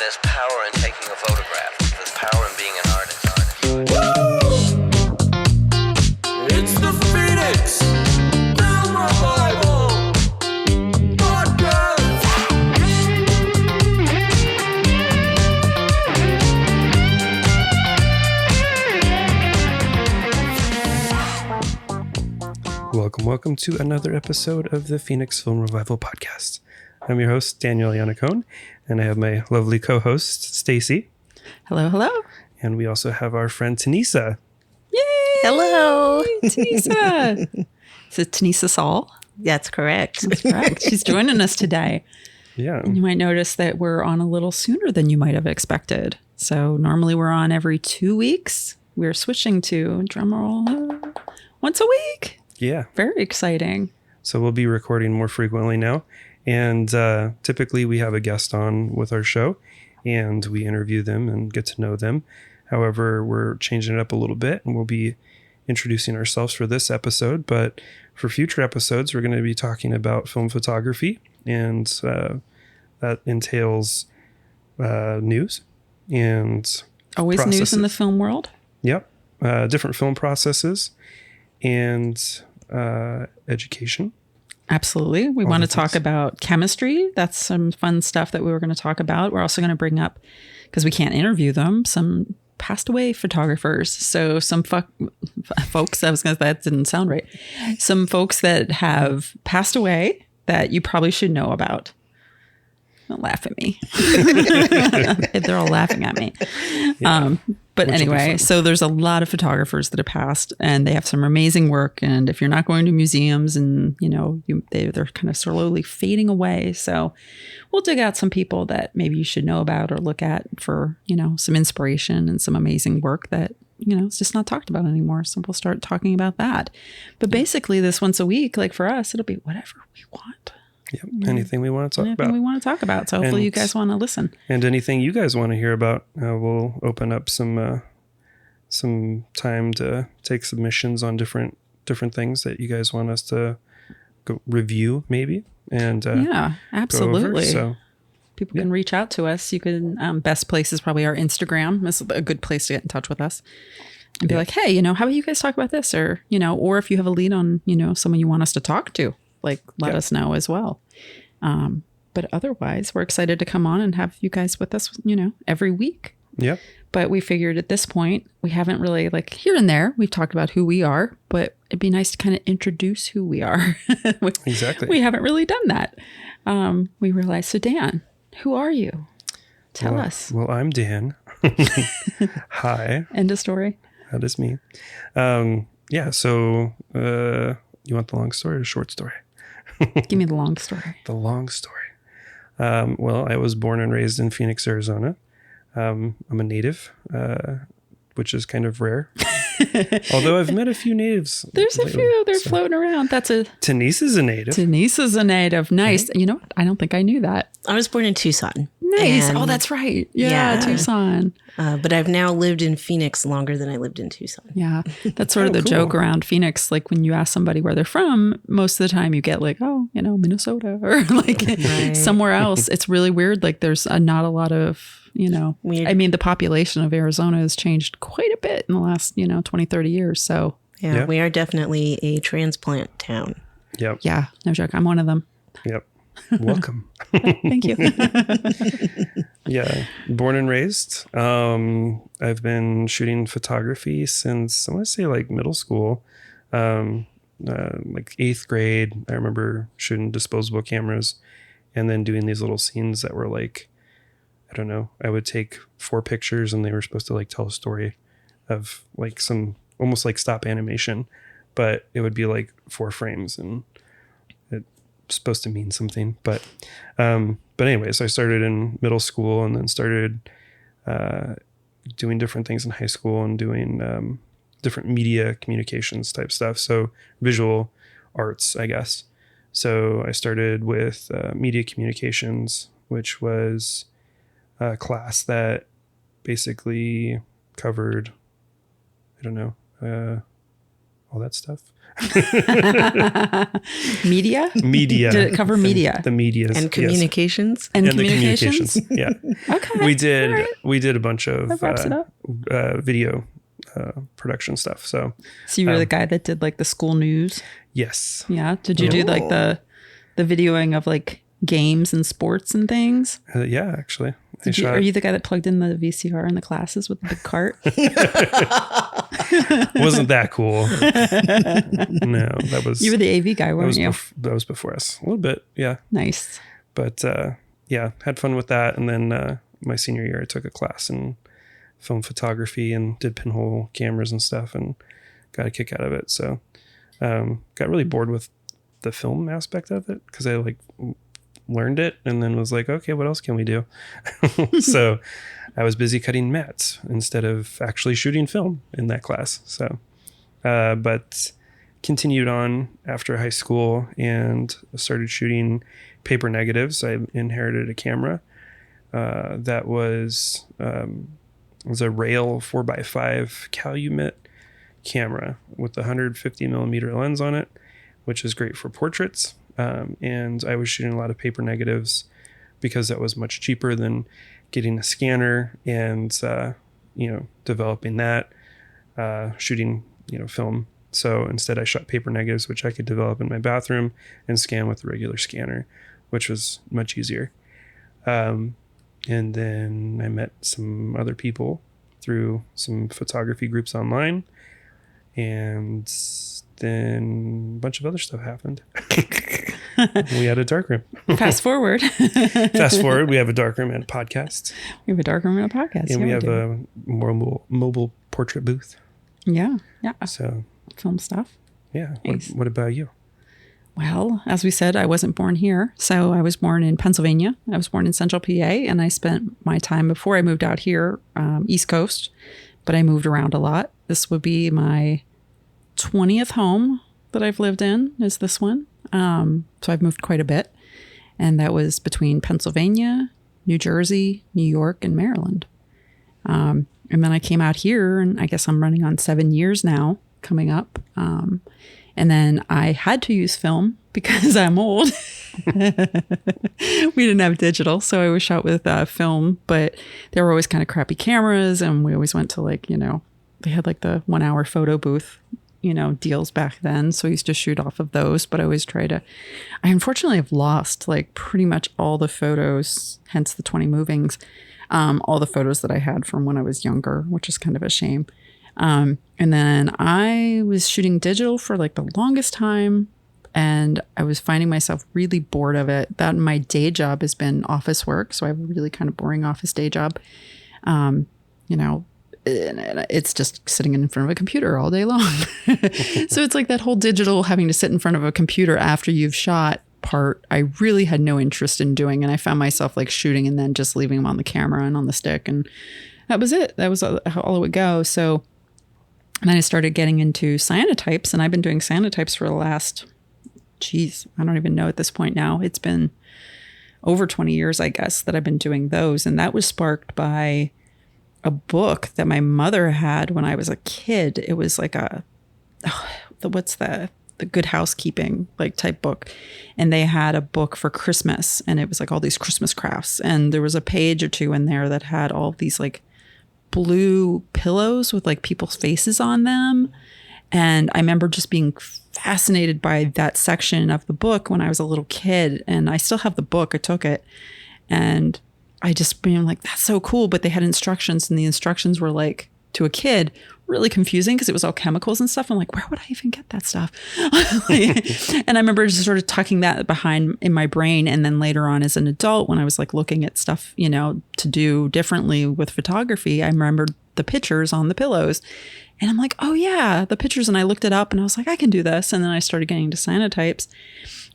There's power in taking a photograph. There's power in being an artist. It's the Phoenix Film Revival Podcast. Welcome to another episode of the Phoenix Film Revival Podcast. I'm your host, Daniel Yannicone, and I have my lovely co-host, Stacy. Hello, hello. And we also have our friend, Tonissa. Yay! Hello. Tonissa. Is it Tonissa Saul? That's correct. That's correct. She's joining us today. Yeah. And you might notice that we're on a little sooner than you might have expected. So normally we're on every 2 weeks. We're switching to, drumroll, once a week. Yeah. Very exciting. So we'll be recording more frequently now. And typically we have a guest on with our show and we interview them and get to know them. However, we're changing it up a little bit and we'll be introducing ourselves for this episode. But for future episodes, we're going to be talking about film photography, and that entails news and Always processes. news in the film world. Yep. Different film processes and education. Absolutely. We All want the to talk things. about chemistry. That's some fun stuff that we were going to talk about. We're also going to bring up, because we can't interview them, some passed away photographers. So some folks, that didn't sound right. Some folks that have passed away that you probably should know about. Don't laugh at me. They're all laughing at me. Yeah. But Which will be anyway, fun. so there's a lot of photographers that have passed, and they have some amazing work. And if you're not going to museums, and they're kind of slowly fading away, so we'll dig out some people that maybe you should know about or look at for some inspiration and some amazing work that it's just not talked about anymore. So we'll start talking about that. But basically, this once a week, like for us, it'll be whatever we want. Yep. Anything we want to talk Anything about. we want to talk about. So hopefully And- you guys want to listen. And anything you guys want to hear about, we'll open up some time to take submissions on different things that you guys want us to go review, maybe. And Yeah, go over. absolutely. So People can reach out to us. You can, best place is probably our Instagram. This is a good place to get in touch with us and be like, hey, how about you guys talk about this? Or, or if you have a lead on, someone you want us to talk to, like, let us know as well. But otherwise, we're excited to come on and have you guys with us, every week. Yep. But we figured at this point, we haven't really, like, here and there, we've talked about who we are, but it'd be nice to kind of introduce who we are. Exactly. We haven't really done that. We realized, so Dan, who are you? Tell us. Well, I'm Dan. Hi. End of story. That is me. Yeah. So you want the long story or short story? Give me the long story. The long story. Well, I was born and raised in Phoenix, Arizona. I'm a native, which is kind of rare. Although I've met a few natives. There's a lately, few. They're so. floating around. Tenissa's a native. Tenissa's a native. Nice. You know what? I don't think I knew that. I was born in Tucson. Nice. And- Oh, that's right. Yeah, Tucson. But I've now lived in Phoenix longer than I lived in Tucson. Yeah. That's sort of the cool. joke around Phoenix. Like when you ask somebody where they're from, most of the time you get like, oh, Minnesota or like somewhere else. It's really weird. Like there's not a lot of, Weird. I mean, the population of Arizona has changed quite a bit in the last, 20, 30 years. So Yeah, we are definitely a transplant town. Yep. yeah, no joke. I'm one of them. Yep. Welcome. Thank you. Yeah. Born and raised. I've been shooting photography since I want to say like middle school, like 8th grade. I remember shooting disposable cameras and then doing these little scenes that were like, I don't know, I would take 4 pictures and they were supposed to like tell a story of like some almost like stop animation, but it would be like 4 frames and it's supposed to mean something. But anyway, so I started in middle school and then started doing different things in high school and doing different media communications type stuff. So visual arts, I guess. So I started with media communications, which was a class that basically covered, I don't know, all that stuff. Media? Media. Did it cover media? The media. And communications. And The communications? Yeah. Okay. We did. All right. We did a bunch of That wraps it up. video production stuff. So So you were the guy that did like the school news? yes. Yeah. Did you do like the videoing of like games and sports and things? Yeah, actually. Are you the guy that plugged in the VCR in the classes with the big cart? Wasn't that cool? No, that was. You were the AV guy, weren't you? That was before us. A little bit, yeah. Nice. But yeah, had fun with that. And then my senior year, I took a class in film photography and did pinhole cameras and stuff, and got a kick out of it. So got really bored with the film aspect of it because I like learned it and then was like, okay, what else can we do? So I was busy cutting mats instead of actually shooting film in that class. So, but continued on after high school and started shooting paper negatives. I inherited a camera that was a rail 4x5 Calumet camera with a 150 millimeter lens on it, which is great for portraits. And I was shooting a lot of paper negatives because that was much cheaper than getting a scanner and, developing that, shooting, film. So instead I shot paper negatives, which I could develop in my bathroom and scan with a regular scanner, which was much easier. And then I met some other people through some photography groups online, and then a bunch of other stuff happened. We had a darkroom. Fast forward. Fast forward, we have a darkroom and a podcast. We have a darkroom and a podcast. And Yeah, we have do. a mobile portrait booth. Yeah. So, Film stuff. yeah. Nice. What about you? Well, as we said, I wasn't born here. So I was born in Pennsylvania. I was born in Central PA, and I spent my time before I moved out here, East Coast, but I moved around a lot. This would be my 20th home that I've lived in, is this one. So I've moved quite a bit. And that was between Pennsylvania, New Jersey, New York, and Maryland. And then I came out here, and I guess I'm running on 7 years now coming up. And then I had to use film because I'm old. We didn't have digital, so I was shot with film, but they were always kind of crappy cameras, and we always went to they had like the 1 hour photo booth, deals back then. So I used to shoot off of those, but I always I unfortunately have lost like pretty much all the photos, hence the 20 movings, all the photos that I had from when I was younger, which is kind of a shame. And then I was shooting digital for like the longest time, and I was finding myself really bored of it. That and my day job has been office work. So I have a really kind of boring office day job. It's just sitting in front of a computer all day long. So it's like that whole digital having to sit in front of a computer after you've shot part, I really had no interest in doing. And I found myself like shooting and then just leaving them on the camera and on the stick. And that was it. That was all it would go. So then I started getting into cyanotypes, and I've been doing cyanotypes for the last, I don't even know at this point now. It's been over 20 years, I guess, that I've been doing those. And that was sparked by a book that my mother had when I was a kid. It was like the Good Housekeeping like type book. And they had a book for Christmas, and it was like all these Christmas crafts. And there was a page or two in there that had all these like blue pillows with like people's faces on them. And I remember just being fascinated by that section of the book when I was a little kid. And I still have the book. I took it, and I just being like, that's so cool. But they had instructions, and the instructions were like, to a kid, really confusing because it was all chemicals and stuff. I'm like, where would I even get that stuff? And I remember just sort of tucking that behind in my brain. And then later on as an adult, when I was like looking at stuff, to do differently with photography, I remembered the pictures on the pillows. And I'm like, oh yeah, the pictures. And I looked it up, and I was like, I can do this. And then I started getting into cyanotypes.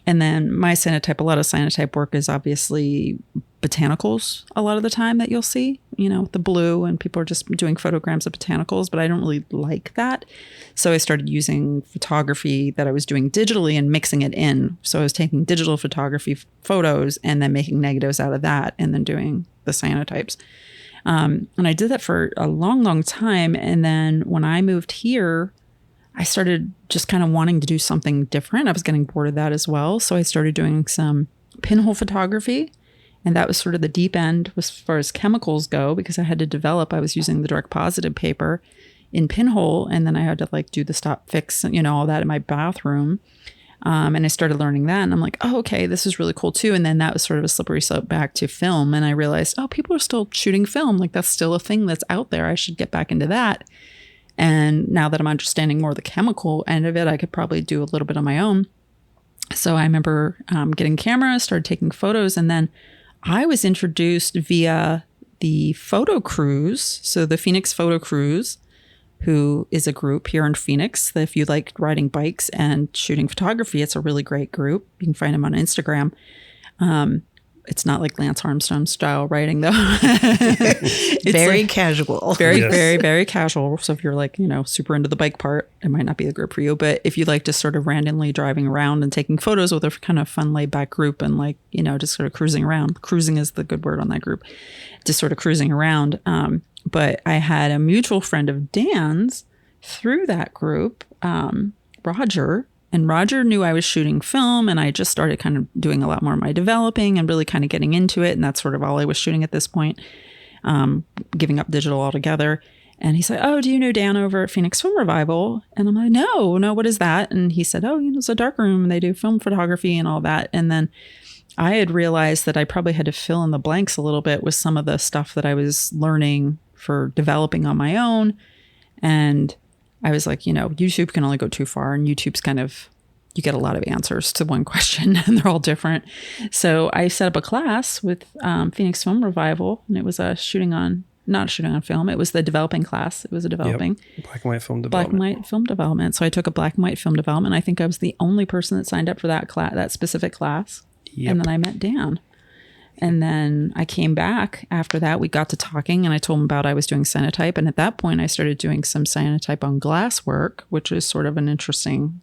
And then my cyanotype, a lot of cyanotype work is obviously botanicals a lot of the time that you'll see, the blue, and people are just doing photograms of botanicals, but I don't really like that. So I started using photography that I was doing digitally and mixing it in. So I was taking digital photography photos and then making negatives out of that, and then doing the cyanotypes. And I did that for a long, long time. And then when I moved here, I started just kind of wanting to do something different. I was getting bored of that as well. So I started doing some pinhole photography. And that was sort of the deep end as far as chemicals go, because I had to develop, I was using the direct positive paper in pinhole. And then I had to like do the stop fix, all that in my bathroom. And I started learning that. And I'm like, oh, okay, this is really cool too. And then that was sort of a slippery slope back to film. And I realized, oh, people are still shooting film. Like that's still a thing that's out there. I should get back into that. And now that I'm understanding more of the chemical end of it, I could probably do a little bit on my own. So I remember getting a camera, started taking photos, and then I was introduced via the photo cruise. So the Phoenix Photo Cruise, who is a group here in Phoenix. That if you like riding bikes and shooting photography, it's a really great group. You can find them on Instagram. It's not like Lance Armstrong style riding though. It's Very like casual. very, Yes. very, very casual. So if you're like, super into the bike part, it might not be the group for you. But if you like just sort of randomly driving around and taking photos with a kind of fun laid back group and like, just sort of cruising around. Cruising is the good word on that group. Just sort of cruising around. But I had a mutual friend of Dan's through that group, Roger. And Roger knew I was shooting film, and I just started kind of doing a lot more of my developing and really kind of getting into it. And that's sort of all I was shooting at this point, giving up digital altogether. And he said, oh, do you know Dan over at Phoenix Film Revival? And I'm like, no, what is that? And he said, oh, it's a dark room and they do film photography and all that. And then I had realized that I probably had to fill in the blanks a little bit with some of the stuff that I was learning for developing on my own. And I was like, YouTube can only go too far, and YouTube's kind of, you get a lot of answers to one question and they're all different. So I set up a class with Phoenix Film Revival, and it was not shooting on film. It was the developing class. It was a developing Black and white film black development. and white film development. So I took a black and white film development. I think I was the only person that signed up for that class, that specific class. Yep. And then I met Dan. And then I came back after that. We got to talking, and I told him about I was doing cyanotype. And at that point, I started doing some cyanotype on glass work, which is sort of an interesting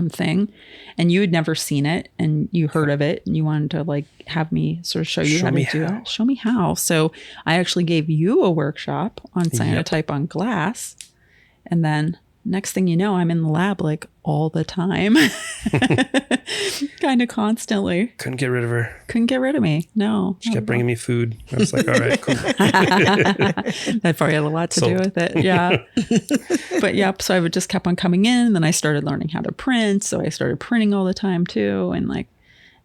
thing. And you had never seen it, and you heard of it, and you wanted to like have me sort of show you how to do it. Show me how. So I actually gave you a workshop on cyanotype on glass. And then next thing you know, I'm in the lab like all the time, kind of constantly. Couldn't get rid of her. Couldn't get rid of me. No. She kept bringing me food. I was like, all right, cool. That probably had a lot to do with it. Yeah. But yep. So I would just kept on coming in. And then I started learning how to print. So I started printing all the time too. And like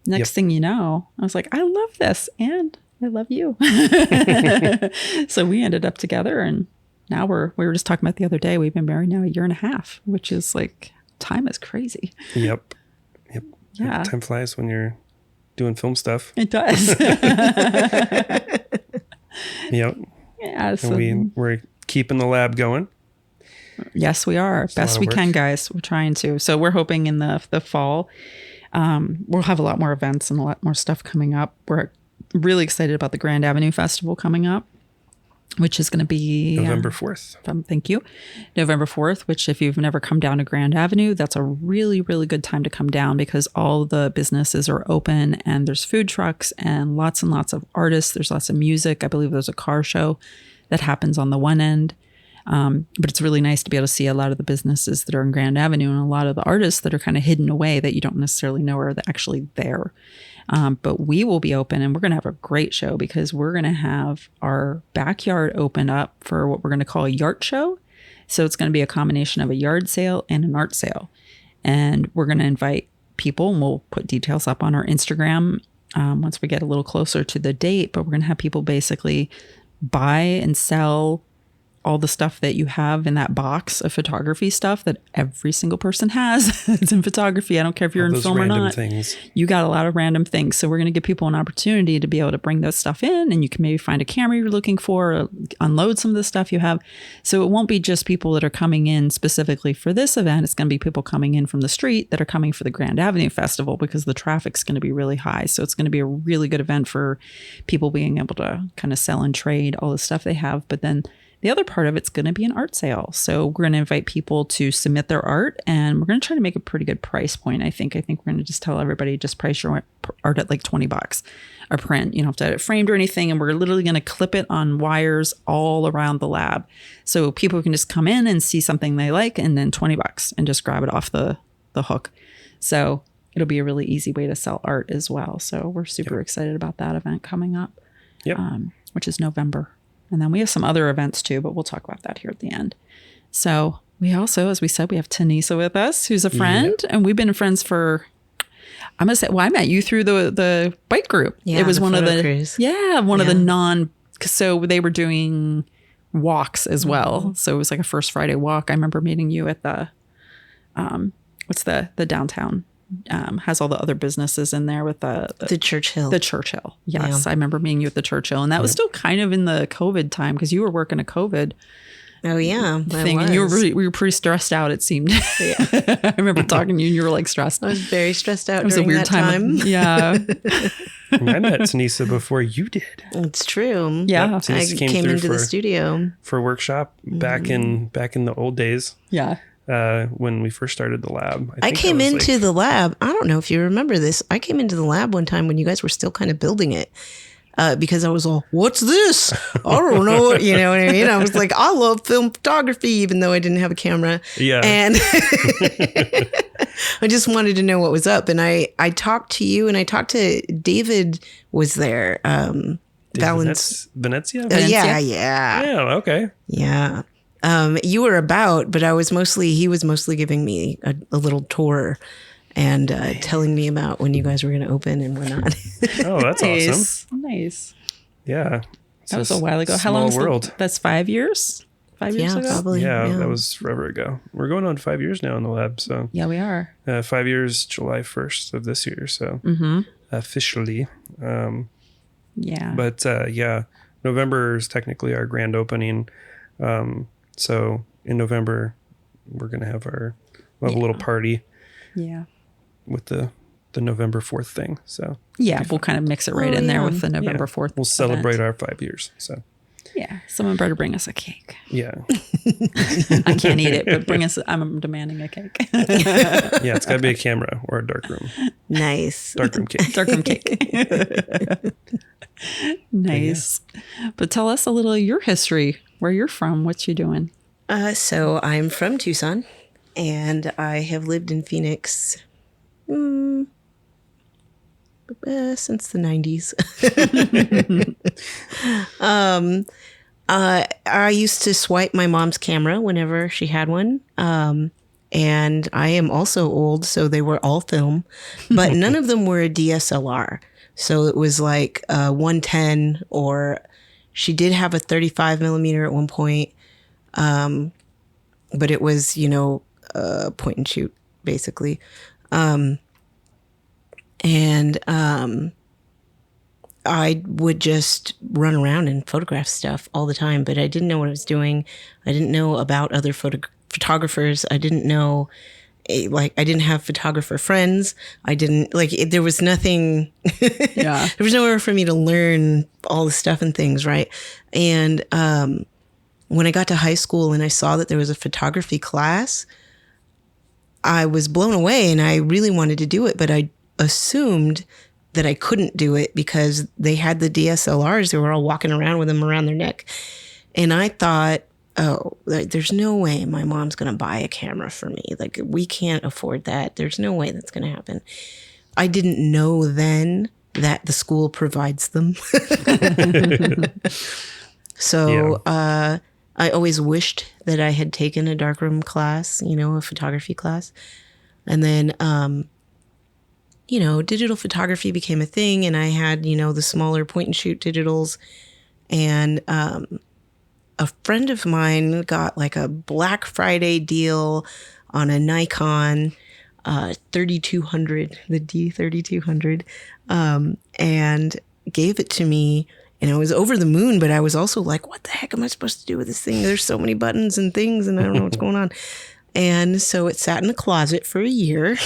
next thing you know, I was like, I love this. And I love you. So we ended up together, and now we were just talking about the other day, we've been married now 1.5 years, which is like, time is crazy. Yep. Yeah. Time flies when you're doing film stuff. It does. Yep. Yeah. So, And we're keeping the lab going. yes, we are. a Best lot we of can, work. guys. We're trying to. So we're hoping in the fall, we'll have a lot more events and a lot more stuff coming up. We're really excited about the Grand Avenue Festival coming up, which is going to be November 4th. Thank you. November 4th, which if you've never come down to Grand Avenue, that's a really, really good time to come down, because all the businesses are open and there's food trucks and lots of artists. There's lots of music. I believe there's a car show that happens on the one end. But it's really nice to be able to see a lot of the businesses that are in Grand Avenue and a lot of the artists that are kind of hidden away that you don't necessarily know are actually there. But we will be open, and we're going to have a great show, because we're going to have our backyard open up for what we're going to call a yard show. So it's going to be a combination of a yard sale and an art sale. And we're going to invite people, and we'll put details up on our Instagram once we get a little closer to the date. But we're going to have people basically buy and sell all the stuff that you have in that box of photography stuff that every single person has. It's in photography. I don't care if you're All in those film or random not. things. You got a lot of random things. So we're going to give people an opportunity to be able to bring that stuff in, and you can maybe find a camera you're looking for, or unload some of the stuff you have. So it won't be just people that are coming in specifically for this event. It's going to be people coming in from the street that are coming for the Grand Avenue Festival, because the traffic's going to be really high. So it's going to be a really good event for people being able to kind of sell and trade all the stuff they have. But then the other part of it's going to be an art sale. So we're going to invite people to submit their art, and we're going to try to make a pretty good price point. I think we're going to just tell everybody, just price your art at like $20 a print. You don't have to have it framed or anything. And we're literally going to clip it on wires all around the lab. So people can just come in and see something they like, and then $20 and just grab it off the hook. So it'll be a really easy way to sell art as well. So we're super excited about that event coming up, which is November. And then we have some other events too, but we'll talk about that here at the end. So we also, as we said, we have Tonissa with us, who's a friend, and we've been friends for, I'm gonna say, well, I met you through the bike group. Yeah, it was one of the cruise. one of the so they were doing walks as well. So it was like a First Friday walk. I remember meeting you at the what's the downtown has all the other businesses in there with the Churchill. The Churchill. Yes. I remember meeting you at the Churchill. And that was still kind of in the COVID time, because you were working a COVID Oh yeah, thing. And we were pretty stressed out, it seemed. Yeah. I remember talking to you and you were like stressed. I was very stressed out. It was a weird time. Yeah. And I met Tonissa before you did. It's true. Yeah. I Tonissa came through into the studio for a workshop back in the old days. Yeah. When we first started the lab. I think came was into the lab. I don't know if you remember this. I came into the lab one time when you guys were still kind of building it. Because I was all, what's this? I don't know. You know what I mean? I was like, I love film photography, even though I didn't have a camera. Yeah. And I just wanted to know what was up. And I talked to you, and I talked to David was there. Venezia? Yeah. Yeah, okay. Yeah. You were about, but he was mostly giving me a little tour and telling me about when you guys were going to open and whatnot. Oh, that's awesome. Nice. Yeah. That was a while ago. How long? That's 5 years? 5 years Yeah, ago? probably. Yeah, that was forever ago. We're going on 5 years now in the lab. So Yeah, we are. 5 years, July 1st of this year. So officially. Yeah. But November is technically our grand opening. So in November, we're going to have a little party. Yeah. With the November 4th thing. So yeah, we'll kind of mix it right in there with the November 4th. We'll celebrate our 5 years. So yeah, someone better bring us a cake. Yeah. I can't eat it, but I'm demanding a cake. Yeah, it's got to be a camera or a darkroom. Nice. Darkroom cake. Darkroom cake. Nice. But tell us a little of your history, where you're from, what you doing. So I'm from Tucson, and I have lived in Phoenix since the 90s. I used to swipe my mom's camera whenever she had one. And I am also old, so they were all film, but none of them were a DSLR. So it was like 110, or she did have a 35 millimeter at one point. But it was, point and shoot, basically. I would just run around and photograph stuff all the time, but I didn't know what I was doing. I didn't know about other photographers. I didn't know, I didn't have photographer friends. I didn't, there was nothing, Yeah. there was nowhere for me to learn all the stuff and things, right? And when I got to high school and I saw that there was a photography class, I was blown away and I really wanted to do it, but I assumed that I couldn't do it because they had the DSLRs. They were all walking around with them around their neck. And I thought, oh, there's no way my mom's going to buy a camera for me. We can't afford that. There's no way that's going to happen. I didn't know then that the school provides them. So I always wished that I had taken a darkroom class, a photography class. And then, digital photography became a thing, and I had, the smaller point and shoot digitals. And a friend of mine got a Black Friday deal on a Nikon 3200, the D3200, and gave it to me. And I was over the moon, but I was also like, what the heck am I supposed to do with this thing? There's so many buttons and things, and I don't know what's going on. And so it sat in the closet for a year.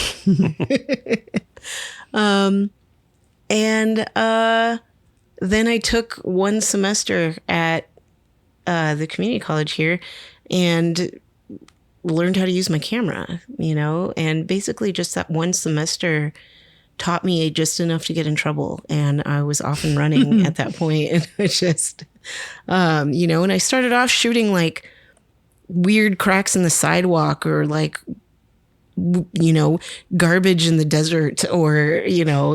Then I took one semester at the community college here and learned how to use my camera, and basically just that one semester taught me just enough to get in trouble. And I was off and running at that point. And it just, and I started off shooting like weird cracks in the sidewalk or like, garbage in the desert or,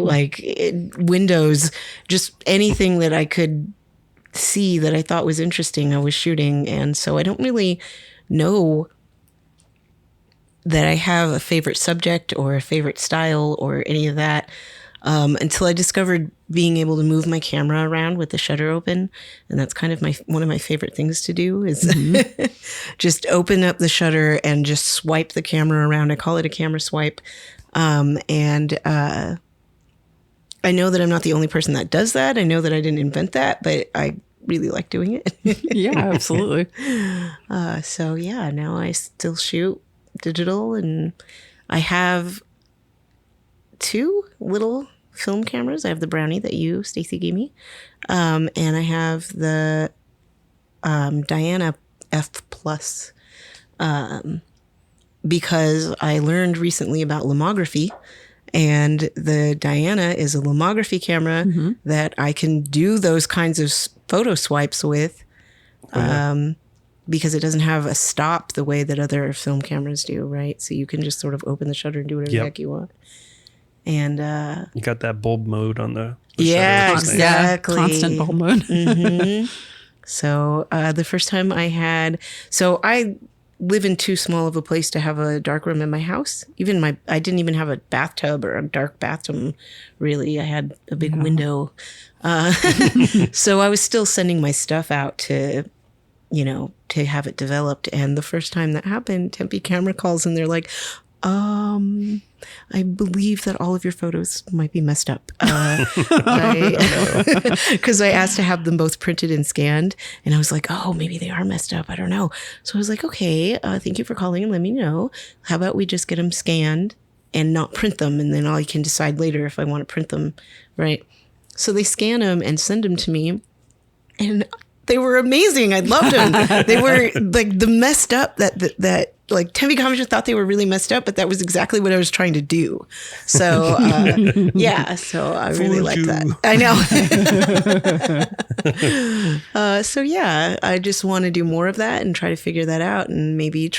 like windows, just anything that I could see that I thought was interesting, I was shooting. And so I don't really know that I have a favorite subject or a favorite style or any of that until I discovered being able to move my camera around with the shutter open. And that's kind of one of my favorite things to do is just open up the shutter and just swipe the camera around. I call it a camera swipe. And I know that I'm not the only person that does that. I know that I didn't invent that, but I really like doing it. Yeah, absolutely. So yeah, now I still shoot digital, and I have 2 little film cameras. I have the Brownie that Stacy, gave me, and I have the Diana F Plus, because I learned recently about lomography, and the Diana is a lomography camera that I can do those kinds of photo swipes with. Because it doesn't have a stop the way that other film cameras do, right? So you can just sort of open the shutter and do whatever the heck you want. And you got that bulb mode on the yeah, shutter. exactly. Constant bulb mode. So the first time I live in too small of a place to have a dark room in my house. I didn't even have a bathtub or a dark bathroom, really. I had a big window. So I was still sending my stuff out to have it developed. And the first time that happened, Tempe Camera calls and they're like, I believe that all of your photos might be messed up. Because I asked to have them both printed and scanned. And I was like, oh, maybe they are messed up. I don't know. So I was like, okay, thank you for calling and let me know. How about we just get them scanned and not print them? And then I can decide later if I want to print them. Right. So they scan them and send them to me. And they were amazing. I loved them. They were like the messed up that like Tempe Comics thought they were really messed up, but that was exactly what I was trying to do. So yeah, so I really like that. I know. So yeah, I just want to do more of that and try to figure that out, and maybe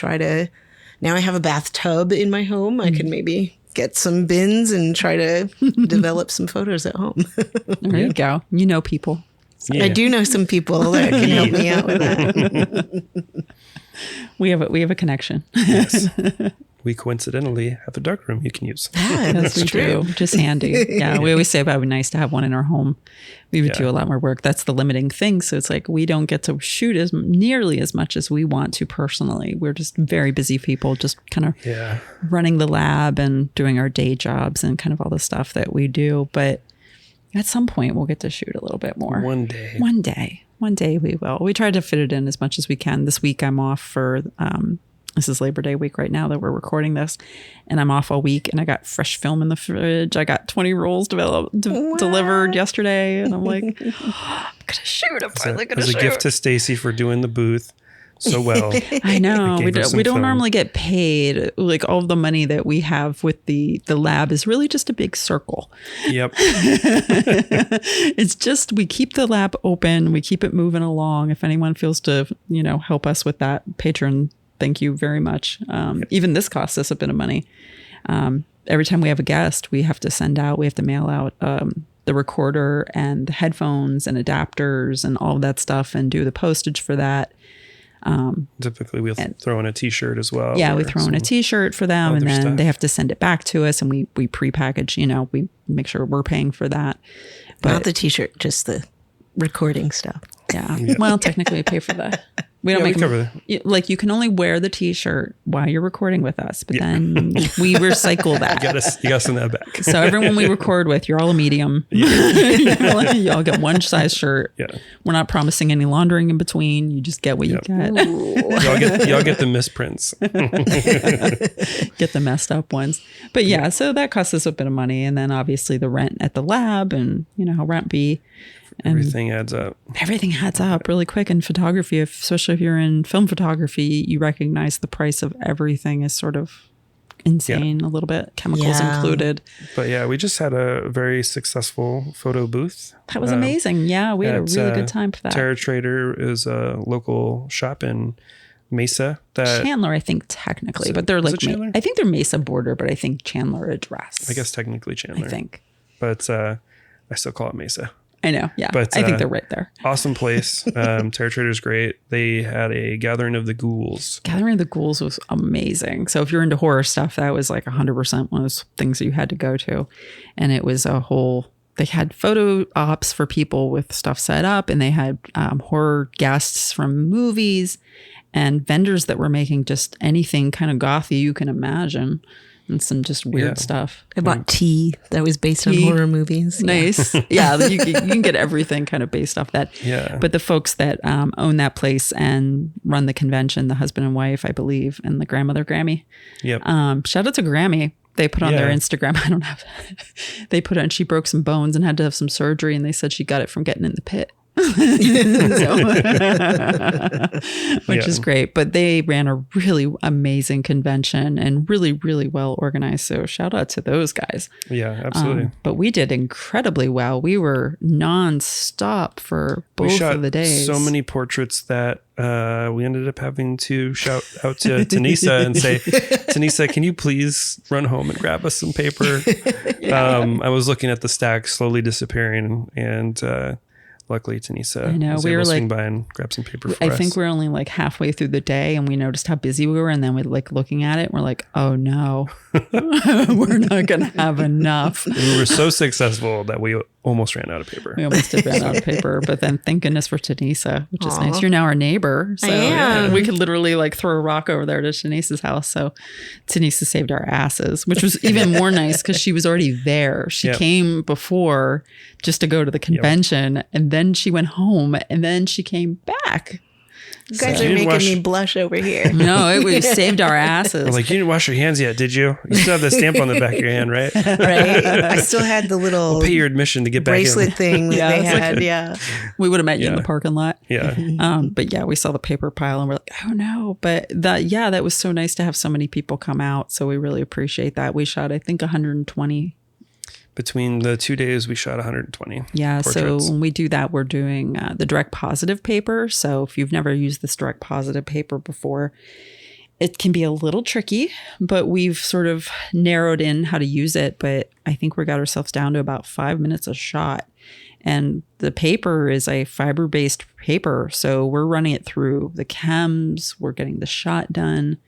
now I have a bathtub in my home. I can maybe get some bins and try to develop some photos at home. There you go. You know people. Yeah. I do know some people that can help me out with that. We have a connection. Yes. We coincidentally have a darkroom you can use. Yeah, that's true. Just handy. Yeah, we always say it would be nice to have one in our home. We would do a lot more work. That's the limiting thing. So it's like we don't get to shoot nearly as much as we want to personally. We're just very busy people, just kind of running the lab and doing our day jobs and kind of all the stuff that we do. But at some point, we'll get to shoot a little bit more. One day we will. We try to fit it in as much as we can. This week I'm off for, this is Labor Day week right now that we're recording this, and I'm off all week, and I got fresh film in the fridge. I got 20 rolls delivered yesterday, and I'm like, I'm going to shoot. I'm finally going to shoot. As a gift to Stacy for doing the booth so well. I know. We don't normally get paid. Like all of the money that we have with the lab is really just a big circle. Yep. It's just, we keep the lab open. We keep it moving along. If anyone feels to, help us with that, patron, thank you very much. Even this costs us a bit of money. Every time we have a guest, we have to mail out the recorder and the headphones and adapters and all of that stuff and do the postage for that. Typically we'll throw in a t-shirt as well. Yeah, we throw in a t-shirt for them, and then stuff. They have to send it back to us, and we pre-package, we make sure we're paying for that. But not the t-shirt, just the recording stuff. Yeah. Well, technically we pay for that. We don't make cover that. Like, you can only wear the t-shirt while you're recording with us, but then we recycle that. You gotta send that back. So everyone we record with, you're all a medium. Y'all get one size shirt. Yeah. We're not promising any laundering in between. You just get what you get. Y'all get the misprints. Get the messed up ones. But so that costs us a bit of money. And then obviously the rent at the lab, and how rent be. And Everything adds up. everything adds up really quick in photography, especially if you're in film photography. You recognize the price of everything is sort of insane a little bit, chemicals Yeah. included. But yeah, we just had a very successful photo booth. That was amazing. Yeah, we had a at, really good time for that. Terra Trader is a local shop in Mesa that Chandler, I think technically, Is but they're it like, Chandler? I think they're Mesa border, but I think Chandler address. I guess technically Chandler. I think. But I still call it Mesa. I know. Yeah. But, I think they're right there. Awesome place. Terra Trader's great. They had a gathering of the ghouls. Gathering of the Ghouls was amazing. So if you're into horror stuff, that was like 100% one of those things that you had to go to. And it was a whole, they had photo ops for people with stuff set up, and they had horror guests from movies and vendors that were making just anything kind of gothy you can imagine, and some just weird Yeah. stuff. I bought tea that was based on Tea. horror movies. Nice. Yeah, you can get everything kind of based off that. Yeah. But the folks that own that place and run the convention, the husband and wife, I believe, and the grandmother Grammy. Yep. Shout out to Grammy. They put on their Yeah. Instagram. I don't have. They put on. She broke some bones and had to have some surgery, and they said she got it from getting in the pit. Which is great. But they ran a really amazing convention and really, really well organized. So shout out to those guys. Yeah, absolutely. But we did incredibly well. We were nonstop for both We shot of the days. so many portraits that we ended up having to shout out to Tonissa and say, Tonissa, can you please run home and grab us some paper? I was looking at the stack slowly disappearing, and luckily Tonissa I know, was we able were to swing like- by and grab some paper for I us. think we're only like halfway through the day, and we noticed how busy we were. And then we like looking at it, we're like, oh no, we're not going to have enough. We were so successful that we almost ran out of paper. We almost did run out of paper, but then thank goodness for Tonissa, which is nice. You're now our neighbor. So am. we could literally like throw a rock over there to Tonissa's house. So Tonissa saved our asses, which was even more nice because she was already there. She Yep. came before just to go to the convention, and then she went home, and then she came back. You guys You are didn't making wash- me blush over here. No, we saved our asses. We're like, you didn't wash your hands yet, did you? You still have the stamp on the back of your hand, right? Right? I still had the little Pay your admission to get back bracelet in. thing that Yeah, they it's like- had. Yeah. We would have met you in Yeah. the parking lot. Yeah. But yeah, we saw the paper pile and we're like, oh no. But that was so nice to have so many people come out. So we really appreciate that. We shot, I think, 120. Between the 2 days, we shot 120 Yeah. portraits. So when we do that, we're doing the direct positive paper. So if you've never used this direct positive paper before, it can be a little tricky, but we've sort of narrowed in how to use it. But I think we got ourselves down to about 5 minutes a shot. And the paper is a fiber-based paper. So we're running it through the chems. We're getting the shot done.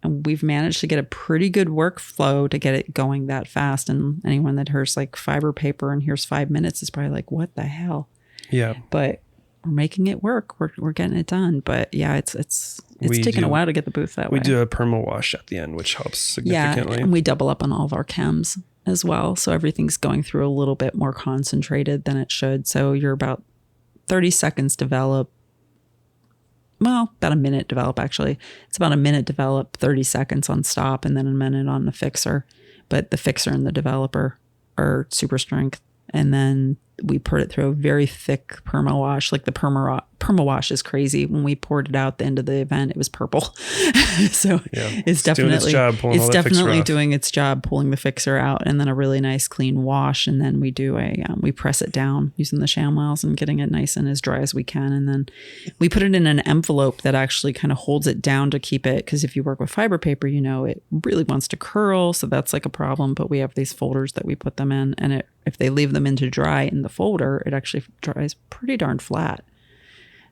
And we've managed to get a pretty good workflow to get it going that fast. And anyone that hears like fiber paper and here's 5 minutes is probably like, what the hell? Yeah. But we're making it work. We're getting it done. But yeah, it's We taken a do- while to get the booth that way. We do a perma wash at the end, which helps Yeah, significantly. and we double up on all of our chems as well. So everything's going through a little bit more concentrated than it should. So you're about 30 seconds develop. Well, about a minute develop, actually. It's about a minute develop, 30 seconds on stop, and then a minute on the fixer. But the fixer and the developer are super strength. And then we put it through a very thick perma wash. Like the perma wash is crazy. When we poured it out at the end of the event, it was purple. So Yeah. it's doing its definitely job, pulling all it's that fixer definitely off. doing its job, pulling the fixer out, and then a really nice clean wash. And then we do we press it down using the ShamWows and getting it nice and as dry as we can. And then we put it in an envelope that actually kind of holds it down to keep it. Because if you work with fiber paper, you know it really wants to curl, so that's like a problem. But we have these folders that we put them in, and if they leave them in to dry in the folder, it actually dries pretty darn flat.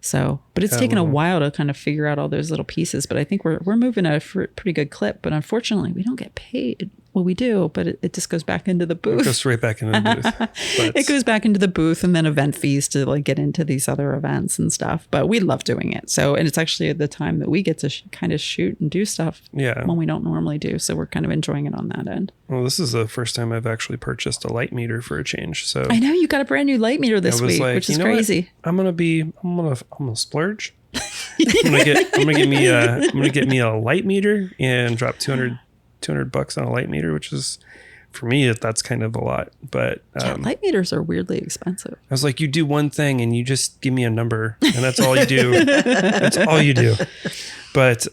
So, but it's taken a while to kind of figure out all those little pieces. But I think we're moving at a pretty good clip. But unfortunately, we don't get paid. Well, we do, but it just goes back into the It booth. goes right back into the booth. But It goes back into the booth, and then event fees to like get into these other events and stuff. But we love doing it. So, and it's actually the time that we get to kind of shoot and do stuff Yeah. when we don't normally do. So we're kind of enjoying it on that end. Well, this is the first time I've actually purchased a light meter for a change. So I know you got a brand new light meter this I was week, like, which is you know what? crazy. I'm gonna splurge. I'm gonna get me a light meter and drop $200 on a light meter, which is for me, that's kind of a lot. But Yeah, light meters are weirdly expensive. I was like, you do one thing and you just give me a number, and that's all you do. That's all you do. But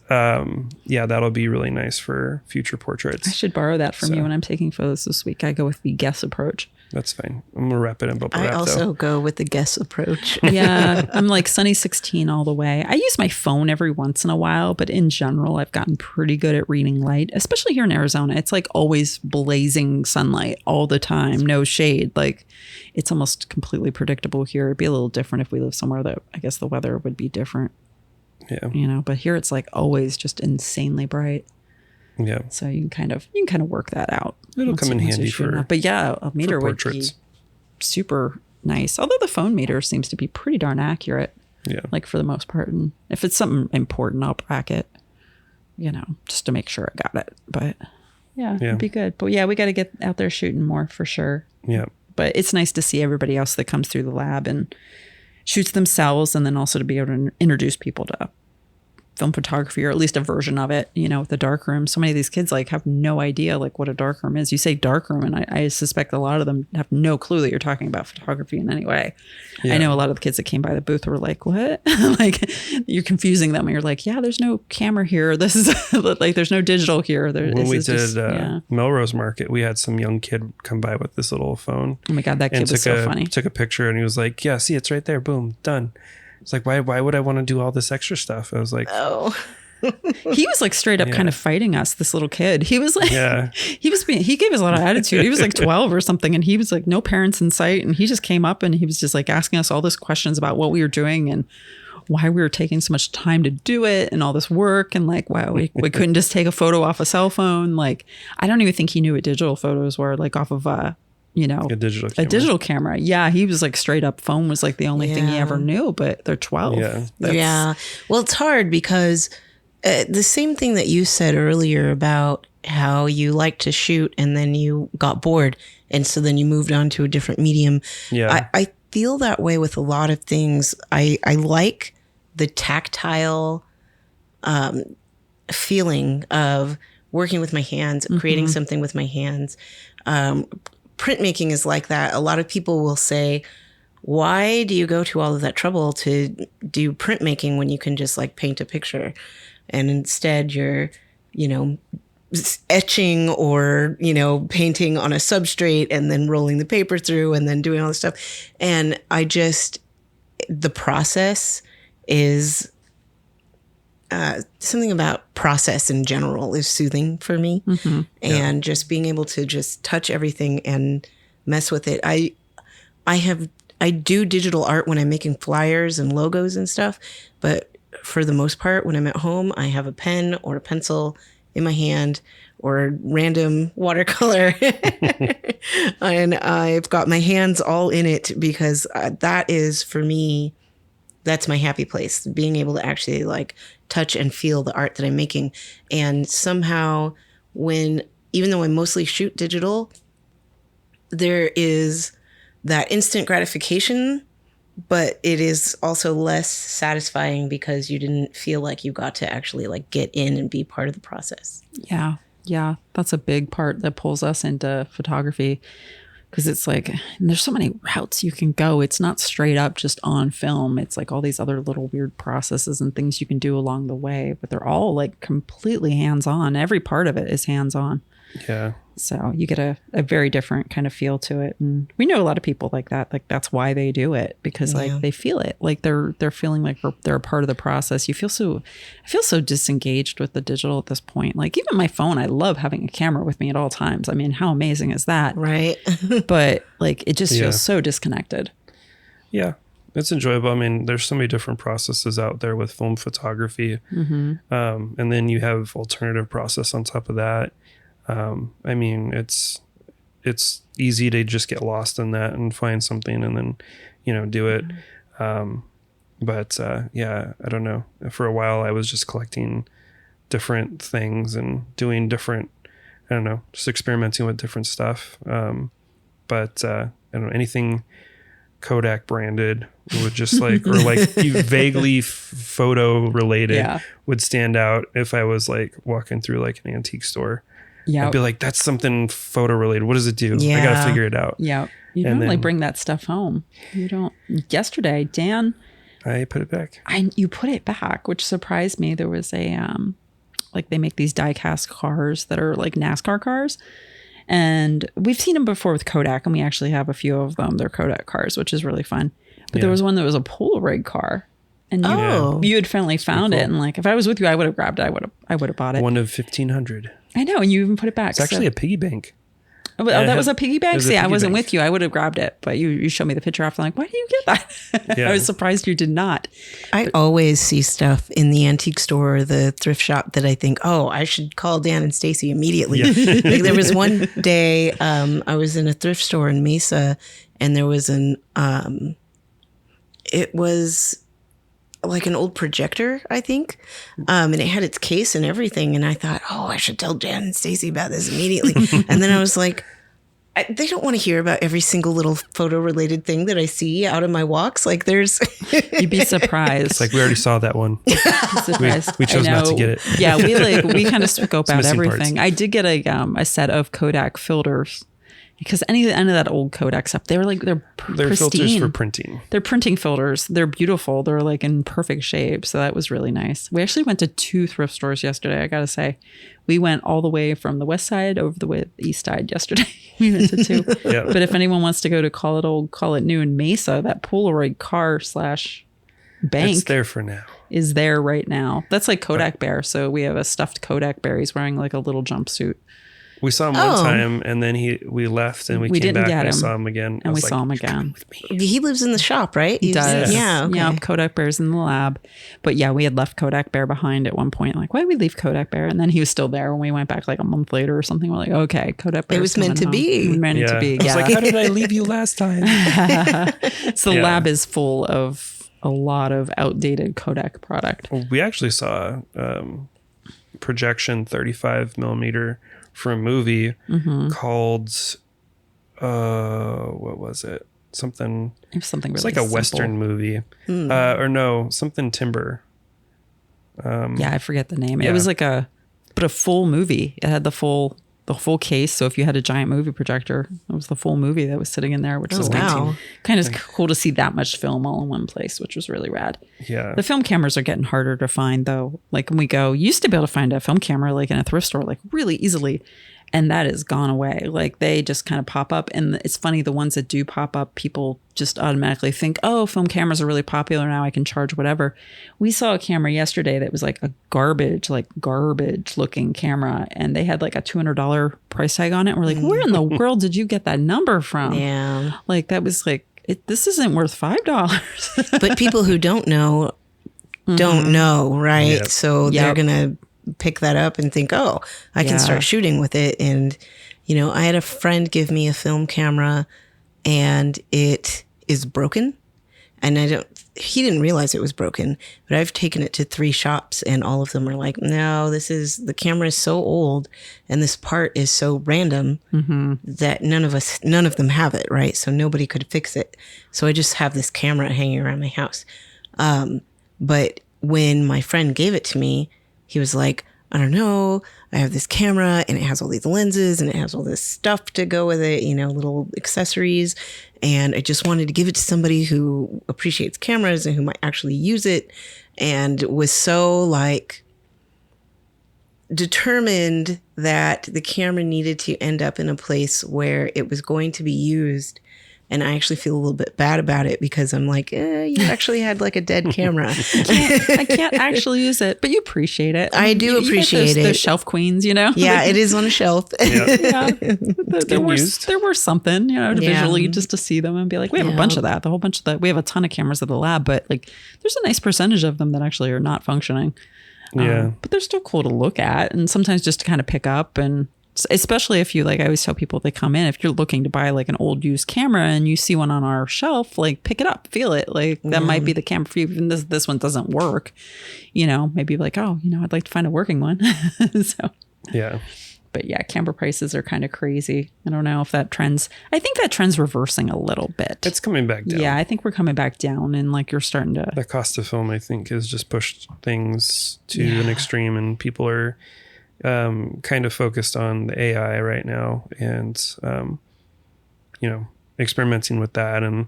yeah, that'll be really nice for future portraits. I should borrow that from you when I'm taking photos this week. I go with the guess approach. That's fine. I'm gonna wrap it in bubble wrap. I also though. go with the guess approach. Yeah, I'm like Sunny 16 all the way. I use my phone every once in a while, but in general, I've gotten pretty good at reading light, especially here in Arizona. It's like always blazing sunlight all the time, no shade. Like it's almost completely predictable here. It'd be a little different if we live somewhere that I guess the weather would be different. Yeah. You know, but here it's like always just insanely bright. Yeah. So you can kind of work that out. It'll come in handy for. But yeah, a meter would be portraits. super nice. Although the phone meter seems to be pretty darn accurate. Yeah. Like for the most part. And if it's something important, I'll track it, you know, just to make sure I got it. But yeah, it'd be good. But yeah, we got to get out there shooting more for sure. Yeah. But it's nice to see everybody else that comes through the lab and shoots themselves, and then also to be able to introduce people to film photography, or at least a version of it, you know, with the darkroom. So many of these kids like have no idea like what a darkroom is. You say darkroom, and I suspect a lot of them have no clue that you're talking about photography in any way. Yeah. I know a lot of the kids that came by the booth were like, what? Like you're confusing them. And you're like, yeah, there's no camera here. This is like, there's no digital here. When we did Melrose Market, we had some young kid come by with this little phone. Oh my God, that kid was so funny. Took a picture and he was like, yeah, see, it's right there. Boom, done. It's like, why would I want to do all this extra stuff? I was like, Oh, he was like straight up kind of fighting us, this little kid. He was like, Yeah. he gave us a lot of attitude. He was like 12 or something. And he was like, no parents in sight. And he just came up and he was just like asking us all these questions about what we were doing and why we were taking so much time to do it and all this work. And like, wow, we couldn't just take a photo off a cell phone. Like, I don't even think he knew what digital photos were, like off of, you know, a digital camera. Yeah. He was like straight up phone was like the only thing he Yeah. ever knew, but they're 12. Yeah. yeah. Well, it's hard because the same thing that you said earlier about how you like to shoot and then you got bored. And so then you moved on to a different medium. Yeah. I feel that way with a lot of things. I like the tactile feeling of working with my hands, creating something with my hands. Printmaking is like that. A lot of people will say, why do you go to all of that trouble to do printmaking when you can just like paint a picture? And instead you're, you know, etching or, you know, painting on a substrate and then rolling the paper through and then doing all this stuff. And the process is something about process in general is soothing for me. And just being able to just touch everything and mess with it. I do digital art when I'm making flyers and logos and stuff, but for the most part, when I'm at home, I have a pen or a pencil in my hand or random watercolor. And I've got my hands all in it because that is, for me, that's my happy place, being able to actually like touch and feel the art that I'm making. And somehow even though I mostly shoot digital, there is that instant gratification, but it is also less satisfying because you didn't feel like you got to actually like get in and be part of the process. Yeah. Yeah. That's a big part that pulls us into photography. Because it's like, there's so many routes you can go. It's not straight up just on film. It's like all these other little weird processes and things you can do along the way. But they're all like completely hands-on. Every part of it is hands-on. Yeah. So you get a very different kind of feel to it. And we know a lot of people like that. Like that's why they do it, because like they feel it. Like they're feeling like they're a part of the process. I feel so disengaged with the digital at this point. Like even my phone, I love having a camera with me at all times. I mean, how amazing is that? Right. But like it just feels so disconnected. Yeah. It's enjoyable. I mean, there's so many different processes out there with film photography. And then you have alternative process on top of that. I mean, it's easy to just get lost in that and find something and then, you know, do it. But yeah, I don't know. For a while, I was just collecting different things and doing different, I don't know, just experimenting with different stuff. But I don't know, anything Kodak branded would just like, or like vaguely photo related would stand out if I was like walking through like an antique store. Yep. I'd be like, that's something photo related. What does it do? I Yeah. got to figure it out. Yeah. You And normally then- bring that stuff home. You don't. Yesterday, Dan, I put it back. you put it back, which surprised me. There was a like they make these die cast cars that are like NASCAR cars, and we've seen them before with Kodak, and we actually have a few of them. They're Kodak cars, which is really fun. But there Yeah. was one that was a Polaroid car, and Oh. you had finally found it, and like if I was with you, I would have grabbed it. I would have bought it. One of 1,500. I know, and you even put it back. It's actually a piggy bank. Oh, that was a piggy It bank? was a See, I piggy wasn't bank. with you. I would have grabbed it, but you showed me the picture after. Like, why did you get that? Yeah. I was surprised you did not. I always see stuff in the antique store or the thrift shop that I think, oh, I should call Dan and Stacy immediately. Like there was one day I was in a thrift store in Mesa, and there was it was like an old projector, I think, and it had its case and everything. And I thought, oh, I should tell Dan and Stacy about this immediately. And then I was like, they don't want to hear about every single little photo related thing that I see out of my walks. Like there's You'd be surprised. It's like, we already saw that one. Surprised. we chose I not to know. get it. Yeah, we kind of scope out missing everything. parts. I did get a set of Kodak filters because any of that old Kodak stuff, they're They're pristine. filters for printing. They're printing filters. They're beautiful. They're like in perfect shape. So that was really nice. We actually went to 2 thrift stores yesterday. I got to say, we went all the way from the west side over the east side yesterday. We went to 2. Yeah. But if anyone wants to go to Call It Old, Call It New in Mesa, that Polaroid car / bank It's there for now. is there right now. That's like Kodak Bear. So we have a stuffed Kodak Bear. He's wearing like a little jumpsuit. We saw him Oh. one time, and then we left, and we came didn't back get and him. saw him again. I And we was saw like, him again. he lives in the shop, right? He does. Yeah. Okay. Yeah. Kodak Bear's in the lab. But yeah, we had left Kodak Bear behind at one point. Like, why did we leave Kodak Bear? And then he was still there when we went back like a month later or something. We're like, okay, Kodak Bear. was meant to be. Meant Yeah. to be. I was Yeah. like, how did I leave you last time? So the Yeah. lab is full of a lot of outdated Kodak product. Well, we actually saw projection 35 millimeter for a movie called what was it? Something. It was something really It's like a simple. Western movie, or no, something timber. Yeah, I forget the name. It yeah. was like a full movie. It had the full case. So if you had a giant movie projector, it was the full movie that was sitting in there, which was wow. kind of cool to see that much film all in one place, which was really rad. Yeah, The film cameras are getting harder to find though. Like when we go, you used to be able to find a film camera like in a thrift store like really easily. And that has gone away. Like they just kind of pop up. And it's funny, the ones that do pop up, people just automatically think, oh, film cameras are really popular now. I can charge whatever. We saw a camera yesterday that was like a garbage looking camera. And they had like a $200 price tag on it. And we're like, where in the world did you get that number from? Yeah. Like that was like, this isn't worth $5. But people who don't know, don't know, right? Yep. So Yep. they're going to pick that up and think, oh, I can Yeah. start shooting with it. And, you know, I had a friend give me a film camera and it is broken. And he didn't realize it was broken, but I've taken it to 3 shops and all of them are like, no, the camera is so old and this part is so random that none of them have it, right? So nobody could fix it. So I just have this camera hanging around my house. But when my friend gave it to me, he was like, I don't know, I have this camera and it has all these lenses and it has all this stuff to go with it, you know, little accessories. And I just wanted to give it to somebody who appreciates cameras and who might actually use it, and was so like determined that the camera needed to end up in a place where it was going to be used. And I actually feel a little bit bad about it because I'm like, you actually had like a dead camera. I can't actually use it, but you appreciate it. I do You get appreciate those it. shelf queens, you know? Yeah, it is on a shelf. Yeah. getting used. There were something, you know, to Yeah. visually just to see them and be like, we have a Yeah. bunch of that. We have a ton of cameras at the lab, but like there's a nice percentage of them that actually are not functioning. Yeah. But they're still cool to look at and sometimes just to kind of pick up, and especially if you like, I always tell people they come in, if you're looking to buy like an old used camera and you see one on our shelf, like pick it up, feel it. Like that might be the camera for you. Even this one doesn't work, you know, maybe like, oh, you know, I'd like to find a working one. So, Yeah. but yeah, camera prices are kind of crazy. I don't know if I think that trend's reversing a little bit. It's coming back down. Yeah, I think we're coming back down, and like you're starting to. The cost of film, I think, has just pushed things to an extreme, and people are kind of focused on the AI right now, and experimenting with that, and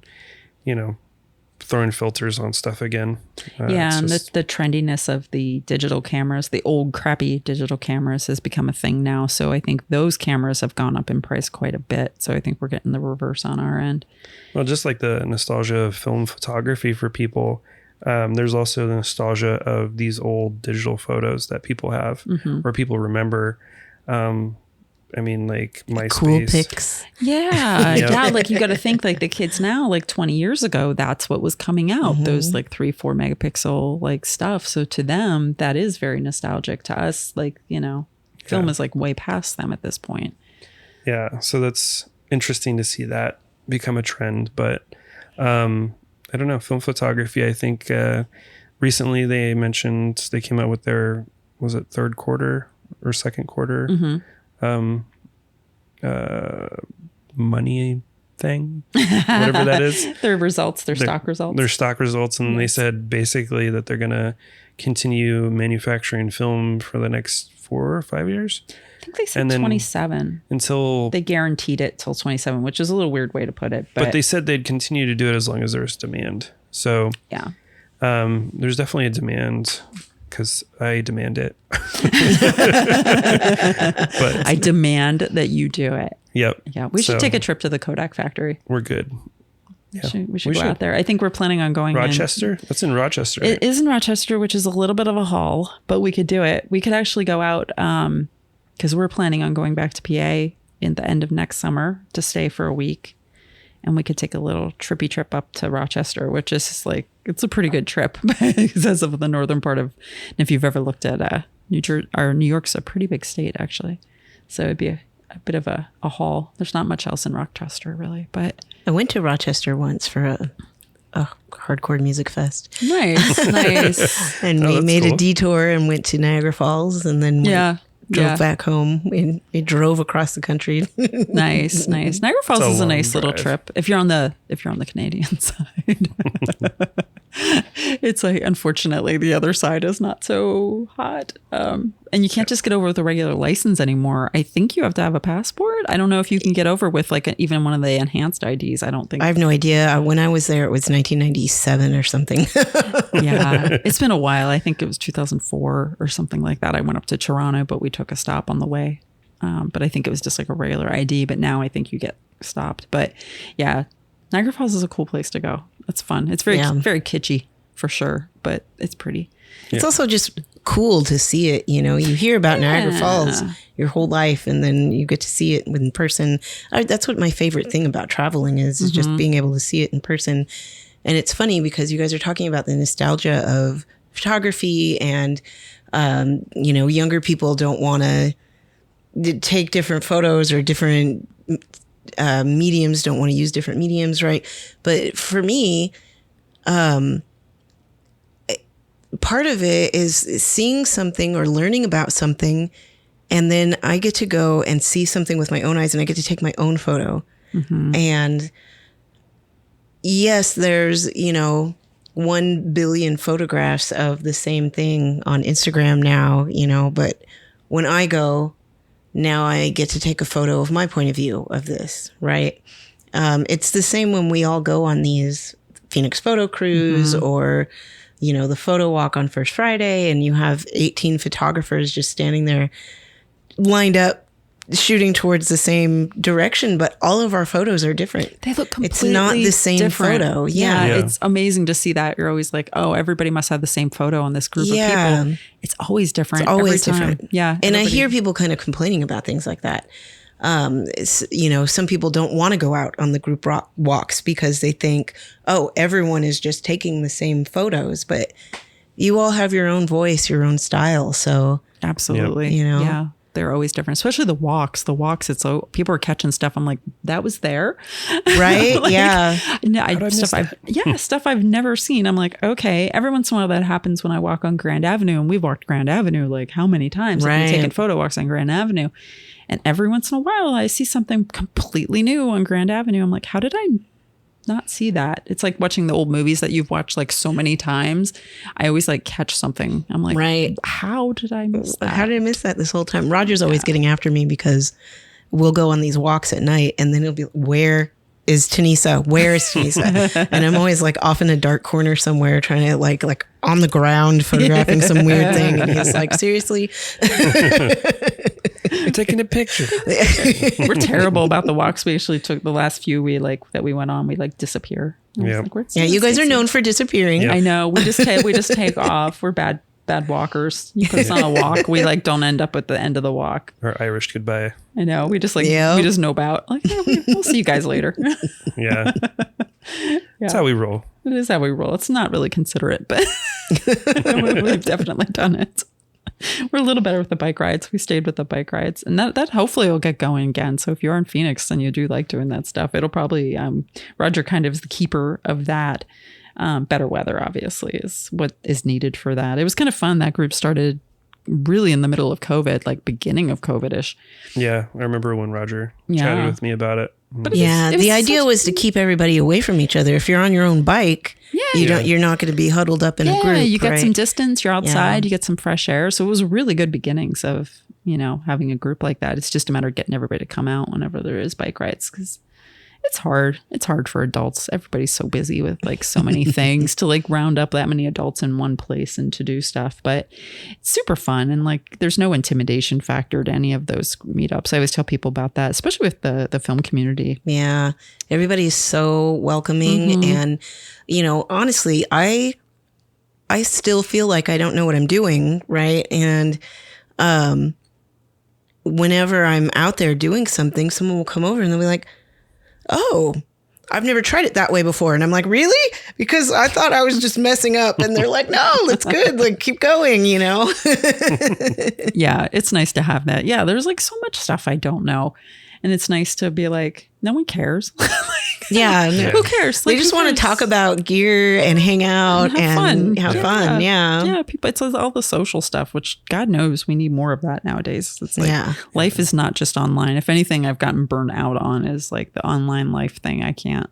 throwing filters on stuff again. Yeah, and the trendiness of the digital cameras, the old crappy digital cameras, has become a thing now. So I think those cameras have gone up in price quite a bit. So I think we're getting the reverse on our end. Well, just like the nostalgia of film photography for people, there's also the nostalgia of these old digital photos that people have, or people remember. Like MySpace. Cool pics. Yeah. Yeah. Like you got to think like the kids now, like 20 years ago, that's what was coming out. Those like 3-4 megapixel like stuff. So to them, that is very nostalgic. To us, like, film is like way past them at this point. Yeah. So that's interesting to see that become a trend. But I don't know, film photography, I think recently they mentioned they came out with their, was it third quarter or second quarter? Money thing, whatever that is. Their results, their stock results. Their stock results. And they said basically that they're going to continue manufacturing film for the next 4 or 5 years. I think they said 27. Until they guaranteed it till 27, which is a little weird way to put it. But they said they'd continue to do it as long as there's demand. So yeah, there's definitely a demand, because I demand it. But I demand that you do it. Yep. Yeah. We should take a trip to the Kodak factory. We're good. Yeah. We should go out there. I think we're planning on going Rochester. That's in Rochester. It is in Rochester, which is a little bit of a haul, but we could do it. We could actually go out because we're planning on going back to PA in the end of next summer to stay for a week. And we could take a little trippy trip up to Rochester, which is just like, it's a pretty good trip because of the northern part of, and if you've ever looked at New York's a pretty big state, actually. So it'd be a bit of a haul. There's not much else in Rochester, really. But I went to Rochester once for a hardcore music fest. Nice, nice. And we made a detour and went to Niagara Falls, and then drove back home. We drove across the country. Nice. Niagara Falls is a nice little trip if you're on the Canadian side. It's like, unfortunately, the other side is not so hot. And you can't just get over with a regular license anymore. I think you have to have a passport. I don't know if you can get over with like even one of the enhanced IDs. I don't think. I have no idea. When I was there, it was 1997 or something. Yeah, it's been a while. I think it was 2004 or something like that. I went up to Toronto, but we took a stop on the way. But I think it was just like a regular ID. But now I think you get stopped. But yeah, Niagara Falls is a cool place to go. It's fun. It's very kitschy for sure, but it's pretty. It's also just cool to see it. You hear about Niagara Falls your whole life, and then you get to see it in person. That's what my favorite thing about traveling is just being able to see it in person. And it's funny because you guys are talking about the nostalgia of photography, and younger people don't want to take different photos, or different mediums, don't want to use different mediums, right? But for me, part of it is seeing something or learning about something, and then I get to go and see something with my own eyes, and I get to take my own photo. And yes, there's 1 billion photographs of the same thing on Instagram now, but when I go, now I get to take a photo of my point of view of this, right? It's the same when we all go on these Phoenix photo cruise, or, the photo walk on First Friday, and you have 18 photographers just standing there lined up, shooting towards the same direction, but all of our photos are different. They look completely It's not the same different. photo. Yeah, it's amazing to see that. You're always like, oh, everybody must have the same photo on this group of people. It's always different. It's always every time. different. Yeah. And I hear people kind of complaining about things like that. Some people don't want to go out on the group walks because they think, oh, everyone is just taking the same photos, but you all have your own voice, your own style. So absolutely, yeah. They're always different, especially the walks. It's people are catching stuff. I'm like, that was there, right? Yeah, stuff I've never seen. I'm like, okay. Every once in a while, that happens when I walk on Grand Avenue, and we've walked Grand Avenue like how many times? Right. I've taken photo walks on Grand Avenue, and every once in a while, I see something completely new on Grand Avenue. I'm like, how did I not see that. It's like watching the old movies that you've watched like so many times. I always like catch something. I'm like, Right. how did I miss that? How did I miss that this whole time? Roger's always getting after me because we'll go on these walks at night and then he'll be, where is Tonissa? Where is Tonissa? And I'm always like off in a dark corner somewhere trying to like on the ground photographing some weird thing. And he's like, seriously? I'm taking a picture. We're terrible about the walks. We actually took the last few that we went on. We like disappear. I was Yeah. like, "Where's Yeah, you guys are Stacey?" known for disappearing. Yeah. I know. We just take off. We're bad walkers. You put us on a walk, we like don't end up at the end of the walk. Or Irish goodbye. I know. We just like Yeah. we just know about like we'll see you guys later. Yeah. That's how we roll. It is how we roll. It's not really considerate, but we've definitely done it. We're a little better with the bike rides. We stayed with the bike rides, and that hopefully will get going again. So if you're in Phoenix and you do like doing that stuff, it'll probably Roger kind of is the keeper of that. Better weather obviously is what is needed for that. It was kind of fun. That group started really in the middle of COVID, like beginning of COVID-ish. Yeah. I remember when Roger Yeah. chatted with me about it. But Yeah, it was the idea such- was to keep everybody away from each other. If you're on your own bike, you're not going to be huddled up in a group. you get right? some distance. You're outside. Yeah. You get some fresh air. So it was really good beginnings of having a group like that. It's just a matter of getting everybody to come out whenever there is bike rides because it's hard. It's hard for adults. Everybody's so busy with like so many things to like round up that many adults in one place and to do stuff. But it's super fun. And like there's no intimidation factor to any of those meetups. I always tell people about that, especially with the film community. Yeah, everybody's so welcoming, and honestly, I still feel like I don't know what I'm doing, right? And whenever I'm out there doing something, someone will come over and they'll be like, "Oh, I've never tried it that way before," and I'm like, "Really?" Because I thought I was just messing up, and they're like, "No, it's good. Like, keep going," Yeah, it's nice to have that. Yeah, there's like so much stuff I don't know. And it's nice to be like, no one cares. Yeah, Who cares? They Like, just who want to cares? talk about gear and hang out and have fun. Yeah. Yeah, people. It's all the social stuff, which God knows we need more of that nowadays. It's like life is not just online. If anything, I've gotten burnt out on is like the online life thing. I can't.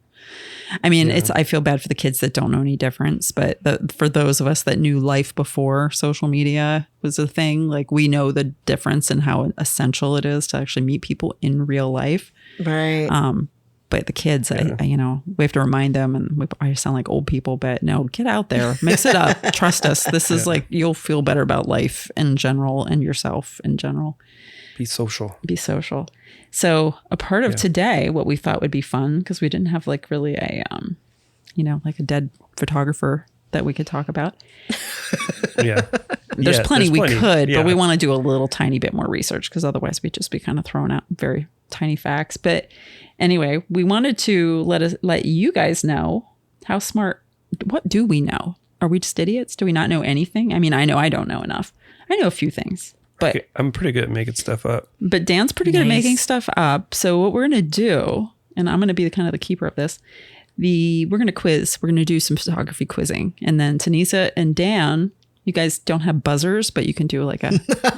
I mean, I feel bad for the kids that don't know any difference, but for those of us that knew life before social media was a thing, like we know the difference and how essential it is to actually meet people in real life. Right. But the kids, we have to remind them, and I sound like old people, but no, get out there, mix it up. Trust us. This is like, you'll feel better about life in general and yourself in general. Be social. Be social. So a part of today, what we thought would be fun, because we didn't have like really a, like a dead photographer that we could talk about. Yeah. There's plenty we could, Yeah. but we want to do a little tiny bit more research because otherwise we'd just be kind of throwing out very tiny facts. But anyway, we wanted to let you guys know how smart, what do we know? Are we just idiots? Do we not know anything? I mean, I know I don't know enough. I know a few things. But I'm pretty good at making stuff up. But Dan's pretty good at making stuff up. So what we're going to do, and I'm going to be the keeper of this, we're going to quiz. We're going to do some photography quizzing. And then Tonissa and Dan, you guys don't have buzzers, but you can do like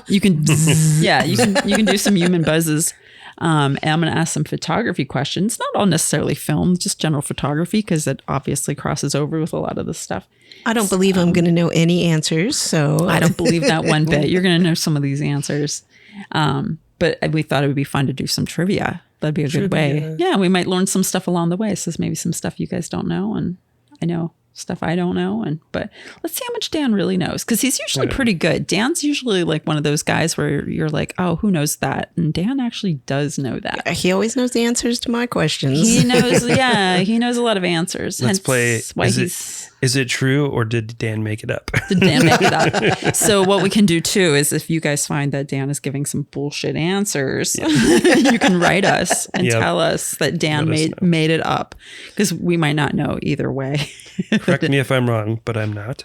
you can do some human buzzes. And I'm going to ask some photography questions, not all necessarily film, just general photography, because it obviously crosses over with a lot of this stuff. I don't believe I'm going to know any answers. So I don't believe that one bit. You're going to know some of these answers. But we thought it would be fun to do some trivia. That'd be a good way. Yeah, we might learn some stuff along the way. So maybe some stuff you guys don't know, and I know stuff I don't know. But let's see how much Dan really knows, because he's usually pretty good. Dan's usually like one of those guys where you're like, oh, who knows that? And Dan actually does know that. He always knows the answers to my questions. He knows, he knows a lot of answers. Let's play. Why Is it true, or did Dan make it up? Did Dan make it up? So what we can do too is if you guys find that Dan is giving some bullshit answers, you can write us and tell us that Dan made it up, because we might not know either way. Correct me if I'm wrong, but I'm not.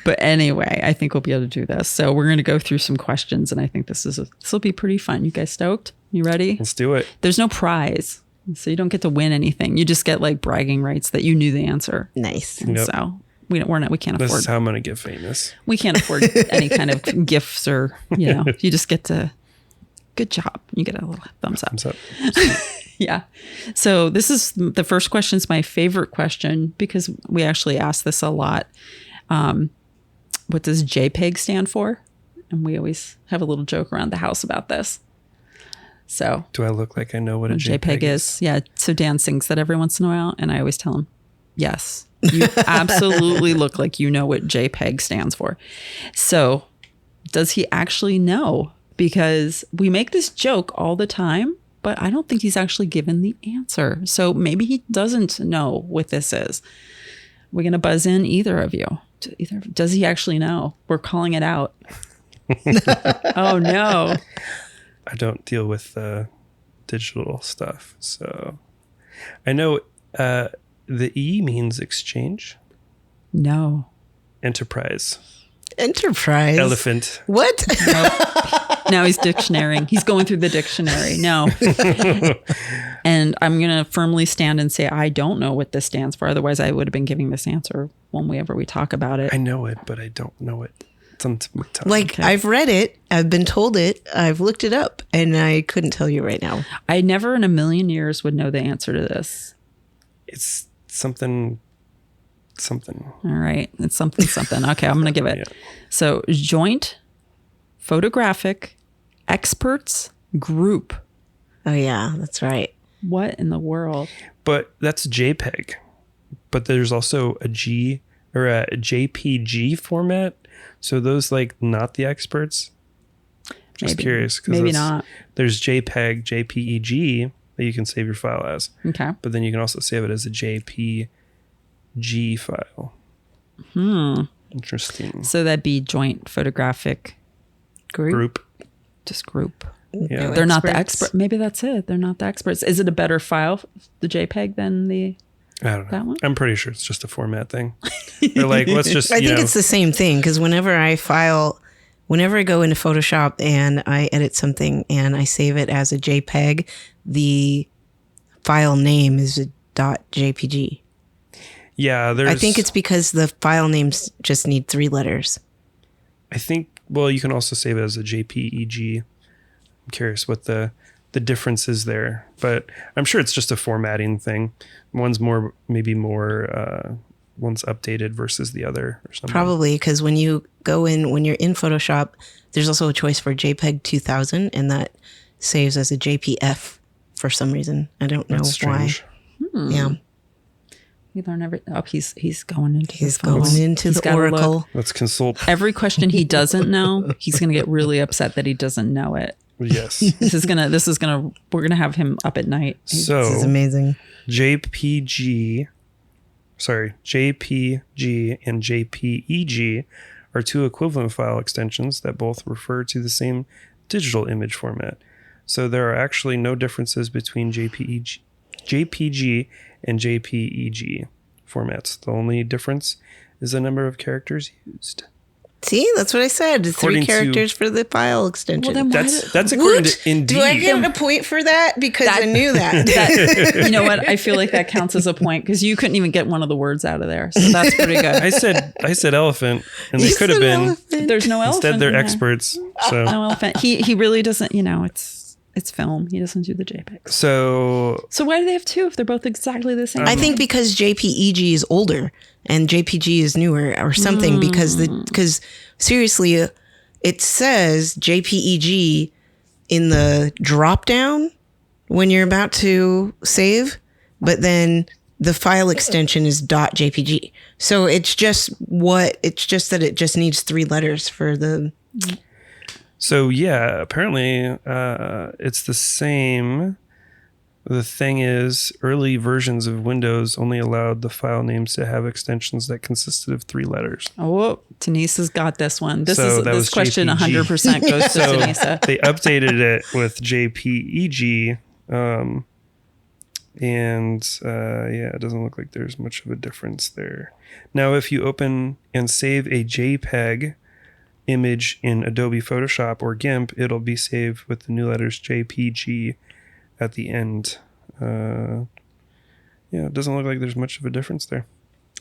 But anyway, I think we'll be able to do this. So we're going to go through some questions, and I think this will be pretty fun. You guys stoked? You ready? Let's do it. There's no prize, so you don't get to win anything. You just get like bragging rights that you knew the answer. Nice. And so we can't This afford. is how I'm going to get famous. We can't afford any kind of gifts, or you just get to. Good job. You get a little thumbs up. Thumbs up. Yeah. So this is the first question is my favorite question because we actually ask this a lot. What does JPEG stand for? And we always have a little joke around the house about this. So Do I look like I know what a JPEG is? Yeah. So Dan sings that every once in a while. And I always tell him, yes, you absolutely look like you know what JPEG stands for. So does he actually know? Because we make this joke all the time, but I don't think he's actually given the answer. So maybe he doesn't know what this is. We're going to buzz in either of you. Does he actually know? We're calling it out. Oh, no. I don't deal with digital stuff. So I know the E means exchange. No. Enterprise. Enterprise. Elephant. What? Now he's dictionarying. He's going through the dictionary. No. And I'm going to firmly stand and say, I don't know what this stands for. Otherwise, I would have been giving this answer whenever we talk about it. I know it, but I don't know it. Sometimes. Like, Okay. I've read it, I've been told it, I've looked it up, and I couldn't tell you right now. I never in a million years would know the answer to this. It's something. All right. It's something. Okay, I'm going to give it. Yeah. So joint, photographic, experts, group. Oh, yeah, that's right. What in the world? But that's JPEG. But there's also a G or a JPG format. So those like not the experts. Just Maybe. curious. 'cause Maybe that's- not. There's JPEG, JPEG that you can save your file as. Okay. But then you can also save it as a JPG file. Interesting. So that'd be joint, photographic, Group. just group. Yeah. No They're not the experts. expert. Maybe that's it. They're not the experts. Is it a better file, the JPEG, than the? I don't know. That one? I'm pretty sure it's just a format thing. They're like, let's just, I you think know, it's the same thing because whenever I go into Photoshop and I edit something and I save it as a JPEG, the file name is a .jpg. yeah, there's, I think it's because the file names just need 3 letters. I think, well, you can also save it as a JPEG. I'm curious what the difference is there, but I'm sure it's just a formatting thing. One's maybe more, one's updated versus the other or something. Probably because when you're in Photoshop, there's also a choice for JPEG 2000, and that saves as a JPF for some reason. I don't know That's strange. why. Yeah, We learn every. Oh, he's going into. he's the phone. going into He's the gotta look. Oracle. Let's consult. Every question he doesn't know, he's going to get really upset that he doesn't know it. Yes. We're gonna have him up at night. This is So amazing. JPG and JPEG are two equivalent file extensions that both refer to the same digital image format. So there are actually no differences between JPG and JPEG formats. The only difference is the number of characters used. See, that's what I said. 3 According to- characters for the file extension. Well, then why That's according Woot! to Indeed. Do I get a point for that? Because I knew that. that, you know what? I feel like that counts as a point because you couldn't even get one of the words out of there. So that's pretty good. I said elephant, and they You could have said been. elephant. There's no elephant. Instead, they're in there. experts. So No elephant. He really doesn't. It's film. He doesn't do the JPEGs. so So why do they have 2 if they're both exactly the same? I think because JPEG is older and JPG is newer or something because seriously, it says JPEG in the drop down when you're about to save, but then the file extension is .jpg. So it's just that it just needs 3 letters for the. So yeah, apparently it's the same. The thing is, early versions of Windows only allowed the file names to have extensions that consisted of 3 letters. Oh, Tonissa's got this one. This So that was this question JPG. 100% goes to So Tonissa. they updated it with JPEG, yeah, it doesn't look like there's much of a difference there. Now, if you open and save a JPEG image in Adobe Photoshop or GIMP, it'll be saved with the new letters JPG at the end. Yeah, it doesn't look like there's much of a difference there.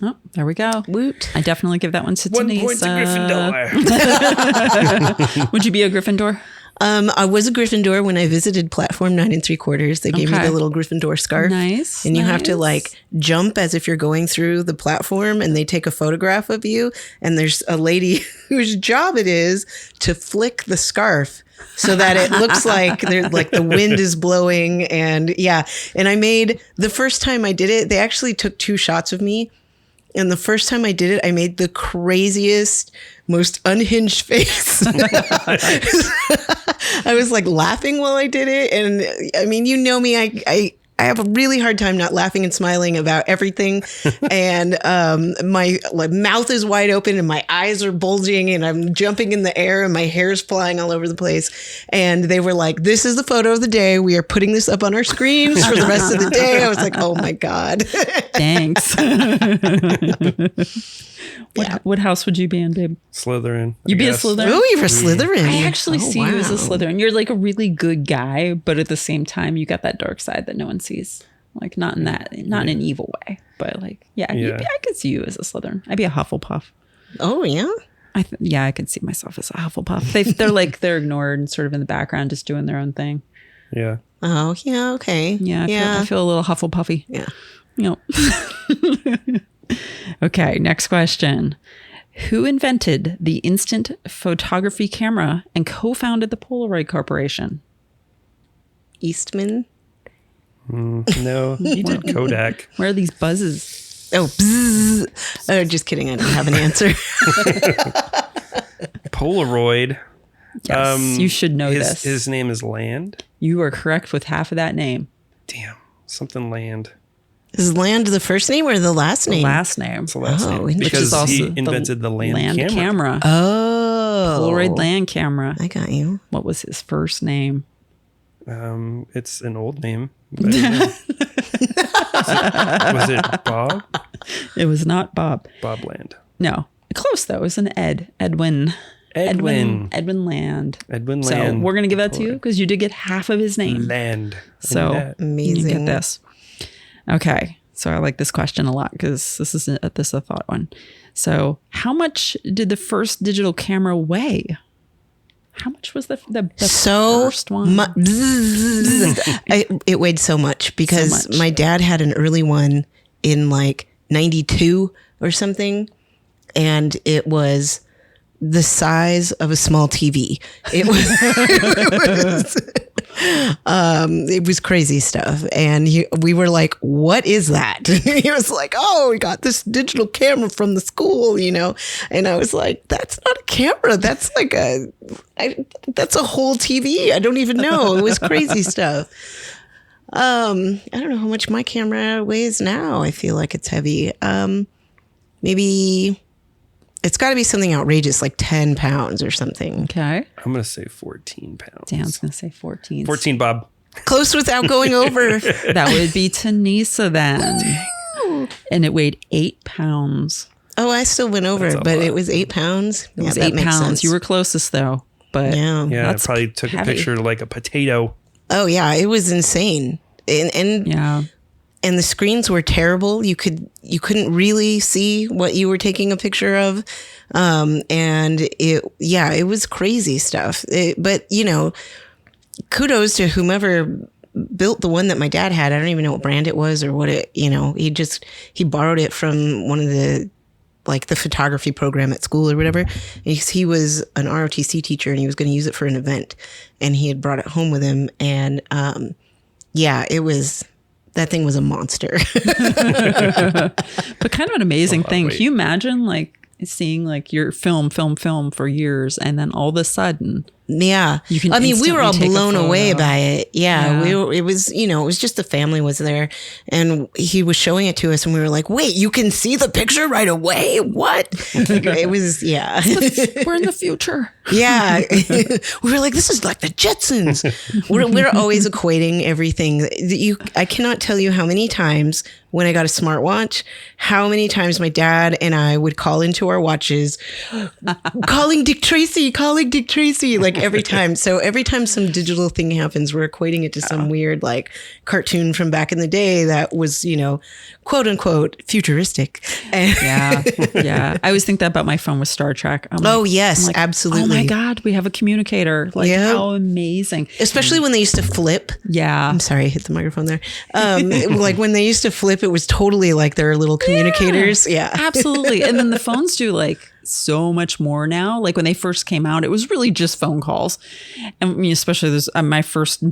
Oh, there we go. Woot. I definitely give that one to 1 Tonissa. point to Gryffindor. Would you be a Gryffindor? I was a Gryffindor when I visited Platform 9 3/4. They gave me Okay. the little Gryffindor scarf. Nice. And you have to nice. like jump as if you're going through the platform, and they take a photograph of you. And there's a lady whose job it is to flick the scarf so that it looks like the wind is blowing. And yeah. And the first time I did it, they actually took 2 shots of me. And the first time I did it, I made the craziest, most unhinged face. I was like laughing while I did it. And I mean, you know me, I have a really hard time not laughing and smiling about everything. And my mouth is wide open and my eyes are bulging and I'm jumping in the air and my hair's flying all over the place. And they were like, this is the photo of the day. We are putting this up on our screens for the rest of the day. I was like, oh my God. Thanks. What house would you be in, babe? Slytherin. You'd be a guess. Slytherin? Oh, you're a Slytherin. I actually Oh, see you as a wow. Slytherin. You're like a really good guy, but at the same time, you got that dark side that no one sees. Like not in an evil way, but like, yeah. I could see you as a Slytherin. I'd be a Hufflepuff. Oh, yeah? I could see myself as a Hufflepuff. They're ignored and sort of in the background, just doing their own thing. Yeah. Oh, yeah, okay. Yeah, I feel a little Hufflepuffy. Yeah. Yep. Okay, next question. Who invented the instant photography camera and co-founded the Polaroid Corporation? Eastman? No, he did Kodak. Where are these buzzes? Oh, bzzz. Oh, just kidding. I don't have an answer. Polaroid. Yes, you should know this. His name is Land. You are correct with half of that name. Damn, something Land. Is Land the first name or the last name? Last name. It's the last Oh, name which because is also he the invented the Land camera. Oh. Polaroid land camera. I got you. What was his first name? It's an old name. I don't know. Was it Bob? It was not Bob. Bob Land. No. Close though. It was an Edwin. Edwin. Edwin Land. Edwin So Land. we're going to give that to you because you did get half of his name. Land. So That. you Amazing. get this. Okay. So I like this question a lot because this is a thought one. So how much did the first digital camera weigh? How much was the So first one? It weighed so much because So much. my dad had an early one in like 92 or something. And it was the size of a small TV. It was crazy stuff. And we were like, what is that? He was like, oh, we got this digital camera from the school, you know? And I was like, that's not a camera. That's like that's a whole TV. I don't even know. It was crazy stuff. I don't know how much my camera weighs now. I feel like it's heavy. Maybe it's got to be something outrageous, like 10 pounds or something. Okay. I'm going to say 14 pounds. Dan's going to say 14. 14, Bob. Close without going over. That would be Tonissa then. And it weighed 8 pounds. Oh, I still went over, That's a but lot. it was 8 pounds. It was that 8 makes pounds. sense. You were closest though. But Yeah. Yeah, I That's probably took heavy. a picture like a potato. Oh, yeah. It was insane. And yeah. and the screens were terrible. You couldn't really see what you were taking a picture of. And it was crazy stuff. But you know, kudos to whomever built the one that my dad had. I don't even know what brand it was or what it, you know, he borrowed it from one of the photography program at school or whatever. He was an ROTC teacher and he was going to use it for an event and he had brought it home with him. And, that thing was a monster. But kind of an amazing thing. weight. Can you imagine like seeing like your film for years and then all of a sudden Yeah. You can I mean, we were all instantly take a blown away photo. by it. Yeah. Yeah. It was, you know, it was just the family was there and he was showing it to us and we were like, wait, you can see the picture right away? What? It was, yeah. we're in the future. Yeah. We were like, this is like the Jetsons. We're always equating everything. I cannot tell you how many times when I got a smartwatch, how many times my dad and I would call into our watches, calling Dick Tracy, like every time. So every time some digital thing happens, we're equating it to some weird like cartoon from back in the day that was, quote unquote, futuristic. And Yeah. I always think that about my phone with Star Trek. Yes, I'm like, absolutely. Oh my God, we have a communicator. Like, how amazing. Especially when they used to flip. Yeah. I'm sorry, I hit the microphone there. Like when they used to flip, it was totally like their little communicators. Yeah. Absolutely. And then the phones do like so much more now. Like when they first came out, it was really just phone calls. And I mean, especially this, my first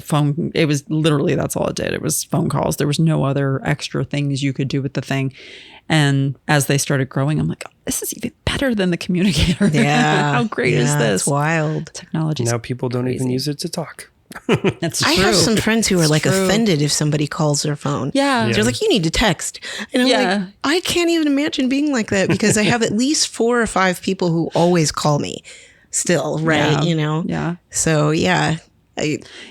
phone, it was literally, that's all it did. It was phone calls. There was no other extra things you could do with the thing. And as they started growing, I'm like, oh, this is even better than the communicator. Yeah. How great is this? It's wild. Technology. Now people don't even use it to talk. That's true. I have some friends who are like true. offended if somebody calls their phone. Yeah. They're like, you need to text. And I'm like, I can't even imagine being like that because I have at least 4 or 5 people who always call me still, right? Yeah. So yeah.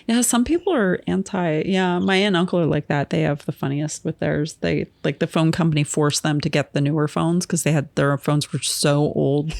Yeah, some people are anti. Yeah, my aunt and uncle are like that. They have the funniest with theirs. They like the phone company forced them to get the newer phones because their phones were so old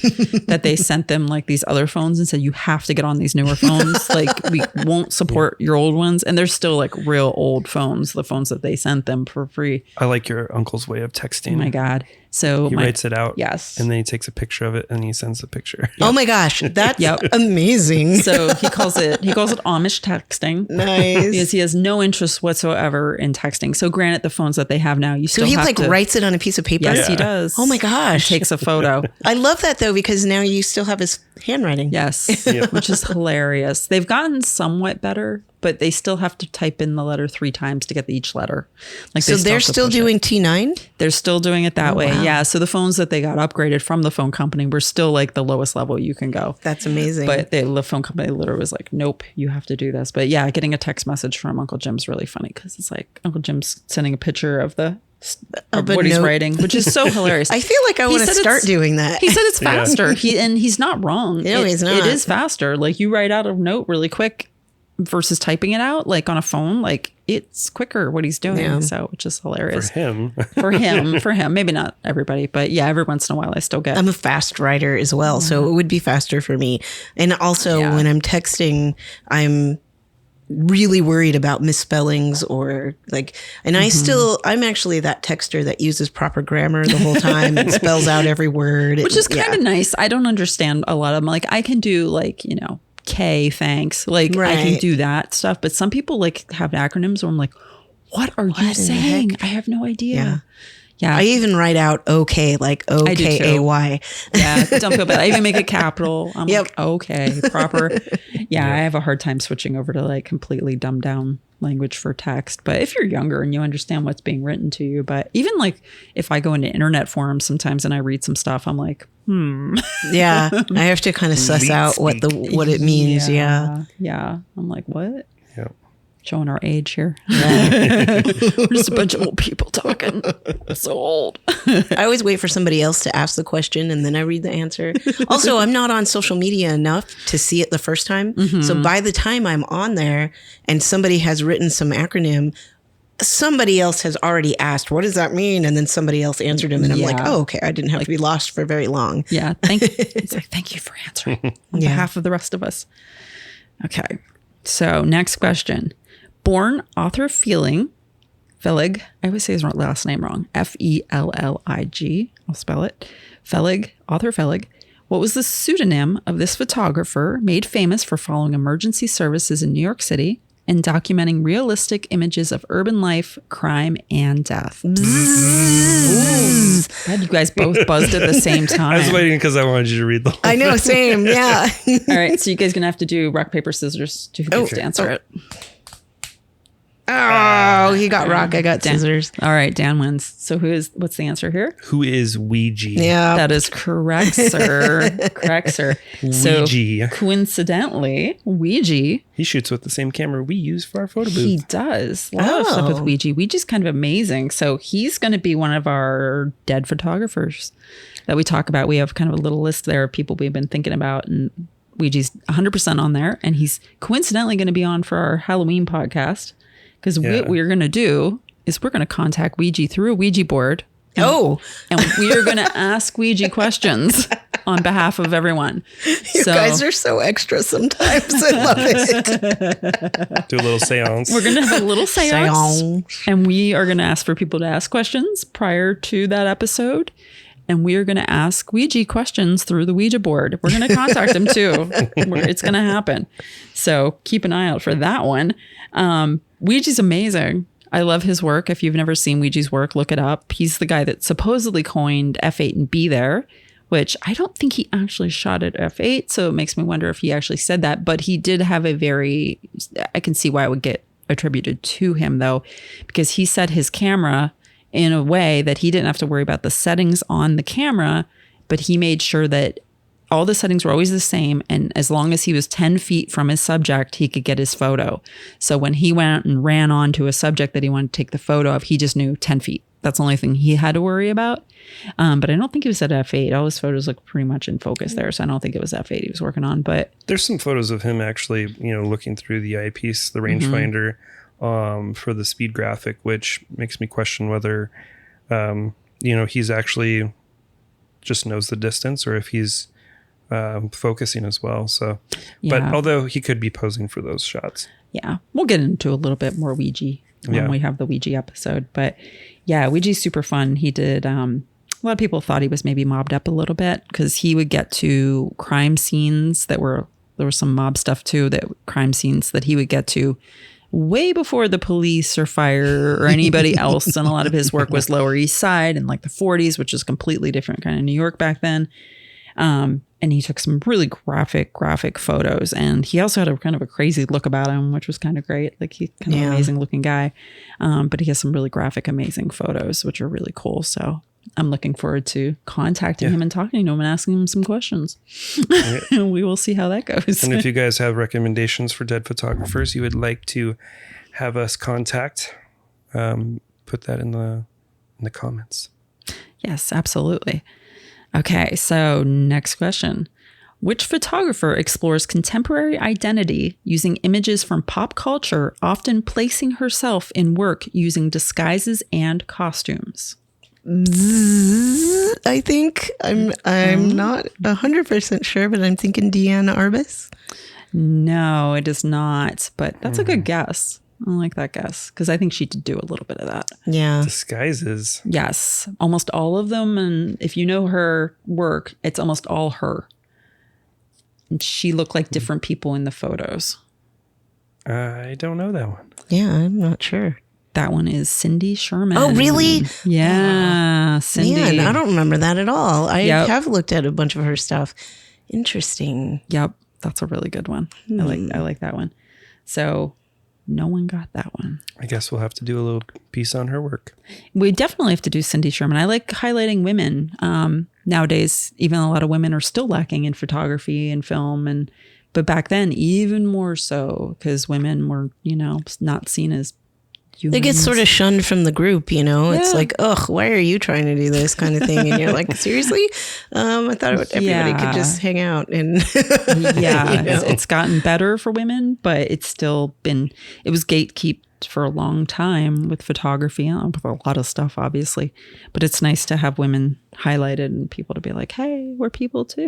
that they sent them like these other phones and said, you have to get on these newer phones. Like we won't support your old ones. And they're still like real old phones, the phones that they sent them for free. I like your uncle's way of texting. Oh my God. So he writes it out. Yes. And then he takes a picture of it and he sends the picture. Oh my gosh, that's amazing. So he calls it Amish texting. Nice. Because he has no interest whatsoever in texting. So granted, the phones that they have now, you So still he have like to, writes it on a piece of paper? Yes, he does. Oh my gosh. Takes a photo. I love that though, because now you still have his handwriting. Yes. Which is hilarious. They've gotten somewhat better, but they still have to type in the letter 3 times to get each letter. Like So they're still doing T9? They're still doing it that way. wow. Yeah. So the phones that they got upgraded from the phone company were still like the lowest level you can go. That's amazing. But the phone company literally was like, nope, you have to do this. But yeah, getting a text message from Uncle Jim's really funny because it's like Uncle Jim's sending a picture of Of a what he's note. writing, which is so hilarious. I feel like I want to said start it's- doing that. He said it's faster. He's not wrong. No, he's not. It is faster. Like you write out a note really quick versus typing it out like on a phone. Like it's quicker what he's doing. Yeah. So which is hilarious. For him. For him. Maybe not everybody, but yeah, every once in a while I still get. I'm a fast writer as well, so it would be faster for me. And also when I'm texting, I'm really worried about misspellings or like, and I'm actually that texter that uses proper grammar the whole time and spells out every word. Which is kind of nice. I don't understand a lot of them. Like I can do like, K, thanks. Like I can Right. do that stuff. But some people like have acronyms where I'm like, what are you in the saying? heck? I have no idea. Yeah. Yeah. I even write out okay, like OKAY. Yeah, don't feel bad. I even make it capital. I'm Yep. like, okay, proper. Yeah, I have a hard time switching over to like completely dumbed down language for text. But if you're younger and you understand what's being written to you, but even like if I go into internet forums sometimes and I read some stuff, I'm like, Yeah, I have to kind of suss out what it means. Yeah. Yeah. I'm like, what? Yep. Showing our age here. We're just a bunch of old people talking. So old. I always wait for somebody else to ask the question and then I read the answer. Also, I'm not on social media enough to see it the first time. So by the time I'm on there and somebody has written some acronym, somebody else has already asked, what does that mean? And then somebody else answered him and I'm like, oh, okay, I didn't have to be lost for very long. Yeah. It's like, thank you for answering on behalf of the rest of us. Okay. So next question. Born author Fellig. I always say his last name wrong. Fellig. I'll spell it. Author Fellig. What was the pseudonym of this photographer made famous for following emergency services in New York City and documenting realistic images of urban life, crime, and death? God, you guys both buzzed at the same time. I was waiting because I wanted you to read the whole I know, same. Yeah. All right, so you guys are gonna have to do rock, paper, scissors to who gets to answer it. Oh, he got rock. I got scissors. All right, Dan wins. So what's the answer here? Who is Ouija? Yeah. That is correct, sir. Correct, sir. So Ouija. coincidentally, Ouija, He shoots with the same camera we use for our photo booth. he does a lot of stuff with Ouija. Ouija's kind of amazing. So he's going to be one of our dead photographers that we talk about. We have kind of a little list there of people we've been thinking about, and Ouija's 100% on there. And he's coincidentally going to be on for our Halloween podcast. Because what we're going to do is we're going to contact Ouija through a Ouija board. Oh, And we are going to ask Ouija questions on behalf of everyone. you guys are so extra sometimes. I love it. Do a little seance. We're going to have a little seance. Seance. And we are going to ask for people to ask questions prior to that episode. And we are going to ask Ouija questions through the Ouija board. We're going to contact them too. It's going to happen. So keep an eye out for that one. Ouija's amazing. I love his work. If you've never seen Ouija's work, look it up. He's the guy that supposedly coined F8 and Be There, which I don't think he actually shot at F8. So it makes me wonder if he actually said that. But he did have I can see why it would get attributed to him though, because he set his camera in a way that he didn't have to worry about the settings on the camera, but he made sure that all the settings were always the same. And as long as he was 10 feet from his subject, he could get his photo. So when he went and ran onto a subject that he wanted to take the photo of, he just knew 10 feet. That's the only thing he had to worry about. But I don't think he was at F8. All his photos look pretty much in focus there. So I don't think it was F8 he was working on. But There's some photos of him actually, looking through the eyepiece, the rangefinder, for the speed graphic, which makes me question whether, he's actually just knows the distance or if he's focusing as well. So, but although he could be posing for those shots. Yeah, we'll get into a little bit more Ouija when we have the Ouija episode. But yeah, Ouija's super fun. He did, a lot of people thought he was maybe mobbed up a little bit because he would get to crime scenes there was some mob stuff too, crime scenes that he would get to way before the police or fire or anybody else. And a lot of his work was Lower East Side in like the 40s, which is completely different kind of New York back then. And he took some really graphic photos. And he also had a kind of a crazy look about him, which was kind of great. Like he's kind of an amazing looking guy. But he has some really graphic, amazing photos, which are really cool. So I'm looking forward to contacting him and talking to him and asking him some questions. And we will see how that goes. And if you guys have recommendations for dead photographers you would like to have us contact, put that in the comments. Yes, absolutely. Okay, so next question. Which photographer explores contemporary identity using images from pop culture, often placing herself in work using disguises and costumes? I think I'm not 100% sure, but I'm thinking Deanna Arbus. No, it is not. But that's a good guess. I like that guess because I think she did do a little bit of that. Yeah. Disguises. Yes, almost all of them. And if you know her work, it's almost all her. And she looked like different people in the photos. I don't know that one. Yeah, I'm not sure. That one is Cindy Sherman. Oh, really? Yeah, Cindy. Man, I don't remember that at all. I have looked at a bunch of her stuff. Interesting. Yep, that's a really good one. I like that one. So no one got that one. I guess we'll have to do a little piece on her work. We definitely have to do Cindy Sherman. I like highlighting women. Nowadays, even a lot of women are still lacking in photography and film, but back then even more so because women were, not seen as humans. They get sort of shunned from the group, It's like, ugh, why are you trying to do this kind of thing? And you're like, seriously? I thought everybody could just hang out and it's gotten better for women, but it was gatekept for a long time with photography, with a lot of stuff, obviously. But it's nice to have women highlighted and people to be like, hey, we're people too.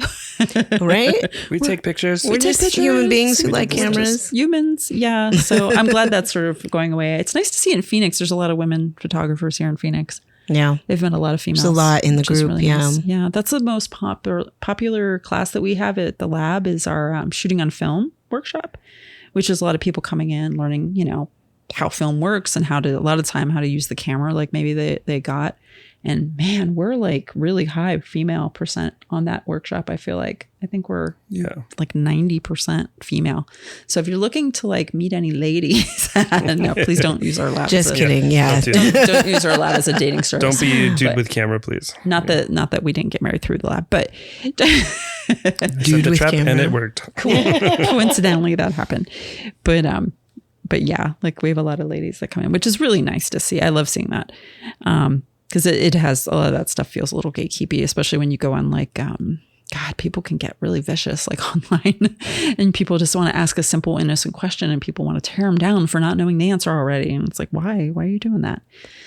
Right? We take pictures. We're just human beings who like cameras. Humans, yeah. So I'm glad that's sort of going away. It's nice to see in Phoenix. There's a lot of women photographers here in Phoenix. Yeah. They've met a lot of females. There's a lot in the group, really nice. Yeah, that's the most popular class that we have at the lab is our shooting on film workshop, which is a lot of people coming in, learning, how film works and how to use the camera like maybe they got. And man, we're like really high female percent on that workshop. I think we're like 90% female. So if you're looking to like meet any ladies, no, please don't use our lab. Just kidding. Yeah. Don't use our lab as a dating service. Don't be a dude with camera, please. Not that we didn't get married through the lab, but dude with camera. And it worked. Coincidentally, that happened. But yeah, like we have a lot of ladies that come in, which is really nice to see. I love seeing that. Because it has a lot of that stuff feels a little gatekeepy, especially when you go on like God, people can get really vicious like online, and people just want to ask a simple, innocent question, and people want to tear them down for not knowing the answer already. And it's like, why? Why are you doing that?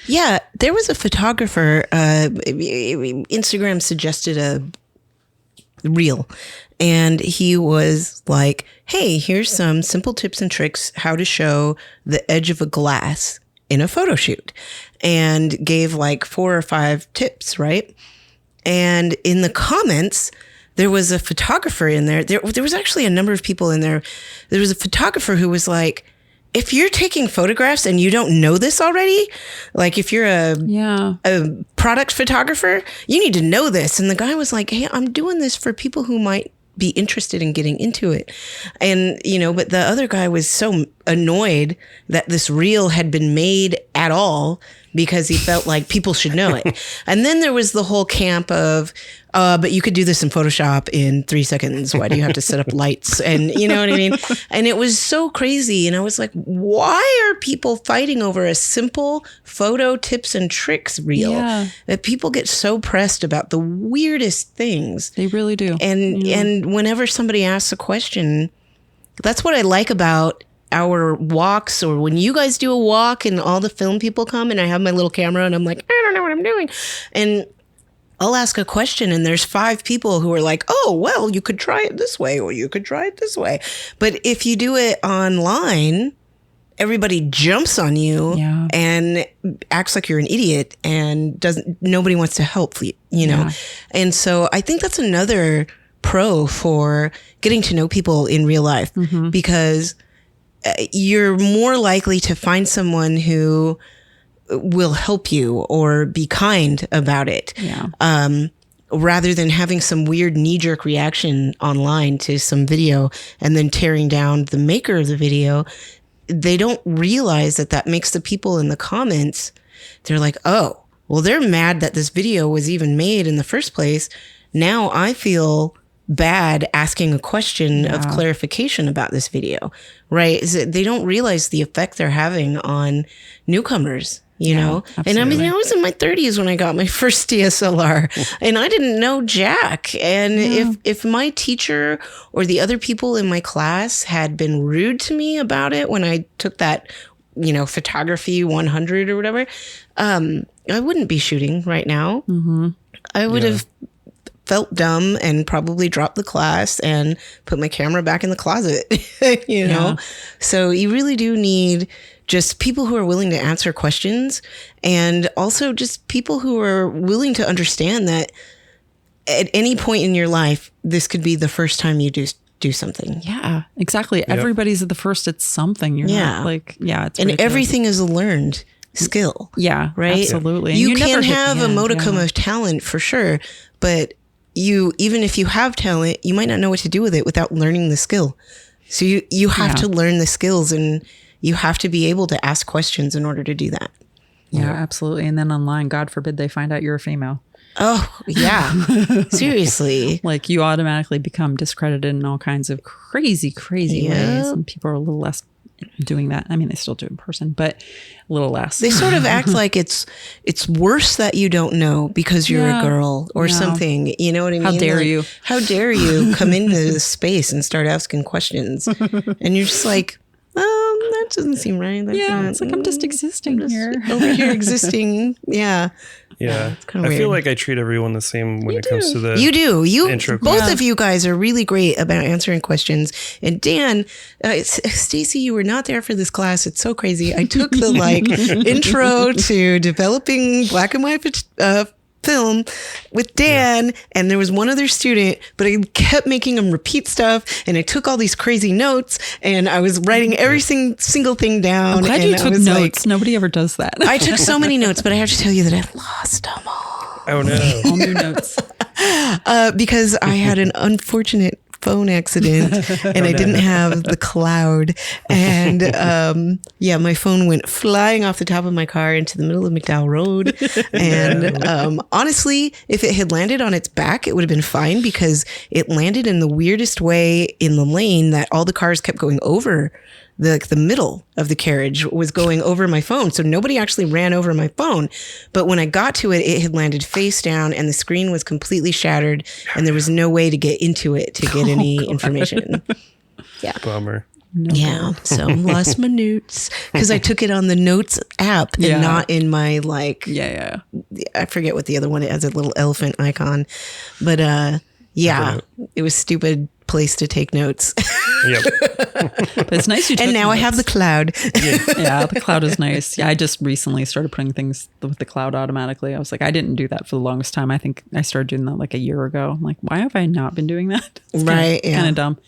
Yeah, there was a photographer. Instagram suggested a reel, and he was like, "Hey, here's some simple tips and tricks how to show the edge of a glass in a photo shoot," and gave like 4 or 5 tips, right? And in the comments, there was a photographer in there. There was actually a number of people in there. There was a photographer who was like, if you're taking photographs and you don't know this already, like if you're a product photographer, you need to know this. And the guy was like, hey, I'm doing this for people who might be interested in getting into it. And, but the other guy was so annoyed that this reel had been made at all because he felt like people should know it. And then there was the whole camp of, but you could do this in Photoshop in 3 seconds. Why do you have to set up lights? And you know what I mean? And it was so crazy. And I was like, why are people fighting over a simple photo tips and tricks reel? Yeah. That people get so pressed about the weirdest things. They really do. And whenever somebody asks a question, that's what I like about our walks, or when you guys do a walk and all the film people come and I have my little camera and I'm like, I don't know what I'm doing. And I'll ask a question and there's 5 people who are like, oh, well, you could try it this way or you could try it this way. But if you do it online, everybody jumps on you and acts like you're an idiot and nobody wants to help, Yeah. And so I think that's another pro for getting to know people in real life, because you're more likely to find someone who will help you or be kind about it. Rather than having some weird knee-jerk reaction online to some video and then tearing down the maker of the video. They don't realize that makes the people in the comments, they're like, oh, well, they're mad that this video was even made in the first place. Now I feel bad asking a question of clarification about this video, right? They don't realize the effect they're having on newcomers, you know? Absolutely. And I mean, I was in my 30s when I got my first DSLR and I didn't know jack. And if my teacher or the other people in my class had been rude to me about it when I took that, photography 100 or whatever, I wouldn't be shooting right now. I would have felt dumb and probably dropped the class and put my camera back in the closet, know? So you really do need just people who are willing to answer questions, and also just people who are willing to understand that at any point in your life, this could be the first time you do something. Yeah, exactly. Yep. Everybody's at the first at something. You're not like, it's and everything is a learned skill. Yeah, right. Absolutely. You can have a modicum of talent for sure, but even if you have talent, you might not know what to do with it without learning the skill. So you have to learn the skills, and you have to be able to ask questions in order to do that. Yeah, absolutely. And then online, God forbid they find out you're a female. Oh, yeah. Seriously. Like you automatically become discredited in all kinds of crazy ways. And people are a little less doing that. I mean, they still do in person, but a little less. They sort of act like it's worse that you don't know because you're a girl or something. You know what I mean? How dare you? How dare you come into this space and start asking questions? And you're just like, that doesn't seem right. It's like I'm just existing here. Over here existing. Yeah. Yeah. It's kind of I weird. feel like I treat everyone the same when it comes to the You do. intro Both class. of you guys are really great about answering questions. And Dan, Stacy, you were not there for this class. It's so crazy. I took the intro to developing black and white film with Dan, and there was one other student, but I kept making him repeat stuff, and I took all these crazy notes, and I was writing every single thing down. I'm glad and you took notes. Nobody ever does that. I took so many notes, but I have to tell you that I lost them all. Oh no. All new notes. Because I had an unfortunate phone accident and I didn't have the cloud, and my phone went flying off the top of my car into the middle of McDowell Road. And honestly, if it had landed on its back, it would have been fine, because it landed in the weirdest way in the lane that all the cars kept going over the middle of the carriage was going over my phone. So nobody actually ran over my phone. But when I got to it, it had landed face down and the screen was completely shattered and there was no way to get into it to get any information. Yeah. Bummer. Yeah. So lost my notes because I took it on the notes app and not in my like, Yeah. I forget what the other one, it has a little elephant icon, but yeah, it was stupid place to take notes. Yep. But it's nice you took And now I notes. have the cloud. Yeah, the cloud is nice. Yeah, I just recently started putting things with the cloud automatically. I was like, I didn't do that for the longest time. I think I started doing that like a year ago. I'm like, why have I not been doing that? It's Right, Kind of dumb.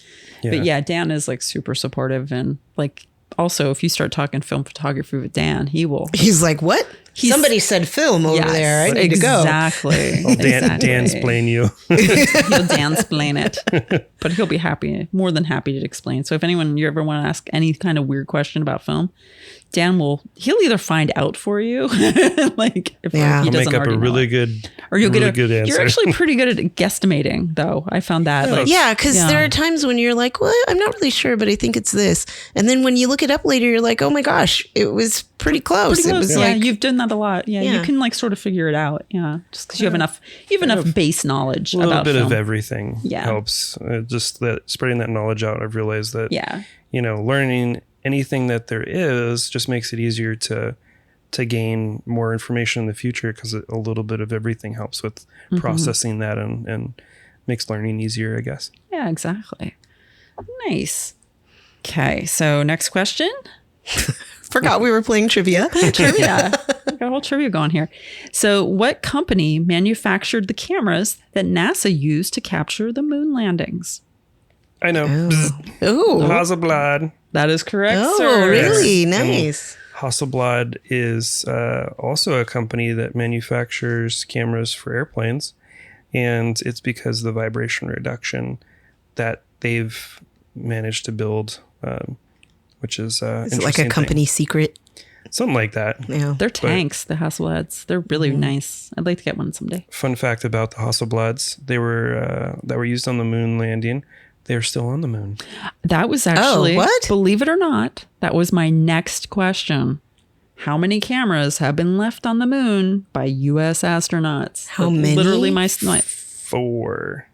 Yeah. But yeah, Dan is like super supportive. And like, also, if you start talking film photography with Dan, he will. He's like, what? Somebody said film over there. I need to go. Exactly. Well, Dan's playing you. He'll Dan-splain it, but he'll be more than happy to explain. So if you ever want to ask any kind of weird question about film, he'll either find out for you, like if he I'll doesn't make up already a know really it. good, Or you'll really get good answer. You're actually pretty good at guesstimating, though. I found that. Like, Yeah, because there are times when you're like, well, I'm not really sure, but I think it's this. And then when you look it up later, you're like, oh my gosh, it was pretty close. Pretty It close. was Yeah, like, you've done that a lot. Yeah, you Yeah. can like sort of figure it out. Yeah, just because you have enough base knowledge a little about bit film. of everything helps. Just that spreading that knowledge out. I've realized that learning anything that there is just makes it easier to gain more information in the future because a little bit of everything helps with processing that and makes learning easier, I guess. Yeah, exactly. Nice. Okay, so next question. forgot we were playing trivia. Trivia. We got a whole trivia going here. So, what company manufactured the cameras that NASA used to capture the moon landings? I know. Oh, Hasselblad. That is correct, oh, sir. really? Nice. Hasselblad is also a company that manufactures cameras for airplanes, and it's because of the vibration reduction that they've managed to build, which is Is it like a company secret? Something like that. Yeah. They're tanks, the Hasselblads. They're really nice. I'd like to get one someday. Fun fact about the Hasselblads: they were that were used on the moon landing. They're still on the moon. That was actually, what? believe it or not, that was my next question. How many cameras have been left on the moon by U.S. astronauts? How That's many? Literally my 4.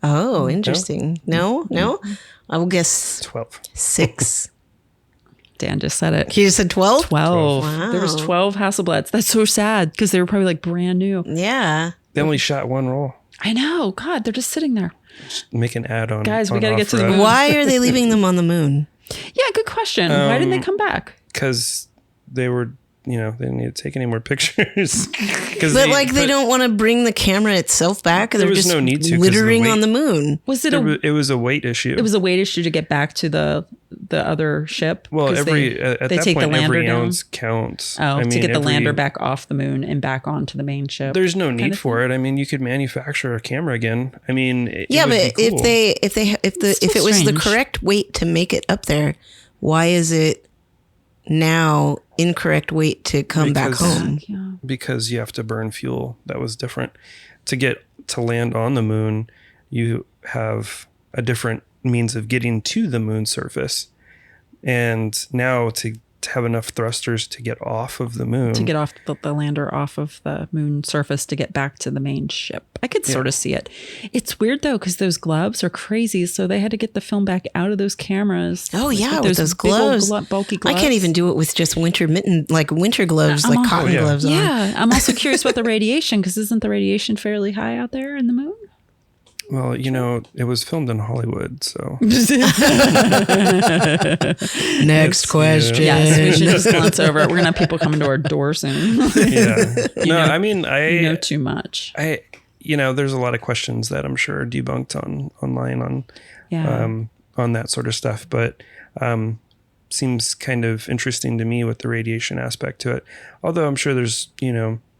Oh, interesting. No. I will guess 12. 6. Dan just said it. He just said 12? 12. Wow. There was 12 Hasselblads. That's so sad because they were probably like brand new. Yeah. They only shot one roll. I know. God, they're just sitting there. Just make an ad on. Guys, we on gotta get to the Offer moon. Why are they leaving them on the moon? Yeah, good question. Why didn't they come back? Because they were, they didn't need to take any more pictures. But they don't want to bring the camera itself back. They're was just no need to 'cause of the littering weight. on the moon. Was it It was a weight issue. It was a weight issue to get back to the other ship. Well, 'Cause at that take point, the lander every down. ounce counts. Oh, to get the every- lander back off the moon and back onto the main ship. There's no kind need of for it. I mean, you could manufacture a camera again. I mean, it Yeah, would but be cool. if it was the strange. correct weight to make it up there, why is it now incorrect weight to come back Because- home? Yeah. because you have to burn fuel. That was different. To land on the moon, you have a different means of getting to the moon surface. And now to have enough thrusters to get off of the moon. To get off the lander off of the moon surface to get back to the main ship. I could sort of see it. It's weird though, because those gloves are crazy. So they had to get the film back out of those cameras. Oh yeah, Like with those big old gloves. bulky I gloves. can't even do it with just winter gloves, I'm like all- cotton yeah. gloves on. Yeah, I'm also curious about the radiation because isn't the radiation fairly high out there in the moon? Well, it was filmed in Hollywood, so Next question. Yes, we should just glance over it. We're gonna have people coming to our door soon. yeah. No, I mean, You know too much. there's a lot of questions that I'm sure are debunked online on that sort of stuff, but seems kind of interesting to me with the radiation aspect to it. Although I'm sure there's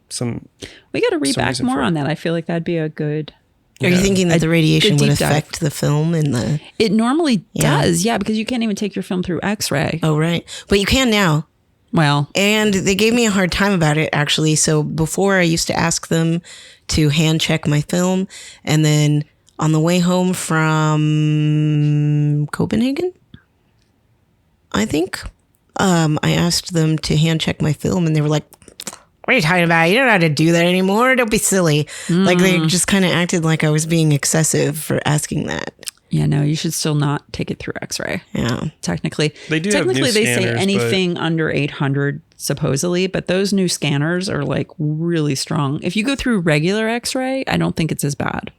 some. We got to read some back reason more for it. on that. I feel like that'd be a good. Are you thinking that the radiation good would deep dive. affect the film and the? It normally Yeah. does, yeah, because you can't even take your film through X-ray. Oh right, but you can now. Well, And they gave me a hard time about it, actually. So before I used to ask them to hand check my film. And then on the way home from Copenhagen, I think I asked them to hand check my film, and they were like, "What are you talking about? You don't know how to do that anymore. Don't be silly." Like they just kind of acted like I was being excessive for asking that. Yeah, no, you should still not take it through X-ray. Yeah. Technically, They do have new they say scanners, anything under 800 supposedly, but those new scanners are like really strong. If you go through regular X-ray, I don't think it's as bad.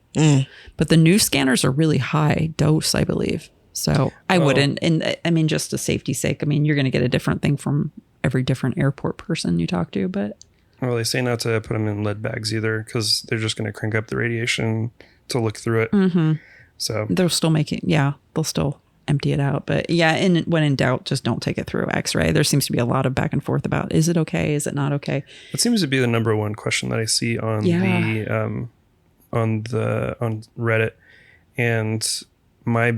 But the new scanners are really high dose, I believe. So I wouldn't. And I mean, just to safety's sake, I mean, you're going to get a different thing from every different airport person you talk to, but Well, they say not to put them in lead bags either because they're just going to crank up the radiation to look through it. So they'll still they'll still empty it out. But yeah, and when in doubt, just don't take it through X-ray. There seems to be a lot of back and forth about, is it okay? Is it not okay? it seems to be the number one question that I see on on Reddit. And my,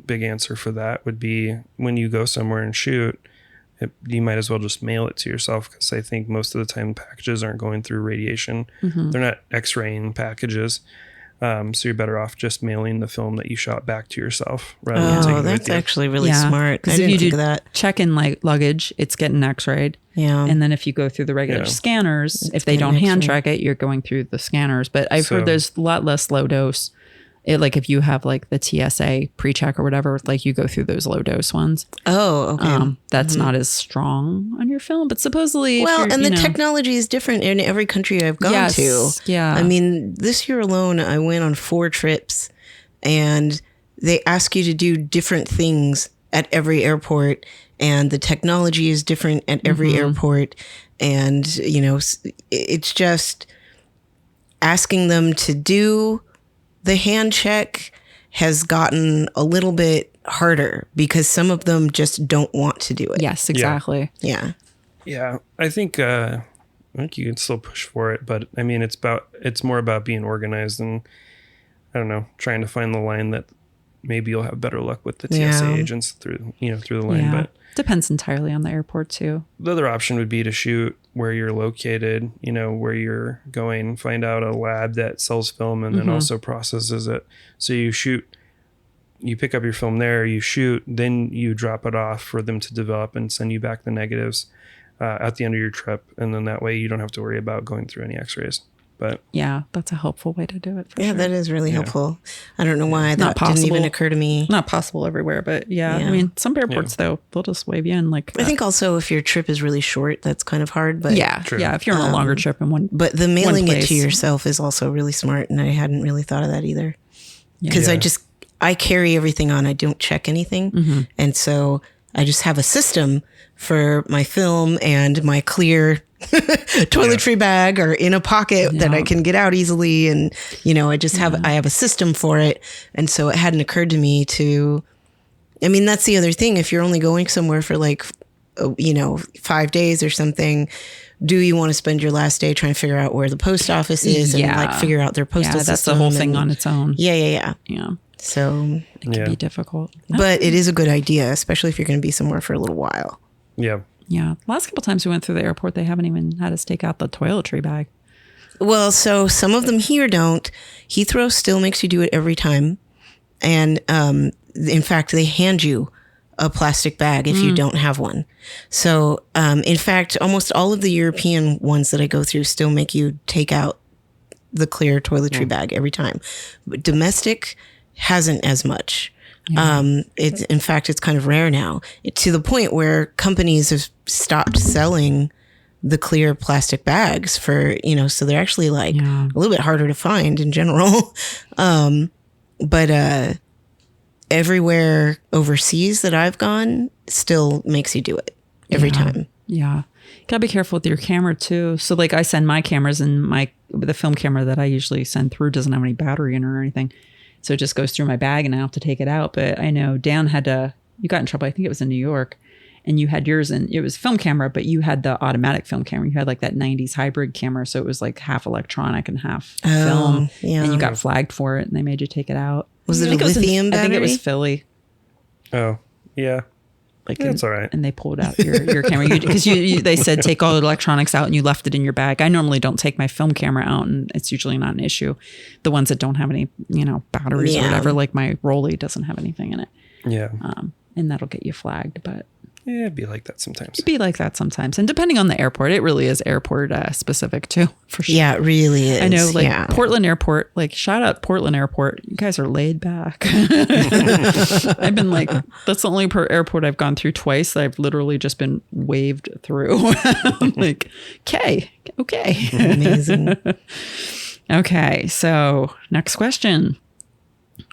big answer for that would be when you go somewhere and shoot, you might as well just mail it to yourself, because I think most of the time packages aren't going through radiation. They're not X-raying packages. So you're better off just mailing the film that you shot back to yourself rather than taking it that's with you. actually really smart. I Because if didn't you think do of that. check-in luggage, it's getting X-rayed. Yeah. And then if you go through the regular Yeah. scanners, if they don't getting hand X-rayed. track it, you're going through the scanners. But I've So- heard there's a lot less low dose. Like if you have like the TSA pre-check or whatever, like you go through those low dose ones. Oh, okay. That's not as strong on your film, but supposedly, if Well, you're, and you the know, technology is different in every country I've gone Yes, to. yeah. I mean, this year alone, I went on 4 trips, and they ask you to do different things at every airport, and the technology is different at every airport. And, it's just asking them to do the hand check has gotten a little bit harder because some of them just don't want to do it. yes, exactly. Yeah. Yeah, I think you can still push for it, but I mean, it's more about being organized and, I don't know, trying to find the line that maybe you'll have better luck with the TSA Yeah. agents through the line. Yeah. But Depends entirely on the airport too. the other option would be to shoot where you're located, where you're going, find out a lab that sells film and then also processes it. So you pick up your film there, you shoot, then you drop it off for them to develop and send you back the negatives at the end of your trip. And then that way you don't have to worry about going through any x-rays. But Yeah, that's a helpful way to do it. For Yeah, sure. that is really helpful. I don't know why that didn't even possible. occur to me. Not possible everywhere, but yeah. Yeah. I mean, some airports though, they'll just wave you in like. I think also if your trip is really short, that's kind of hard. But yeah, True. yeah. If you're on a longer trip in one, but the mailing it to place. yourself is also really smart, and I hadn't really thought of that either. Because I carry everything on. I don't check anything, and so I just have a system for my film and my clear toiletry bag are in a pocket that I can get out easily. And, I just I have a system for it. And so it hadn't occurred to me I mean, that's the other thing. If you're only going somewhere for 5 days or something, do you want to spend your last day trying to figure out where the post office is and figure out their postal system? that's the whole thing on its own. Yeah. Yeah, So, it can be difficult. but it is a good idea, especially if you're going to be somewhere for a little while. yeah. Yeah, last couple times we went through the airport, they haven't even had us take out the toiletry bag. Well, so some of them here don't. Heathrow still makes you do it every time. And in fact, they hand you a plastic bag if you don't have one. So in fact, almost all of the European ones that I go through still make you take out the clear toiletry bag every time. But domestic hasn't as much. It's kind of rare now, to the point where companies have stopped selling the clear plastic bags for, so they're actually a little bit harder to find in general. But everywhere overseas that I've gone still makes you do it every time. Yeah. Gotta be careful with your camera too. So like I send my cameras, and the film camera that I usually send through doesn't have any battery in it or anything. So it just goes through my bag and I have to take it out. But I know Dan you got in trouble. I think it was in New York, and you had yours, and it was film camera, but you had the automatic film camera. You had like that 90s hybrid camera. So it was like half electronic and half film. yeah. And you got flagged for it and they made you take it out. Was it I think a lithium I think it was battery? Philly. Oh, yeah. It's all right. And they pulled out your camera because they said take all the electronics out, and you left it in your bag. I normally don't take my film camera out, and it's usually not an issue. The ones that don't have any, batteries or whatever, like my Rolly doesn't have anything in it. Yeah. and that'll get you flagged. But Yeah, it'd be like that sometimes. it'd be like that sometimes. And depending on the airport, it really is airport specific too, for sure. Yeah, it really is. I know, like yeah. Portland Airport, like shout out Portland Airport. You guys are laid back. I've been like, that's the only airport I've gone through twice that I've literally just been waved through. I'm like, okay. Amazing. Okay, so next question.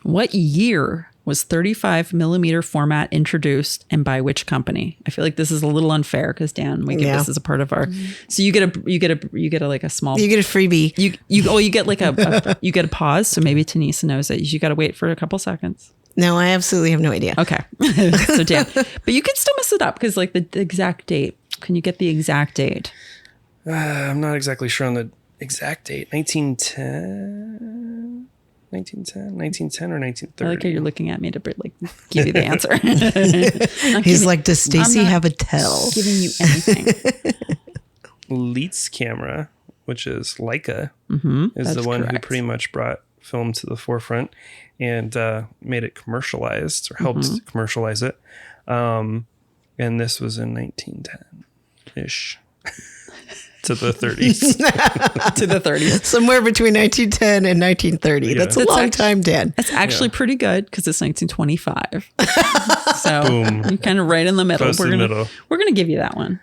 What year was 35 millimeter format introduced and by which company? I feel like this is a little unfair because Dan, we get this as a part of our. So you get a like a small. You get a freebie. You get like you get a pause. So maybe Tonissa knows that you got to wait for a couple seconds. No, I absolutely have no idea. Okay, so Dan, but you can still mess it up because like the exact date. Can you get the exact date? I'm not exactly sure on the exact date. 1910 or 1930. I like how you're looking at me to like give you the answer. He's like, does Stacy have a tell? Giving you anything. Leitz camera, which is Leica, is that's the one who correct. pretty much brought film to the forefront and made it commercialized or helped commercialize it. And this was in 1910-ish. To the 30s. To the 30s. Somewhere between 1910 and 1930. Yeah. That's a long time, Dan. It's actually pretty good because it's 1925. So Boom. you're kind of right in the middle. Close to the middle. We're gonna give you that one.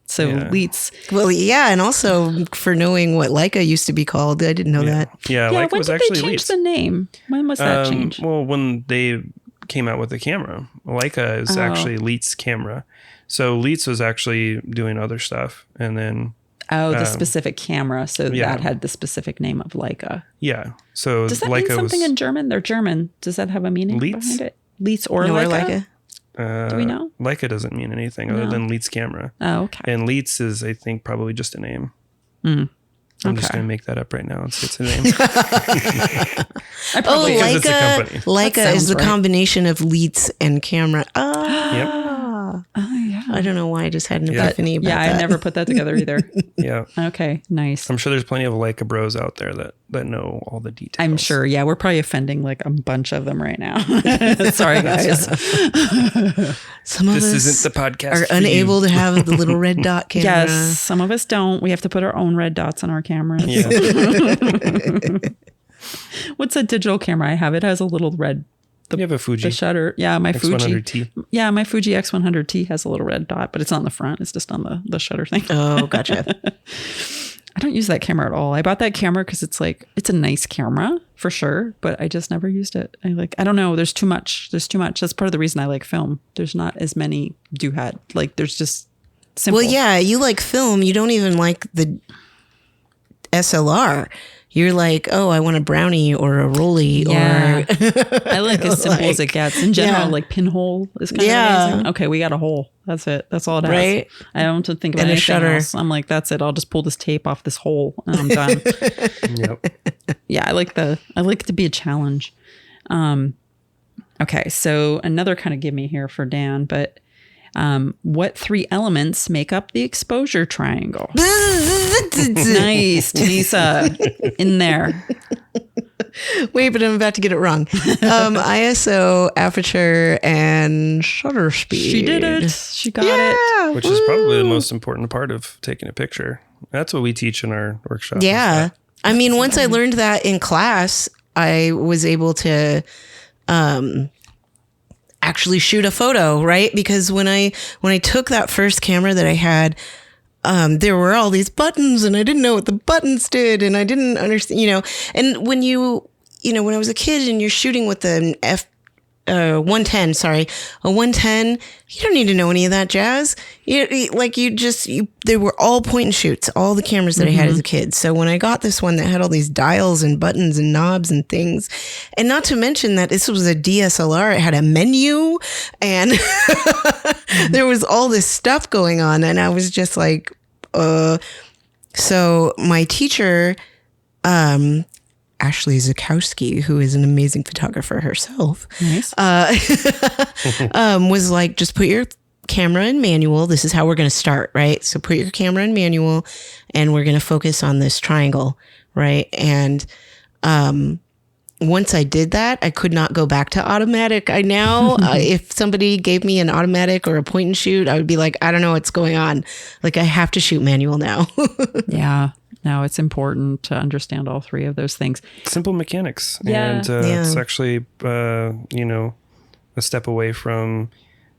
So Yeah. Leitz. Well, yeah, and also for knowing what Leica used to be called. I didn't know that. Yeah, Yeah, Leica when was did actually they change Leitz. the name? When was that changed? Well, when they came out with the camera, Leica is actually Leitz camera. So Leitz was actually doing other stuff, and then The specific camera. So yeah. that had the specific name of Leica. yeah, so Does that Leica mean something was in German? They're German. Does that have a meaning Leitz? behind it? Leitz or Nor Leica? Leica. Do we know? Leica doesn't mean anything other No. than Leitz camera, Oh, okay. and Leitz is, I think, probably just a name. I'm just Okay. gonna make that up right now. It's a name. I Oh, probably Because it's a Leica. company. Leica That is sounds the right. combination of Leitz and camera. Yep. I don't know why I just had an Yeah. epiphany about I that. never put that together either. Yeah. Okay, nice. I'm sure there's plenty of Leica bros out there that know all the details. I'm sure. Yeah, we're probably offending like a bunch of them right now. Sorry, guys. Some of This us isn't the podcast are for unable you. to have the little red dot camera. Yes, some of us don't. We have to put our own red dots on our cameras. Yeah. What's that digital camera I have? It has a little red. You have a Fuji The shutter. Yeah, my Fuji. X100T. Yeah, my Fuji X100T has a little red dot, but it's not on the front. It's just on the shutter thing. Oh, gotcha. I don't use that camera at all. I bought that camera because it's a nice camera for sure, but I just never used it. I don't know. There's too much. That's part of the reason I like film. There's not as many there's just simple. Well, yeah, you like film. You don't even like the SLR. You're like, oh, I want a brownie or a rolly Yeah. or I like as simple as it gets. In general, yeah. like pinhole is kind Yeah. of amazing. Okay, we got a hole. That's it. That's all it has. Right. I don't have to think about And a anything shutter. else. I'm like, that's it. I'll just pull this tape off this hole and I'm done. Yep. Yeah, I like it to be a challenge. Okay, so another kind of gimme here for Dan, but what three elements make up the exposure triangle? Nice, Tonissa, in there. Wait, but I'm about to get it wrong. ISO, aperture, and shutter speed. She did it. She got it. Which is probably the most important part of taking a picture. That's what we teach in our workshop. Yeah. I mean, once I learned that in class, I was able to actually shoot a photo, right? Because when I took that first camera that I had, there were all these buttons and I didn't know what the buttons did and I didn't understand, and when when I was a kid and you're shooting with an 110, a 110, you don't need to know any of that jazz. They were all point and shoots, all the cameras that I had as a kid. So when I got this one that had all these dials and buttons and knobs and things, and not to mention that this was a DSLR, it had a menu and there was all this stuff going on. And I was just like, so my teacher, Ashley Zakowski, who is an amazing photographer herself, Nice. was like, just put your camera in manual. This is how we're going to start, right? So put your camera in manual and we're going to focus on this triangle, right? And once I did that, I could not go back to automatic. I now, if somebody gave me an automatic or a point and shoot, I would be like, I don't know what's going on. Like I have to shoot manual now. Yeah. No, it's important to understand all three of those things. Simple mechanics. Yeah. And it's actually, a step away from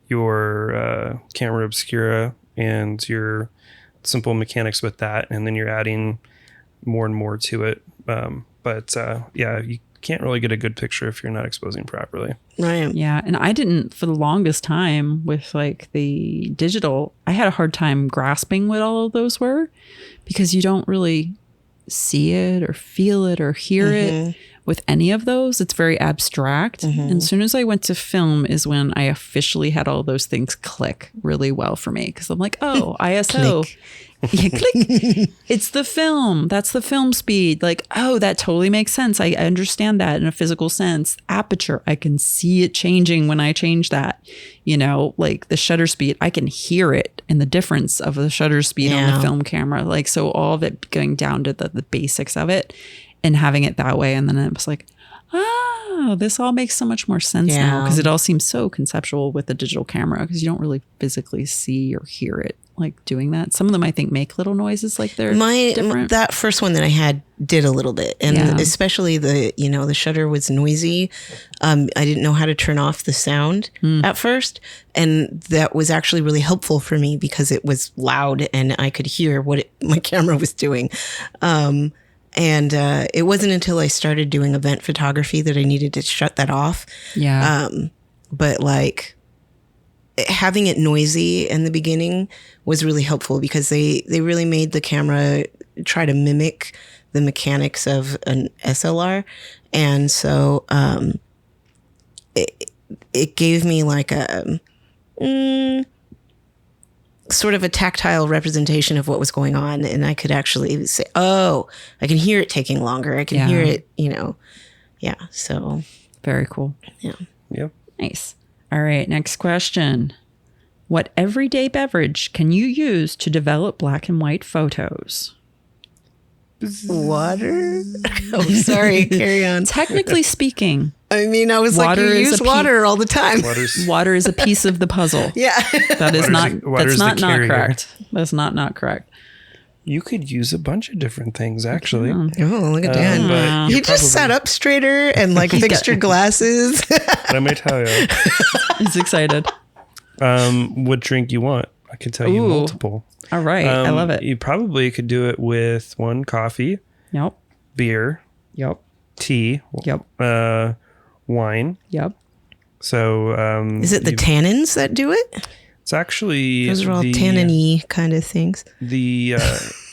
your camera obscura and your simple mechanics with that. And then you're adding more and more to it. You can't really get a good picture if you're not exposing properly. Right. Yeah. And I didn't, for the longest time with like the digital, I had a hard time grasping what all of those were because you don't really see it or feel it or hear it with any of those. It's very abstract. And as soon as I went to film is when I officially had all those things click really well for me. Cause I'm like, oh, ISO. Yeah, click. It's the film. That's the film speed. Like, oh, that totally makes sense. I understand that in a physical sense. Aperture, I can see it changing when I change that. Like the shutter speed, I can hear it in the difference of the shutter speed on the film camera. Like, so all of it going down to the basics of it and having it that way. And then it was like, oh, this all makes so much more sense now because it all seems so conceptual with the digital camera because you don't really physically see or hear it like doing that. Some of them I think make little noises like they're different. That first one that I had did a little bit, and especially the shutter was noisy. I didn't know how to turn off the sound at first, and that was actually really helpful for me because it was loud and I could hear what my camera was doing. And it wasn't until I started doing event photography that I needed to shut that off. Yeah. But like having it noisy in the beginning was really helpful because they really made the camera try to mimic the mechanics of an SLR. And so it gave me like a sort of a tactile representation of what was going on. And I could actually say, oh, I can hear it taking longer. I can hear it, Yeah. So very cool. Yeah. Yep. Nice. All right. Next question. What everyday beverage can you use to develop black and white photos? Water? Oh, sorry. Carry on. Technically speaking, I mean, I was like, you use water all the time. Water is a piece of the puzzle. Yeah. That is not correct. That's not correct. You could use a bunch of different things, actually. Oh, look at Dan. But You just sat up straighter and like fixed your glasses. Let me tell you. He's excited. What drink you want? I can tell you multiple. All right. I love it. You probably could do it with one coffee, Yep. beer, Yep. tea, Yep. wine. Yep. So Is it the tannins that do it? it's actually Those are all tannin-y kind of things. The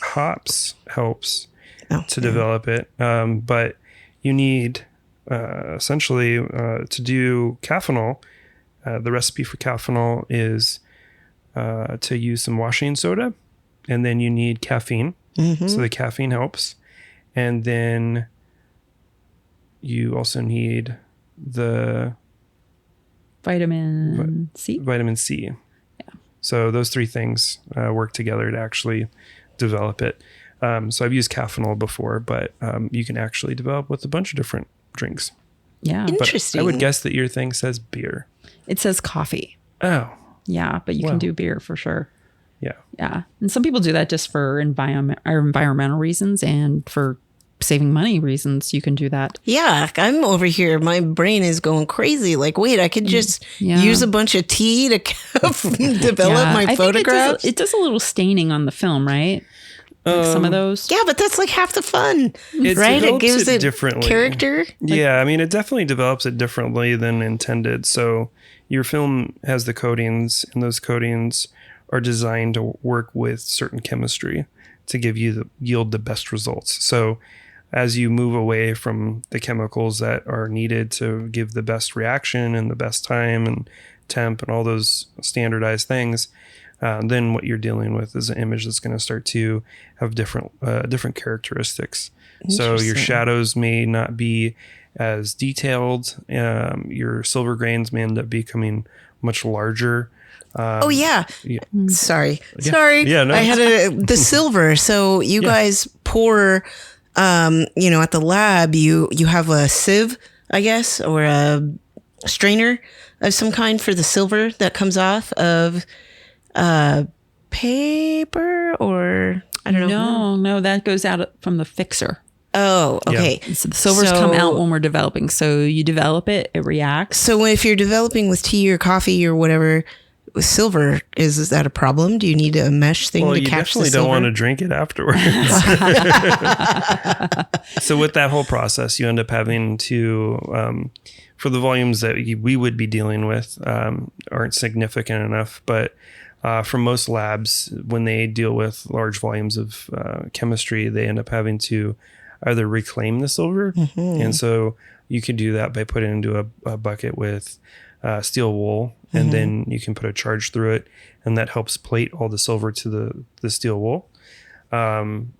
hops helps to yeah. develop it, but you need essentially to do caffeinol. The recipe for caffeinol is to use some washing soda, and then you need caffeine. So the caffeine helps, and then you also need the Vitamin C. Vitamin C. Yeah. So those three things work together to actually develop it. So I've used caffeinol before, but you can actually develop with a bunch of different drinks. Yeah. Interesting. But I would guess that your thing says beer. It says coffee. Oh. Yeah, but you can do beer for sure. Yeah. Yeah. And some people do that just for environmental reasons and for saving money reasons. You can do that. Yeah, I'm over here. My brain is going crazy. Like, wait, I could just use a bunch of tea to develop my I photographs. Think it does a little staining on the film, right? Like some of those. Yeah, but that's like half the fun, It right? It develops gives it it differently. character. Yeah, I mean, it definitely develops it differently than intended. So your film has the coatings, and those coatings are designed to work with certain chemistry to give you yield the best results. So as you move away from the chemicals that are needed to give the best reaction and the best time and temp and all those standardized things, then what you're dealing with is an image that's going to start to have different characteristics. So your shadows may not be as detailed. Your silver grains may end up becoming much larger. Sorry. Yeah, no, I had the silver. So you guys pour at the lab, you have a sieve, I guess, or a strainer of some kind for the silver that comes off of paper, or I don't know. No, that goes out from the fixer. Oh, okay. So the silvers come out when we're developing. So you develop it, it reacts. So if you're developing with tea or coffee or whatever, with silver, is that a problem? Do you need a mesh thing to catch the silver? You definitely don't want to drink it afterwards. So with that whole process, you end up having to, for the volumes that we would be dealing with, aren't significant enough. But for most labs, when they deal with large volumes of chemistry, they end up having to either reclaim the silver. And so you could do that by putting it into a bucket with steel wool, and then you can put a charge through it, and that helps plate all the silver to the steel wool. And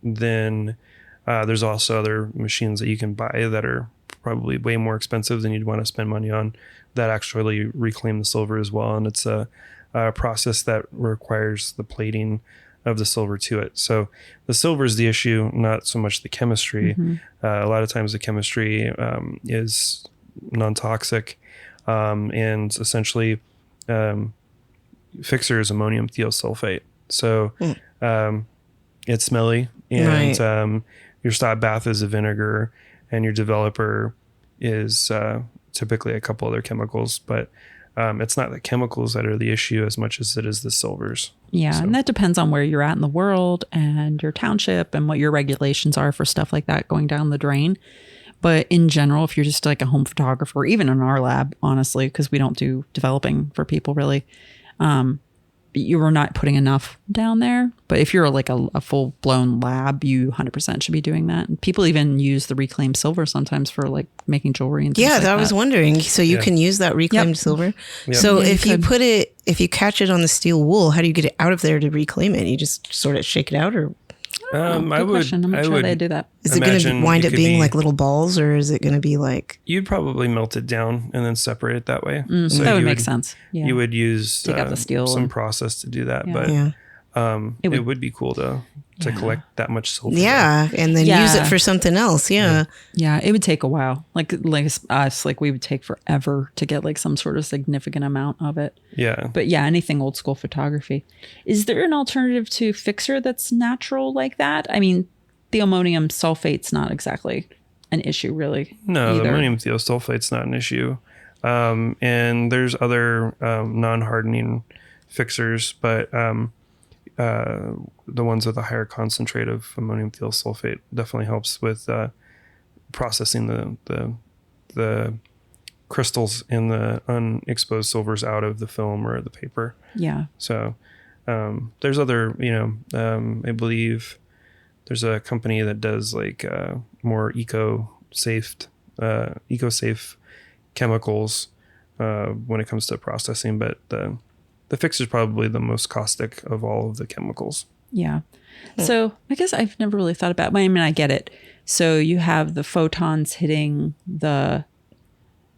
then there's also other machines that you can buy that are probably way more expensive than you'd want to spend money on that actually reclaim the silver as well. And it's a process that requires the plating of the silver to it. So the silver is the issue, not so much the chemistry. A lot of times the chemistry is non-toxic, and essentially fixer is ammonium thiosulfate. So it's smelly, and your stop bath is a vinegar, and your developer is typically a couple other chemicals, but it's not the chemicals that are the issue as much as it is the silvers. Yeah, So. and that depends on where you're at in the world and your township and what your regulations are for stuff like that going down the drain. But in general, if you're just like a home photographer, even in our lab, honestly, because we don't do developing for people really, you are not putting enough down there. But if you're like a full blown lab, you 100% should be doing that. And people even use the reclaimed silver sometimes for like making jewelry and things like that. I was wondering. So you can use that reclaimed silver. Yep. So Yeah, if you catch it on the steel wool, how do you get it out of there to reclaim it? You just sort of shake it out, or Good question. I'm not sure they do that. is it going to wind up being like little balls, or is it going to be like? You'd probably melt it down and then separate it that way. So that would make sense. Yeah. You would use Take out the steel some and- process to do that, Yeah. but it would be cool to collect that much silver. Yeah, and then use it for something else. Yeah. Yeah, it would take a while. Like us, like we would take forever to get like some sort of significant amount of it. Yeah. But yeah, anything old school photography. Is there an alternative to fixer that's natural like that? I mean, the ammonium sulfate's not exactly an issue really. No, either. the ammonium thiosulfate's not an issue. And there's other non-hardening fixers, but the ones with a higher concentrate of ammonium thiosulfate definitely helps with processing the crystals in the unexposed silvers out of the film or the paper. Yeah. So there's other, I believe there's a company that does like more eco-safe chemicals when it comes to processing, but the fixer is probably the most caustic of all of the chemicals. Yeah. So I guess I've never really thought about, I mean, I get it. So you have the photons hitting the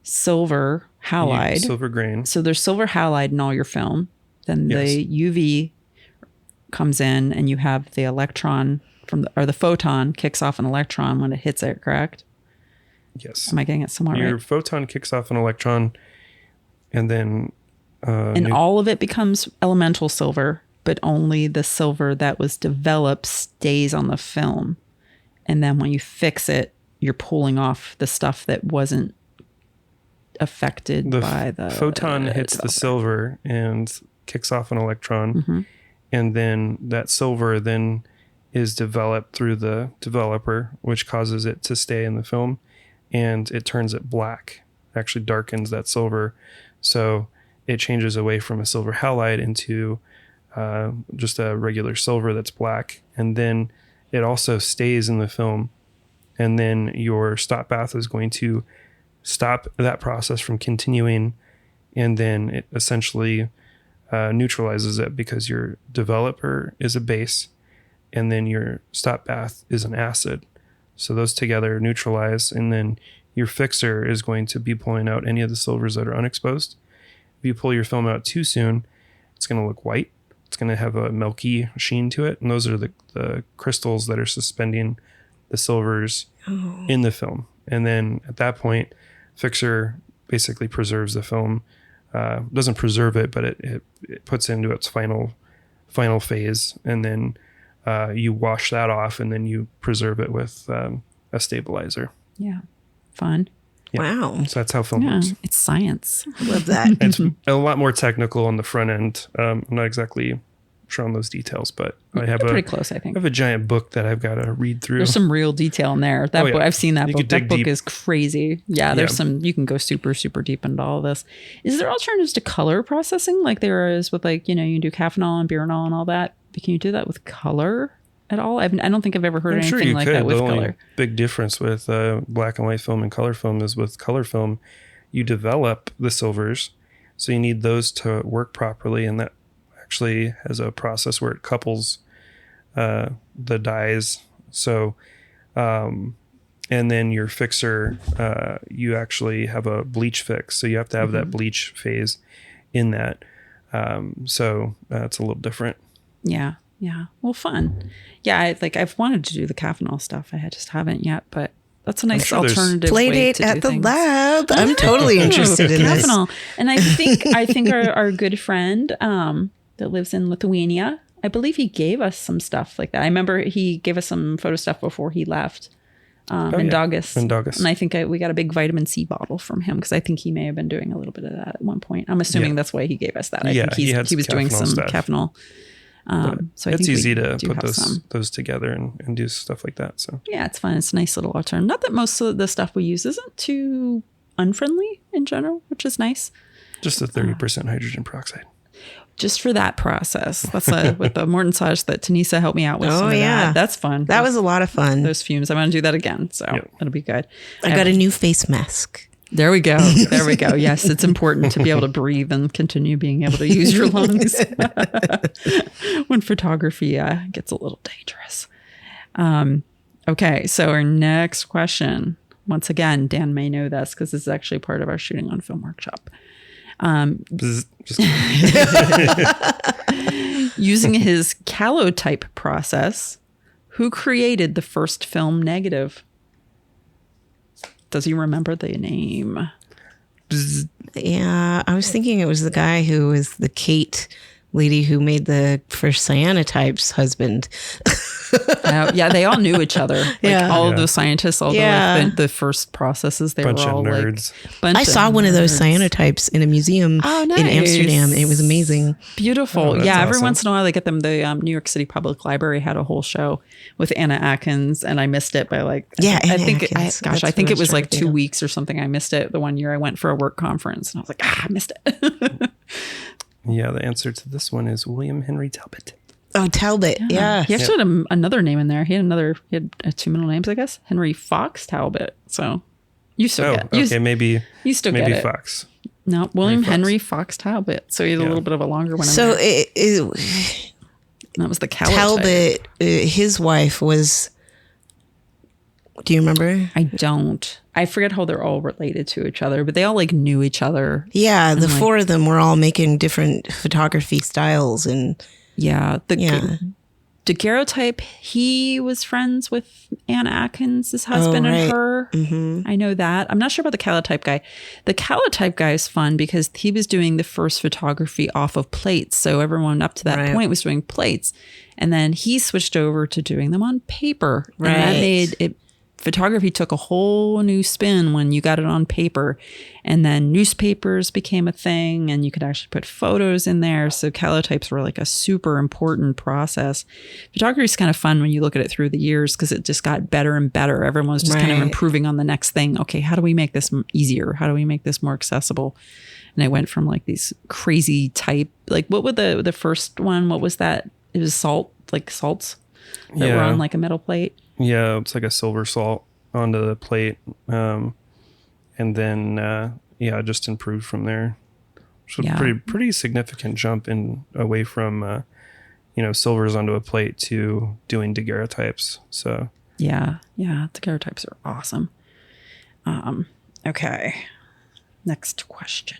silver halide. Silver grain. So there's silver halide in all your film. Then the UV comes in and you have the electron or the photon kicks off an electron when it hits it, correct? Yes. Am I getting it somewhere Your right? photon kicks off an electron, and then And all of it becomes elemental silver, but only the silver that was developed stays on the film. And then when you fix it, you're pulling off the stuff that wasn't affected by the photon hits the silver and kicks off an electron, and then that silver then is developed through the developer, which causes it to stay in the film, and it turns it black, actually darkens that silver, so it changes away from a silver halide into just a regular silver that's black, and then it also stays in the film, and then your stop bath is going to stop that process from continuing, and then it essentially neutralizes it because your developer is a base and then your stop bath is an acid. So those together neutralize, and then your fixer is going to be pulling out any of the silvers that are unexposed. If you pull your film out too soon, it's going to look white. it's going to have a milky sheen to it. And those are the crystals that are suspending the silvers in the film. And then at that point, fixer basically preserves the film. Doesn't preserve it, but it puts into its final phase. And then you wash that off, and then you preserve it with a stabilizer. Yeah. Fun. Yeah. Wow. So that's how film Yeah. works. It's science. Love that. It's a lot more technical on the front end. I'm not exactly sure on those details, but I have Pretty close, I I think. have a giant book that I've got to read through. There's some real detail in there. That Oh, yeah. book, I've seen that You book. could dig That book deep. is crazy. Yeah, there's Yeah. some, you can go super, super deep into all of this. Is there alternatives to color processing like there is with like, you can do caffeinol and buranol and all that? But can you do that with color at all? I don't think I've ever heard I'm sure anything you like could. that with The only color. big difference with black and white film and color film is with color film, you develop the silvers. So you need those to work properly. And that actually has a process where it couples the dyes. So, and then your fixer, you actually have a bleach fix. So you have to have that bleach phase in that. So it's a little different. Yeah. Yeah. Well, fun. Yeah. I've wanted to do the caffeinol stuff. I just haven't yet, but that's a nice sure there's- alternative. Played way it to at do the things. lab. I'm totally interested in this. Caffeinol. And I think our good friend that lives in Lithuania, I believe he gave us some stuff like that. I remember he gave us some photo stuff before he left in yeah. Daugus. In Daugus. And I think we got a big vitamin C bottle from him because I think he may have been doing a little bit of that at one point. I'm assuming Yeah. that's why he gave us that. I Yeah, think he had he was some doing caffeinol some stuff. caffeinol. So I It's think we easy to do put have those together and do stuff like that. So Yeah, it's fun. It's a nice little alternative. Not that most of the stuff we use isn't too unfriendly in general, which is nice. just the 30% hydrogen peroxide. Just for that process. That's with the Morton sauce that Tonissa helped me out with. Oh, some of yeah. that. That's fun. That was a lot of fun. those fumes. I'm going to do that again. So it'll be good. I got a new face mask. There we go. There we go. Yes, it's important to be able to breathe and continue being able to use your lungs when photography gets a little dangerous. Okay, so our next question. Once again, Dan may know this because this is actually part of our shooting on film workshop. Bzz, just Using his calotype process, who created the first film negative? Does he remember the name? bzz. Yeah, I was thinking it was the guy who was the Kate lady who made the first cyanotypes husband. Yeah, they all knew each other. Like Yeah. all of those scientists, all Yeah. the first processes, they Bunch were of all nerds. Like, I saw one of those cyanotypes in a museum Oh, in nice. Amsterdam. It was amazing. Beautiful. Oh, that's Yeah, every awesome. once in a while they get them. The New York City Public Library had a whole show with Anna Atkins, and I missed it by like Yeah, I Anna think Atkins. I That's think what I it was was like trying to 2 think of. weeks or something. I missed it the one year I went for a work conference, and I was like, I missed it. Yeah, the answer to this one is William Henry Talbot. Oh, Talbot. Yeah. He actually had another name in there. He had 2 middle names, I guess. Henry Fox Talbot. So you still Oh, get you, okay, maybe still maybe get it. Fox. No, William Fox. Henry Fox Talbot. So he had a Yeah. little bit of a longer one. So That was the calotype. Talbot, his wife was. Do you remember? I don't. I forget how they're all related to each other, but they all like knew each other. Yeah, the four of them were all making different photography styles, and Yeah. Yeah. Daguerreotype, he was friends with Anna Atkins' husband and right. her. I know that. I'm not sure about the calotype guy. The calotype guy is fun because he was doing the first photography off of plates. So everyone up to that Right. point was doing plates. And then he switched over to doing them on paper. And that Right. made it. Photography took a whole new spin when you got it on paper, and then newspapers became a thing, and you could actually put photos in there. So calotypes were like a super important process. Photography is kind of fun when you look at it through the years because it just got better and better. Everyone was just kind of Right. improving on the next thing. Okay, how do we make this easier? How do we make this more accessible? And I went from like these crazy type, like what would the first one? What was that? It was salts that were Yeah. on like a metal plate. Yeah, it's like a silver salt onto the plate. And then, it just improved from there. So Yeah. pretty significant jump in away from, silvers onto a plate to doing daguerreotypes. So Yeah. Daguerreotypes are awesome. Okay. Next question.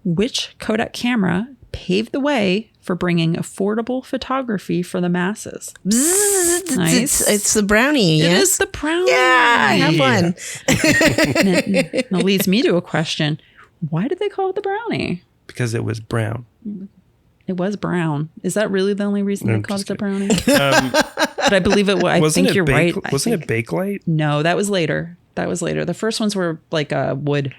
Which Kodak camera paved the way for bringing affordable photography for the masses. Bzzz, Nice. It's the brownie. It Yes? is the brownie. Yeah, have fun. And it leads me to a question. Why did they call it the brownie? Because it was brown. It was brown. Is that really the only reason No, they I'm called it just the brownie? But I believe it was. I Wasn't think it you're right. Wasn't it Bakelite? No, that was later. The first ones were like wood.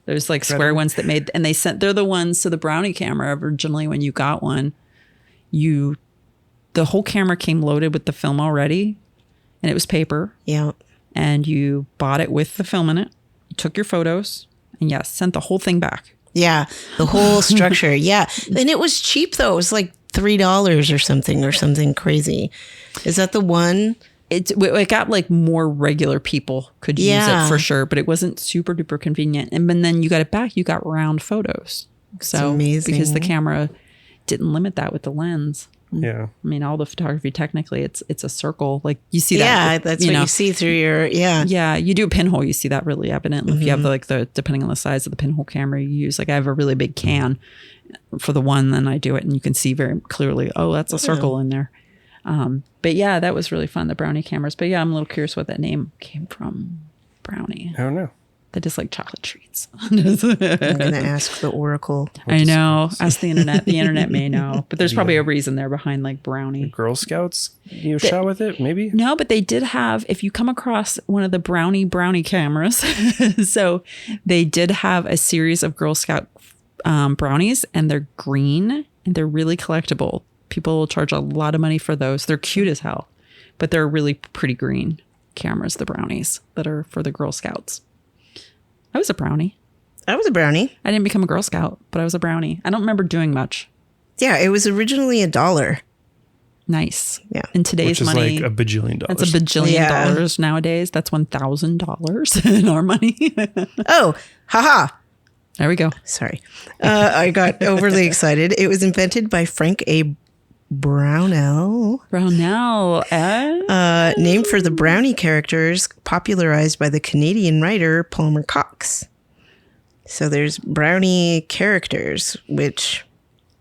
There's like square ones that made, and they're the ones. So the brownie camera originally, when you got one, the whole camera came loaded with the film already, and it was paper. Yeah. And you bought it with the film in it. You took your photos, and yes, sent the whole thing back. Yeah. The whole structure. Yeah. And it was cheap though. It was like $3 or something crazy. Is that the one? It got like more regular people could use it for sure, but it wasn't super duper convenient. And then you got it back, you got round photos. So amazing. because the camera didn't limit that with the lens. Yeah. I mean, all the photography technically, it's a circle. Like you see that. Yeah, that's what you see through your. Yeah, you do a pinhole. You see that really evident. If you have the depending on the size of the pinhole camera you use. Like I have a really big can for the one, then I do it, and you can see very clearly. Oh, that's a circle in there. But yeah, that was really fun. The brownie cameras. But yeah, I'm a little curious what that name came from. Brownie. I don't know. That is like chocolate treats. I'm going to ask the Oracle. I know. Ask the internet. The internet may know, but there's probably a reason there behind like brownie. Girl Scouts, shot with it, maybe? No, but they did have, if you come across one of the brownie cameras, so they did have a series of Girl Scout brownies, and they're green and they're really collectible. People will charge a lot of money for those. They're cute as hell, but they're really pretty green cameras, the brownies that are for the Girl Scouts. I was a brownie. I was a brownie. I didn't become a Girl Scout, but I was a brownie. I don't remember doing much. Yeah, it was originally $1. Nice. Yeah. In today's Which is money, like a bajillion dollars. that's a bajillion dollars nowadays. That's $1,000 in our money. Oh, haha. There we go. Sorry. I got overly excited. It was invented by Frank A. Brownell. Brownell. Named for the brownie characters popularized by the Canadian writer Palmer Cox. So there's brownie characters, which...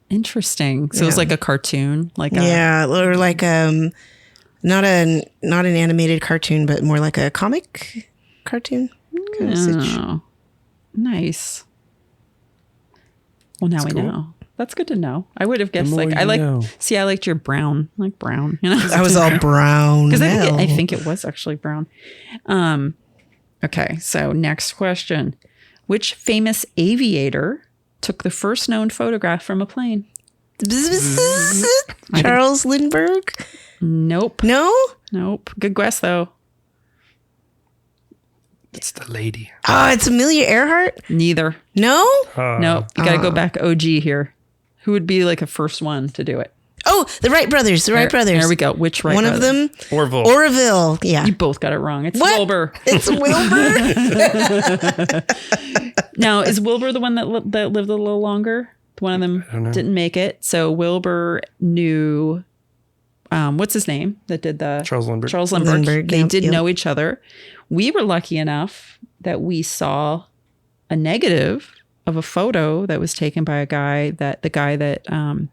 Interesting. So it's like a cartoon, like or like not an animated cartoon, but more like a comic cartoon. Oh, nice. Well, now we know. That's good to know. I would have guessed I liked your brown, like brown. You know, I was all brown because I think it was actually brown. Okay, so next question: which famous aviator took the first known photograph from a plane? Charles Lindbergh? Nope. No? Nope. Good guess though. It's the lady. Oh, it's Amelia Earhart? Neither. No? Nope. You got to go back OG here. Who would be like a first one to do it? Oh, the Wright brothers. There we go. Which Wright One brother? of them? Orville. Yeah. You both got it wrong. It's What? Wilbur. It's Wilbur? Now, is Wilbur the one that lived a little longer? One of them didn't make it. So Wilbur knew, what's his name that did the... Charles Lindbergh. They did know each other. We were lucky enough that we saw a negative of a photo that was taken by the guy that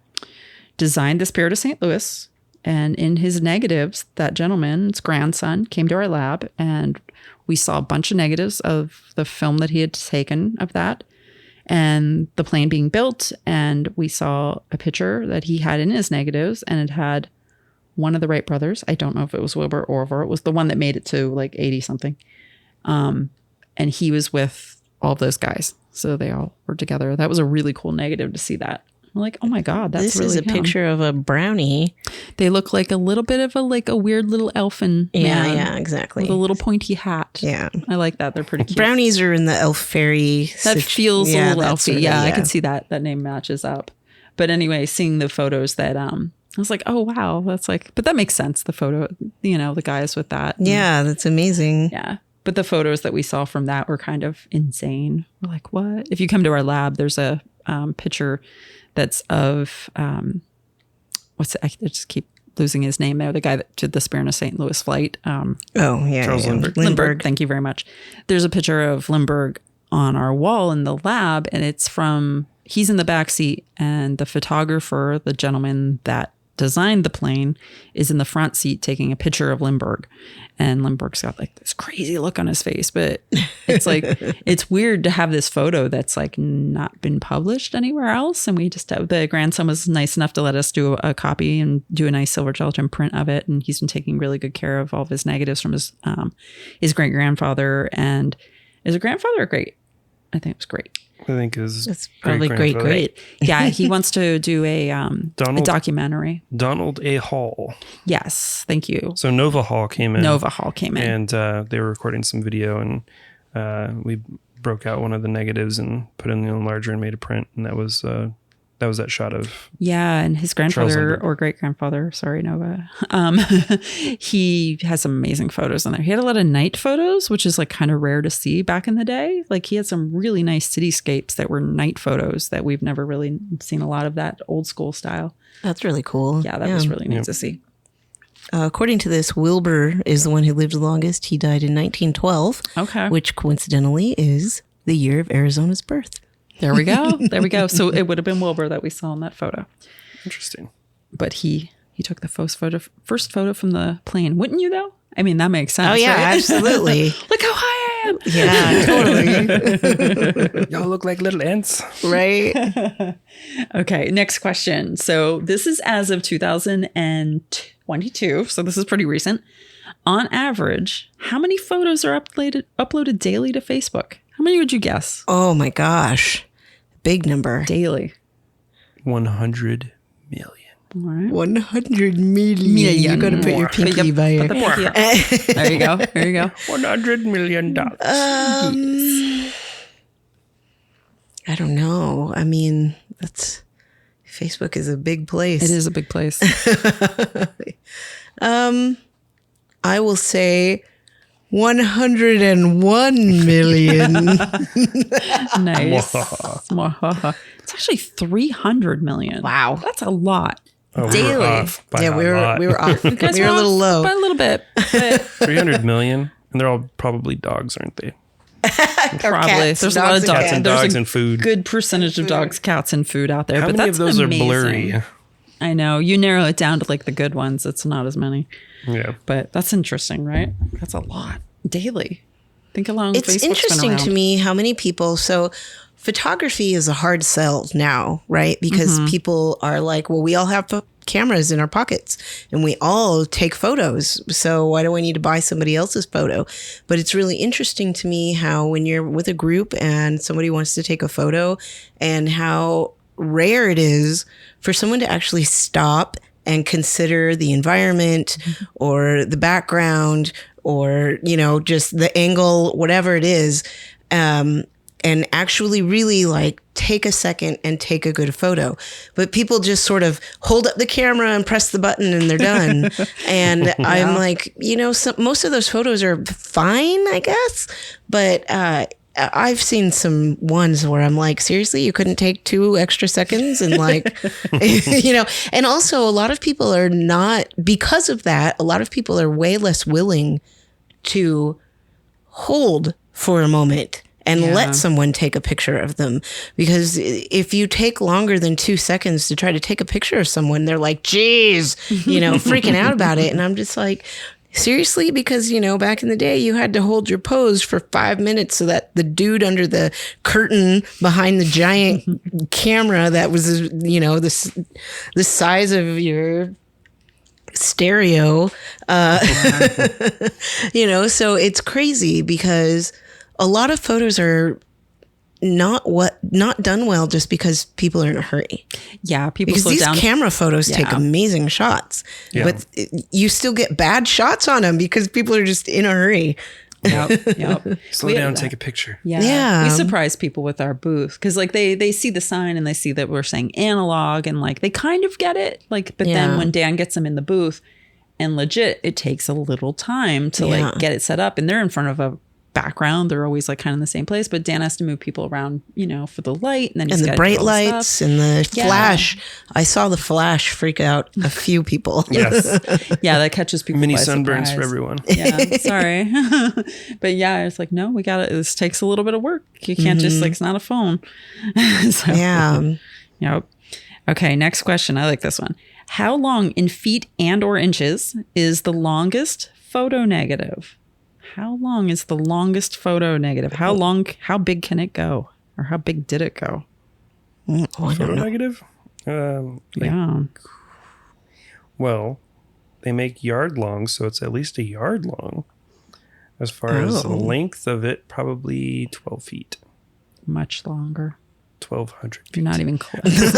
designed the Spirit of St. Louis. And in his negatives, that gentleman's grandson came to our lab, and we saw a bunch of negatives of the film that he had taken of that and the plane being built. And we saw a picture that he had in his negatives, and it had one of the Wright brothers. I don't know if it was Wilbur or Orville. It was the one that made it to like 80 something. And he was with all of those guys. So they all were together. That was a really cool negative to see that. I'm like, oh my God, that's really This is a him. picture of a brownie. They look like a little bit of a weird little elfin man. Yeah, exactly. With a little pointy hat. Yeah. I like that. They're pretty cute. Brownies are in the elf fairy. That feels a little elfy. Sort of, I can see that. That name matches up. But anyway, seeing the photos that I was like, oh wow, that's like, but that makes sense. The photo, the guys with that. Yeah, that's amazing. Yeah. But the photos that we saw from that were kind of insane. We're like, what? If you come to our lab, there's a picture that's of, I just keep losing his name there. The guy that did the Spirit of St. Louis flight. Charles Lindbergh. Lindbergh. Thank you very much. There's a picture of Lindbergh on our wall in the lab, and it's from he's in the back seat, and the photographer, the gentleman that designed the plane, is in the front seat taking a picture of Lindbergh. And Lindbergh's got like this crazy look on his face, but it's like, it's weird to have this photo that's like not been published anywhere else. And we just, the grandson was nice enough to let us do a copy and do a nice silver gelatin print of it. And he's been taking really good care of all of his negatives from his great grandfather. And is a grandfather or great? I think it was great. I think is That's probably great. Yeah, he wants to do a documentary. Donald A. Hall. Yes, thank you. So Nova Hall came in. And they were recording some video, and we broke out one of the negatives and put it in the enlarger and made a print, and that was that shot of and his grandfather Lindbergh. or great grandfather, sorry Nova, he has some amazing photos in there. He had a lot of night photos, which is like kind of rare to see back in the day. Like he had some really nice cityscapes that were night photos that we've never really seen a lot of that old school style. That's really cool. Yeah, that was really neat to see. According to this, Wilbur is the one who lived the longest. He died in 1912. Okay. Which coincidentally is the year of Arizona's birth. There we go. So it would have been Wilbur that we saw in that photo. Interesting. But he took the first photo from the plane. Wouldn't you though? I mean, that makes sense. Oh yeah, right? absolutely. Look how high I am. Yeah, totally. Y'all look like little ants. Right? Okay, next question. So this is as of 2022. So this is pretty recent. On average, how many photos are uploaded daily to Facebook? How many would you guess? Oh my gosh. Big number. Daily. 100 million. All right. 100 million. You got to put your pinky by Put the it. pinky up. There you go. There you go. $100 million. I don't know. I mean, Facebook is a big place. It is a big place. I will say 101 million. Nice. It's actually 300 million. Wow. That's a lot. Oh, daily. We were off by Yeah, a we lot. were off. We Guys were a little low. By a little bit. But 300 million, and they're all probably dogs, aren't they? probably. cats, There's a lot of dogs and dogs. Cats and There's dogs a and food. good percentage of dogs, cats, and food out there. How but many that's of those amazing. are blurry? I know. You narrow it down to like the good ones. It's not as many. Yeah. But that's interesting, right? That's a lot. Daily. Think how long It's Facebook's been interesting around. to me how many people, so photography is a hard sell now, right? Because people are like, well, we all have cameras in our pockets and we all take photos. So why do I need to buy somebody else's photo? But it's really interesting to me how when you're with a group and somebody wants to take a photo and how rare it is for someone to actually stop and consider the environment or the background or, you know, just the angle, whatever it is, and actually really like take a second and take a good photo. But people just sort of hold up the camera and press the button and they're done. And I'm like, you know, most of those photos are fine, I guess. But I've seen some ones where I'm like, seriously, you couldn't take 2 extra seconds and like, you know, and also a lot of people are not, because of that, a lot of people are way less willing to hold for a moment and let someone take a picture of them. Because if you take longer than 2 seconds to try to take a picture of someone, they're like, geez, you know, freaking out about it. And I'm just like, seriously? Because, you know, back in the day, you had to hold your pose for 5 minutes so that the dude under the curtain behind the giant camera that was, you know, the size of your stereo, you know, so it's crazy because a lot of photos are not done well just because people are in a hurry. Yeah, people Because slow these down. camera photos take amazing shots, but you still get bad shots on them because people are just in a hurry. Yep. Slow down, take a picture. Yeah. We surprise people with our booth because like they see the sign and they see that we're saying analog and like they kind of get it. Like, but then when Dan gets them in the booth and legit, it takes a little time to like get it set up and they're in front of a background. They're always like kind of in the same place, but Dan has to move people around, for the light, and then he's And the gotta do bright all the lights stuff. and the Yeah. flash. I saw the flash freak out a few people. Yes. Yeah, that catches people Mini by sunburns surprise. for everyone. Yeah, sorry. But yeah, it's like, no, we got it. This takes a little bit of work. You can't just like, it's not a phone. So, Yeah. Yep. Okay, next question. I like this one. How long in feet and or inches is the longest photo negative? How long is the longest photo negative? How big can it go? Or how big did it go? Oh, I Photo don't know. negative? Yeah. Well, they make yard long, so it's at least a yard long. As far as the Oh. length of it, probably 12 feet. Much longer. 1,200 feet. You're not even close.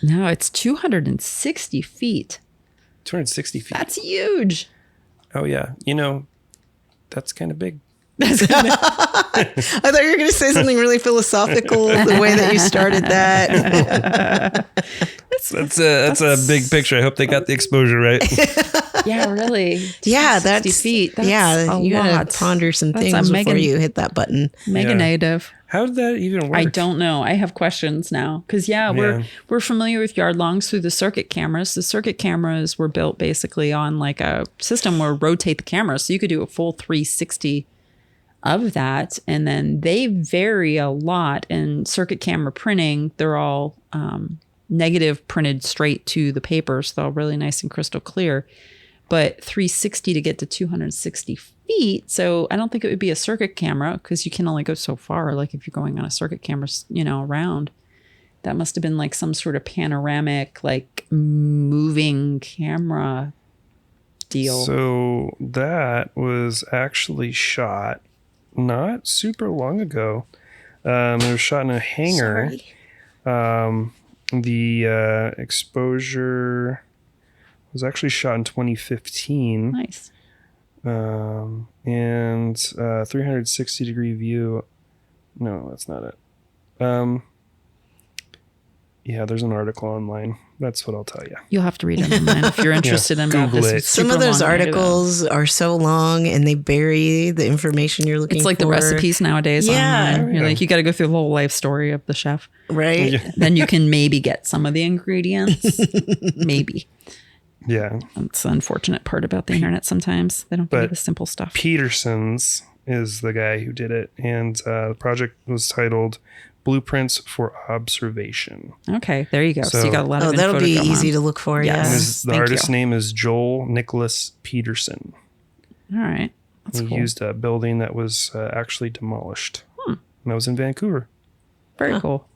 No, it's 260 feet. 260 feet. That's huge. Oh, yeah. That's kind of big. I thought you were going to say something really philosophical the way that you started that. That's a big picture. I hope they got the exposure right. Yeah, really. Yeah, 260 that's feet. That's yeah, a you got lot. to ponder some That's a things before mega- you hit that button. Mega Yeah. negative. How did that even work? I don't know. I have questions now because we're familiar with yard longs through the circuit cameras. The circuit cameras were built basically on like a system where rotate the camera, so you could do a full 360 of that, and then they vary a lot. In circuit camera printing, they're all negative printed straight to the paper, so they're all really nice and crystal clear. But 360 to get to 260 feet. So I don't think it would be a circuit camera because you can only go so far. Like if you're going on a circuit camera, around, that must have been like some sort of panoramic, like moving camera deal. So that was actually shot not super long ago. It was shot in a hangar. Sorry. The exposure was actually shot in 2015. Nice. And 360 degree view. No, that's not it. Yeah, there's an article online. That's what I'll tell you. You'll have to read it online if you're interested in about Google this. it. It's Some of super those long negative. articles are so long and they bury the information you're looking for. It's like the recipes nowadays. Yeah. Online. You're Yeah. like, you got to go through the whole life story of the chef. Right? Yeah. Then you can maybe get some of the ingredients. Maybe. Yeah. That's the unfortunate part about the internet sometimes. They don't give you But the simple stuff. Peterson's is the guy who did it. And the project was titled Blueprints for Observation. Okay, there you go. So, you So- got a lot of Oh, that'll info be to go easy on. to look for. Yes. And Yes. the Thank artist's you. name is Joel Nicholas Peterson. All right. That's He cool. used a building that was actually demolished. And that was in Vancouver. Very cool.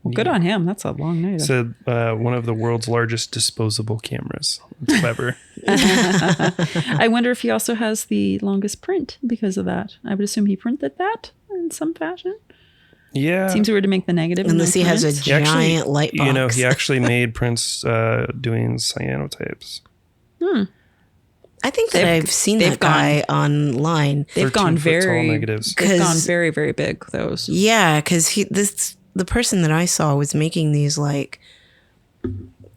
Well, good on him. That's a long night. Said one of the world's largest disposable cameras. It's clever. I wonder if he also has the longest print because of that. I would assume he printed that in some fashion. Yeah. Seems weird to make the negative. and Unless then he has a print. He actually- giant light box. he actually made prints doing cyanotypes. I think that They've- I've seen they've that guy online. They've gone 13-foot tall very negatives. They've gone 'Cause- very, very big. Those. Yeah, because the person that I saw was making these like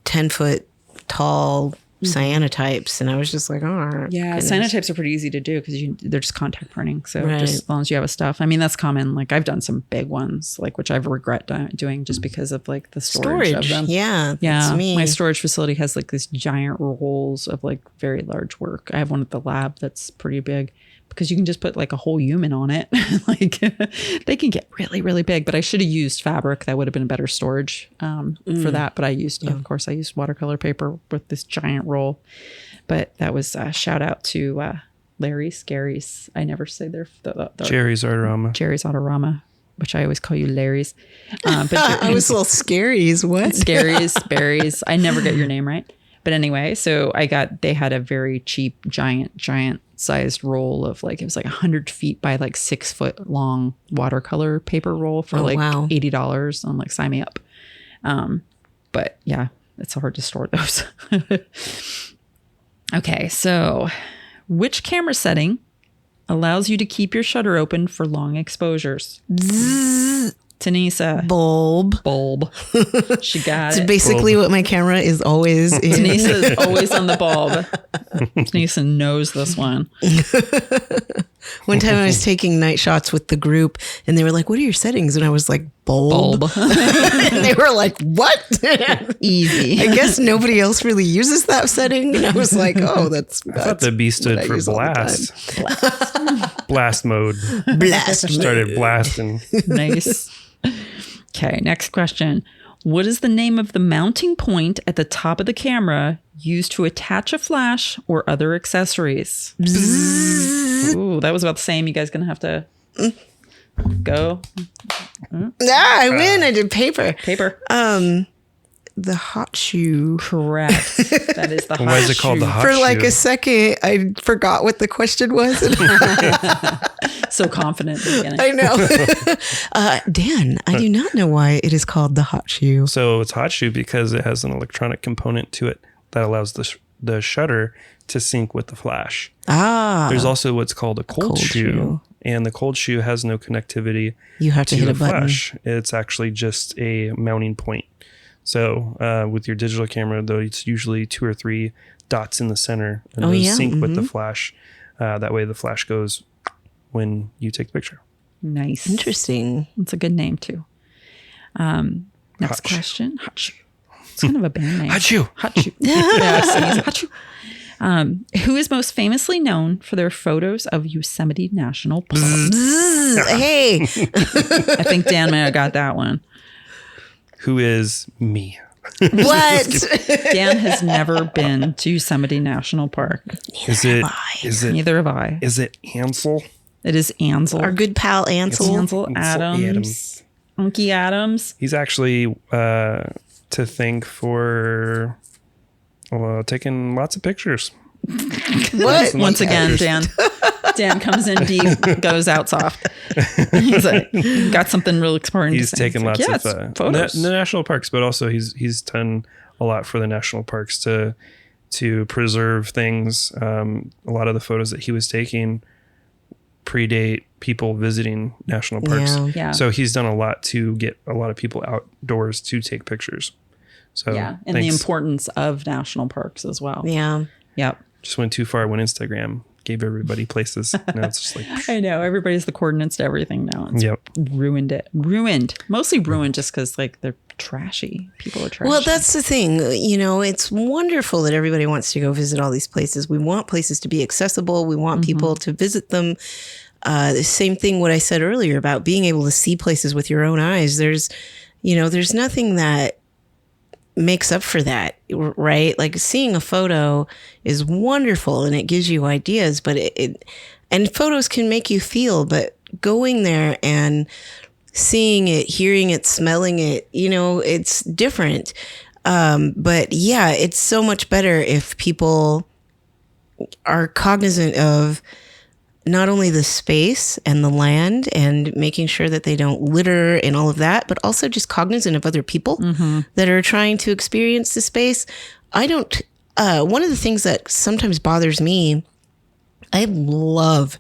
10-foot tall cyanotypes, and I was just like, oh, Yeah, goodness. cyanotypes are pretty easy to do because they're just contact printing. So Right. just as long as you have a stuff. I mean, that's common. Like I've done some big ones, like which I've regret doing just because of like the storage of them. Yeah, Yeah, that's me. my storage facility has like these giant rolls of like very large work. I have one at the lab that's pretty big because you can just put like a whole human on it. Like they can get really, really big. But I should have used fabric. That would have been better storage for that. But I used, of course, I used watercolor paper with this giant roll. But that was a shout out to Larry's, Gary's. I never say their Jerry's Artorama. Jerry's Autorama, which I always call you Larry's. But I was a little scary. Is what? Scaries, berries. I never get your name right. But anyway, so they had a very cheap, giant sized roll of like, it was like 100 feet by like 6 foot long watercolor paper roll for like wow. $80. I'm like, sign me up. But yeah, it's hard to store those. Okay, so which camera setting allows you to keep your shutter open for long exposures? Tonissa. Bulb. She got It's it. basically what my camera is always in. Tonissa is always on the bulb. Tonissa knows this one. One time I was taking night shots with the group and they were like, what are your settings? And I was like, bulb. And they were like, what? Easy. I guess nobody else really uses that setting. And I was like, oh, that's I thought the B stood what I for use all the blast. Blast mode. blast. Started blasting. Nice. Okay, next question. What is the name of the mounting point at the top of the camera used to attach a flash or other accessories? Ooh, that was about the same. You guys gonna have to go. I win. I did paper. Paper. The hot shoe. Correct. That is the hot Why is it called the hot For shoe? like a second, I forgot what the question was. So confident in the beginning. I know. Dan, I do not know why it is called the hot shoe. So it's hot shoe because it has an electronic component to it that allows the shutter to sync with the flash. There's also what's called a cold shoe. And the cold shoe has no connectivity You have to hit the a button. flash. It's actually just a mounting point. So with your digital camera, though, it's usually 2 or 3 dots in the center, and those sync with the flash. That way, the flash goes when you take the picture. Nice. Interesting. That's a good name too. Next Hot shoe. question. Hot shoe. It's kind of a band name. Hot shoe. Hot shoe. Yes, hot shoe. Who is most famously known for their photos of Yosemite National Park? Hey, I think Dan may have got that one. Who is me? what? Dan has never been to Yosemite National Park. Is it? Is it? Neither have I. Is it Ansel? It is Ansel. Our good pal Ansel. Ansel Adams. Adams. Unky Adams. He's actually to thank for taking lots of pictures. What? Once again, Dan comes in deep, goes out soft. He's like, got something real important. He's to say. taken It's lots like, of photos. the national parks, but also he's done a lot for the national parks to preserve things. A lot of the photos that he was taking predate people visiting national parks. Yeah. So he's done a lot to get a lot of people outdoors to take pictures. So Yeah, and the importance of national parks as well. Yeah. Yep. Just went too far when Instagram gave everybody places. Now it's just like, I know. Everybody's the coordinates to everything now. It's yep. ruined it. Ruined. Mostly ruined just because like they're trashy. People are trashy. Well, that's the thing. You know, it's wonderful that everybody wants to go visit all these places. We want places to be accessible. We want people to visit them. The same thing what I said earlier about being able to see places with your own eyes. There's nothing that makes up for that, right? Like seeing a photo is wonderful and it gives you ideas, but and photos can make you feel, but going there and seeing it, hearing it, smelling it, it's different. But yeah, it's so much better if people are cognizant of not only the space and the land and making sure that they don't litter and all of that, but also just cognizant of other people that are trying to experience the space. One of the things that sometimes bothers me, I love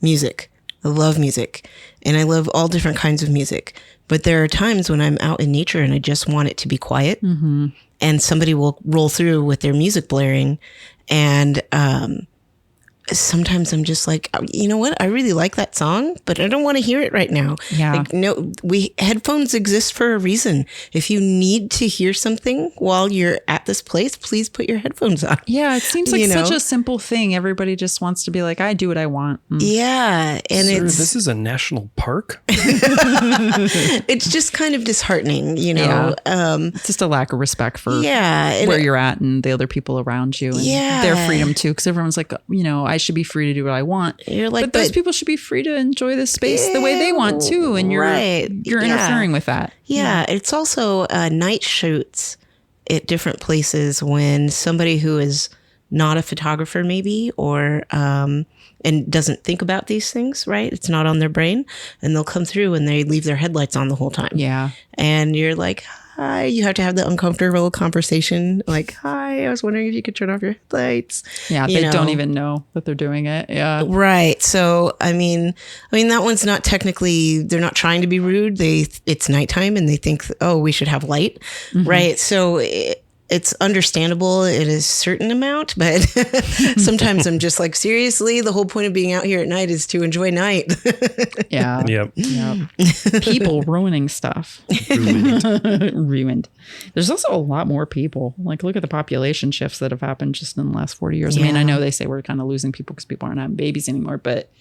music. I love music and I love all different kinds of music. But there are times when I'm out in nature and I just want it to be quiet and somebody will roll through with their music blaring and, sometimes I'm just like, you know what? I really like that song, but I don't want to hear it right now. Yeah. Like, no, headphones exist for a reason. If you need to hear something while you're at this place, please put your headphones on. Yeah, it seems like such a simple thing. Everybody just wants to be like, I do what I want. Yeah. And Sir, this is a national park? it's just kind of disheartening, Yeah. It's just a lack of respect for where you're at and the other people around you and their freedom too. Because everyone's like, I should be free to do what I want. You're like, but those people should be free to enjoy the space the way they want to. And you're interfering with that. Yeah. It's also night shoots at different places when somebody who is not a photographer maybe or and doesn't think about these things, right? It's not on their brain. And they'll come through and they leave their headlights on the whole time. Yeah. And you're like, hi. You have to have the uncomfortable conversation. Like, hi, I was wondering if you could turn off your lights. Yeah, You they don't know? even know that they're doing it. Yeah. Right. So, I mean, that one's not technically, they're not trying to be rude. It's nighttime and they think, oh, we should have light. Right. So it's understandable at a certain amount, but sometimes I'm just like, seriously, the whole point of being out here at night is to enjoy night. Yeah. Yep. Yeah. People ruining stuff. Ruined. There's also a lot more people. Like, look at the population shifts that have happened just in the last 40 years. I mean, I know they say we're kind of losing people because people aren't having babies anymore, but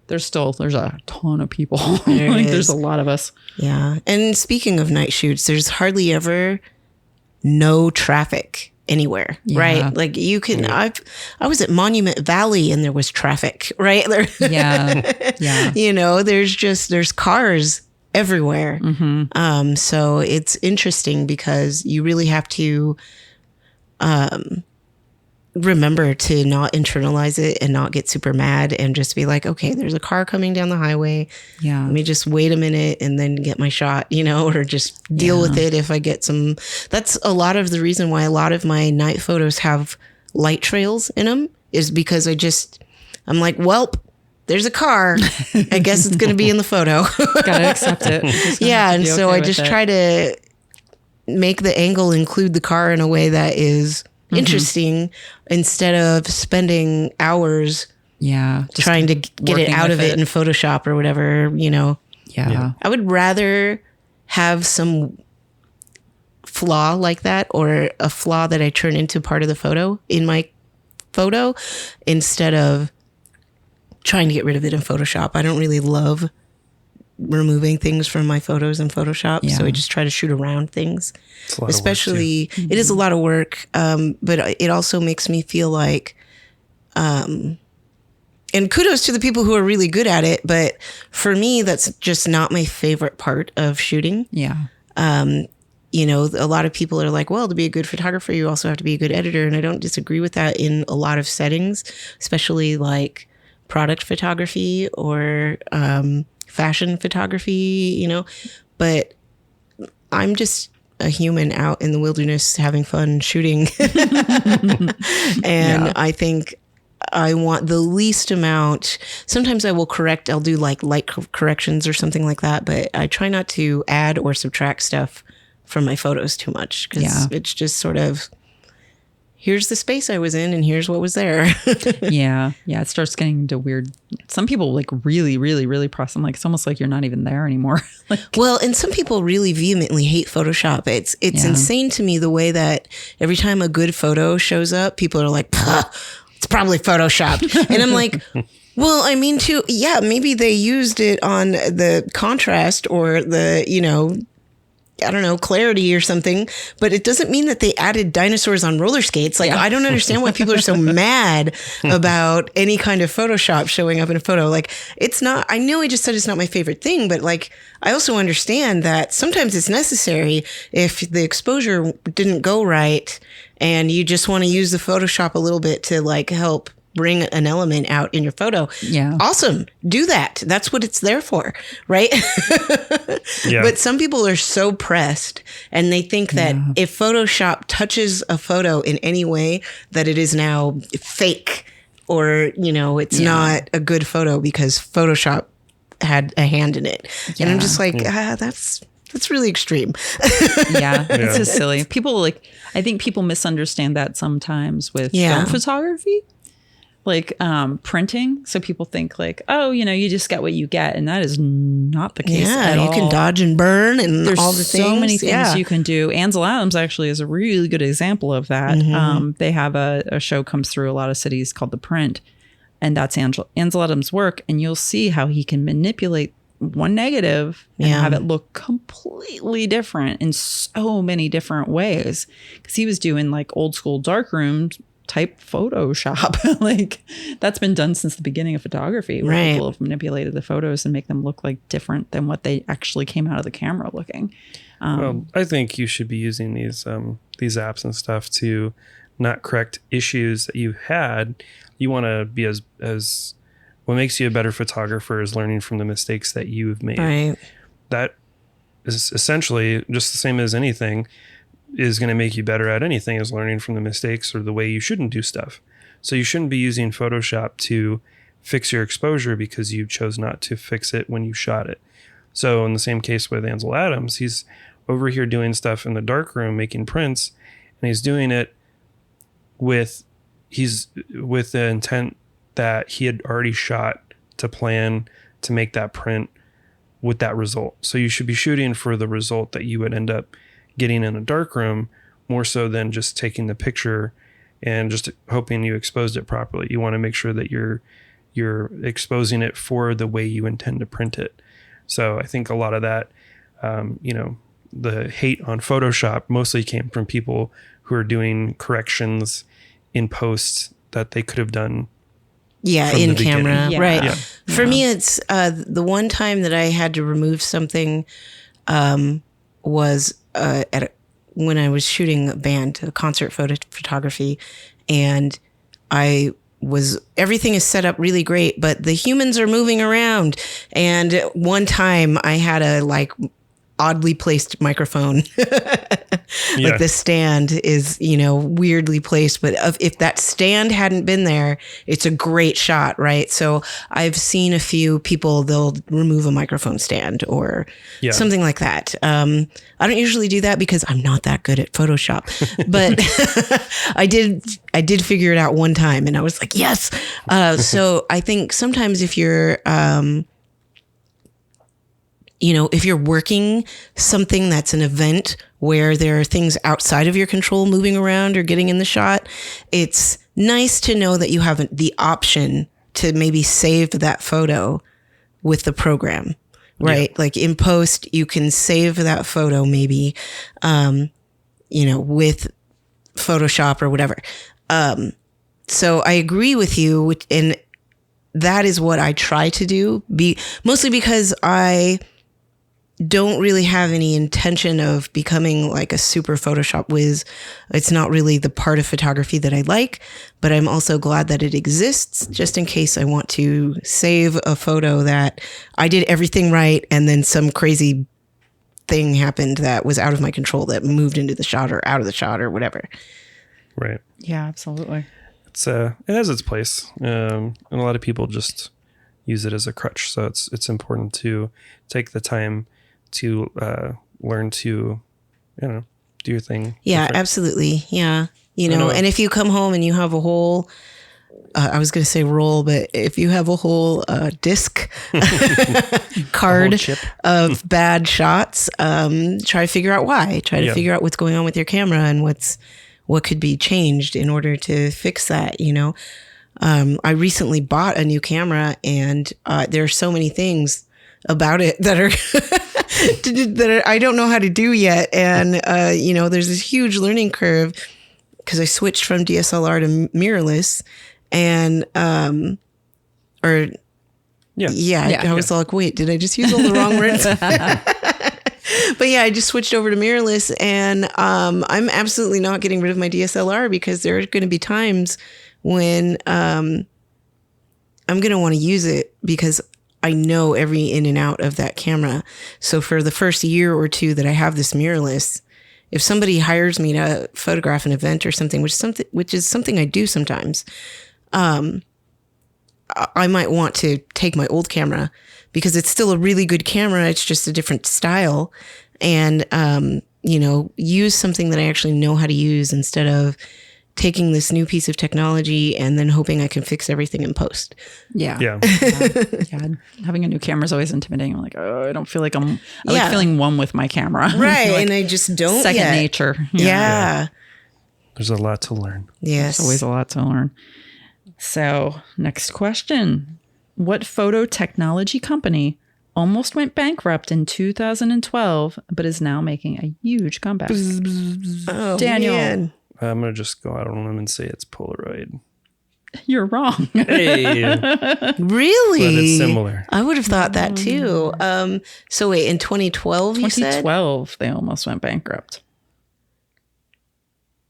there's a ton of people. There's a lot of us. Yeah. And speaking of night shoots, there's hardly ever no traffic anywhere, right? Like you can, I was at Monument Valley and there was traffic, right? Yeah. Yeah. You know, there's cars everywhere. So it's interesting because you really have to remember to not internalize it and not get super mad and just be like, okay, there's a car coming down the highway. Yeah. Let me just wait a minute and then get my shot, you know, or just deal with it if I get some. That's a lot of the reason why a lot of my night photos have light trails in them is because I'm like, welp, there's a car. I guess it's going to be in the photo. Gotta accept it. Yeah. And so I just try to make the angle include the car in a way that is interesting instead of spending hours trying to get it out of it in Photoshop or whatever, you know. Yeah. I would rather have some flaw like that or a flaw that I turn into part of the photo in my photo instead of trying to get rid of it in Photoshop. I don't really love removing things from my photos in Photoshop. So I just try to shoot around things. Especially, it is a lot of work, but it also makes me feel like, and kudos to the people who are really good at it, but for me, that's just not my favorite part of shooting. Yeah. You know, a lot of people are like, well, to be a good photographer, you also have to be a good editor. And I don't disagree with that in a lot of settings, especially like product photography or fashion photography, you know, but I'm just a human out in the wilderness having fun shooting. And I think I want the least amount. Sometimes I will I'll do like light corrections or something like that, but I try not to add or subtract stuff from my photos too much because it's just sort of, here's the space I was in and here's what was there. Yeah. It starts getting into weird. Some people like really, really, really press. I'm like, it's almost like you're not even there anymore. Well, and some people really vehemently hate Photoshop. It's insane to me the way that every time a good photo shows up, people are like, it's probably Photoshop. And I'm like, well, I mean, maybe they used it on the contrast or the, you know, I don't know, clarity or something, but it doesn't mean that they added dinosaurs on roller skates. Like, I don't understand why people are so mad about any kind of Photoshop showing up in a photo. Like, it's not, I know I just said it's not my favorite thing, but like, I also understand that sometimes it's necessary if the exposure didn't go right and you just want to use the Photoshop a little bit to like help bring an element out in your photo. Yeah. Awesome. Do that. That's what it's there for. Right. Yeah. But some people are so pressed and they think that if Photoshop touches a photo in any way that it is now fake or, you know, it's not a good photo because Photoshop had a hand in it. And I'm just like, that's really extreme. It's just silly. People I think people misunderstand that sometimes with film photography. Like printing. So people think like, oh, you know, you just get what you get. And that is not the case at all. You can dodge and burn and There's all the things. so many things you can do. Ansel Adams actually is a really good example of that. They have a show comes through a lot of cities called The Print. And that's Ansel Adams' work. And you'll see how he can manipulate one negative and have it look completely different in so many different ways. Because he was doing like old school darkroom type Photoshop. Like that's been done since the beginning of photography where people have manipulated the photos and make them look like different than what they actually came out of the camera looking. Well, I think you should be using these apps and stuff to not correct issues that you had. You want to be as what makes you a better photographer is learning from the mistakes that you've made. Right. That is essentially just the same as anything, is going to make you better at anything, is learning from the mistakes or the way you shouldn't do stuff. So you shouldn't be using Photoshop to fix your exposure because you chose not to fix it when you shot it. So in the same case with Ansel Adams, he's over here doing stuff in the darkroom, making prints, and he's doing it with the intent that he had already shot to plan to make that print with that result. So you should be shooting for the result that you would end up getting in a darkroom, more so than just taking the picture and just hoping you exposed it properly. You want to make sure that you're exposing it for the way you intend to print it. So I think a lot of that, the hate on Photoshop mostly came from people who are doing corrections in post that they could have done. Yeah, from in the beginning. camera, Yeah. right. Yeah. For me, it's the one time that I had to remove something was when I was shooting a concert photography, and everything is set up really great, but the humans are moving around. And one time I had a oddly placed microphone. Yeah. The stand is, weirdly placed, but if that stand hadn't been there, it's a great shot, right? So I've seen a few people, they'll remove a microphone stand or something like that. I don't usually do that because I'm not that good at Photoshop, but I did figure it out one time and I was like, yes. So I think sometimes if you're, if you're working something that's an event where there are things outside of your control moving around or getting in the shot, it's nice to know that you have the option to maybe save that photo with the program, right? Yeah. Like in post, you can save that photo maybe, with Photoshop or whatever. So I agree with you, and that is what I try to do, mostly because I don't really have any intention of becoming like a super Photoshop whiz. It's not really the part of photography that I like, but I'm also glad that it exists just in case I want to save a photo that I did everything right and then some crazy thing happened that was out of my control that moved into the shot or out of the shot or whatever. Right. Yeah, absolutely. It has its place. And a lot of people just use it as a crutch. So it's important to take the time to learn to, do your thing. Yeah, different. absolutely. Yeah. And if you come home and you have a whole, I was going to say roll, but if you have a whole disc card chip of bad shots, try to figure out why. Try to figure out what's going on with your camera and what could be changed in order to fix that, I recently bought a new camera and there are so many things about it that are that I don't know how to do yet. And, there's this huge learning curve because I switched from DSLR to mirrorless and, I was like, wait, did I just use all the wrong words? But yeah, I just switched over to mirrorless and, I'm absolutely not getting rid of my DSLR because there are going to be times when, I'm going to want to use it because I know every in and out of that camera. So for the first year or two that I have this mirrorless, if somebody hires me to photograph an event or something, which is something I do sometimes, I might want to take my old camera because it's still a really good camera. It's just a different style, and use something that I actually know how to use instead of taking this new piece of technology and then hoping I can fix everything in post. Yeah. Yeah. Having a new camera is always intimidating. I'm like, I don't feel like I like feeling one with my camera. Right. Like and I just don't second yet. nature. Yeah. There's a lot to learn. Yes. There's always a lot to learn. So next question. What photo technology company almost went bankrupt in 2012, but is now making a huge comeback? Oh, Daniel. man. I'm going to just go out on a limb and say it's Polaroid. You're wrong. Hey, Really? but it's similar. I would have thought that too. So wait, in 2012, you said? 2012, they almost went bankrupt.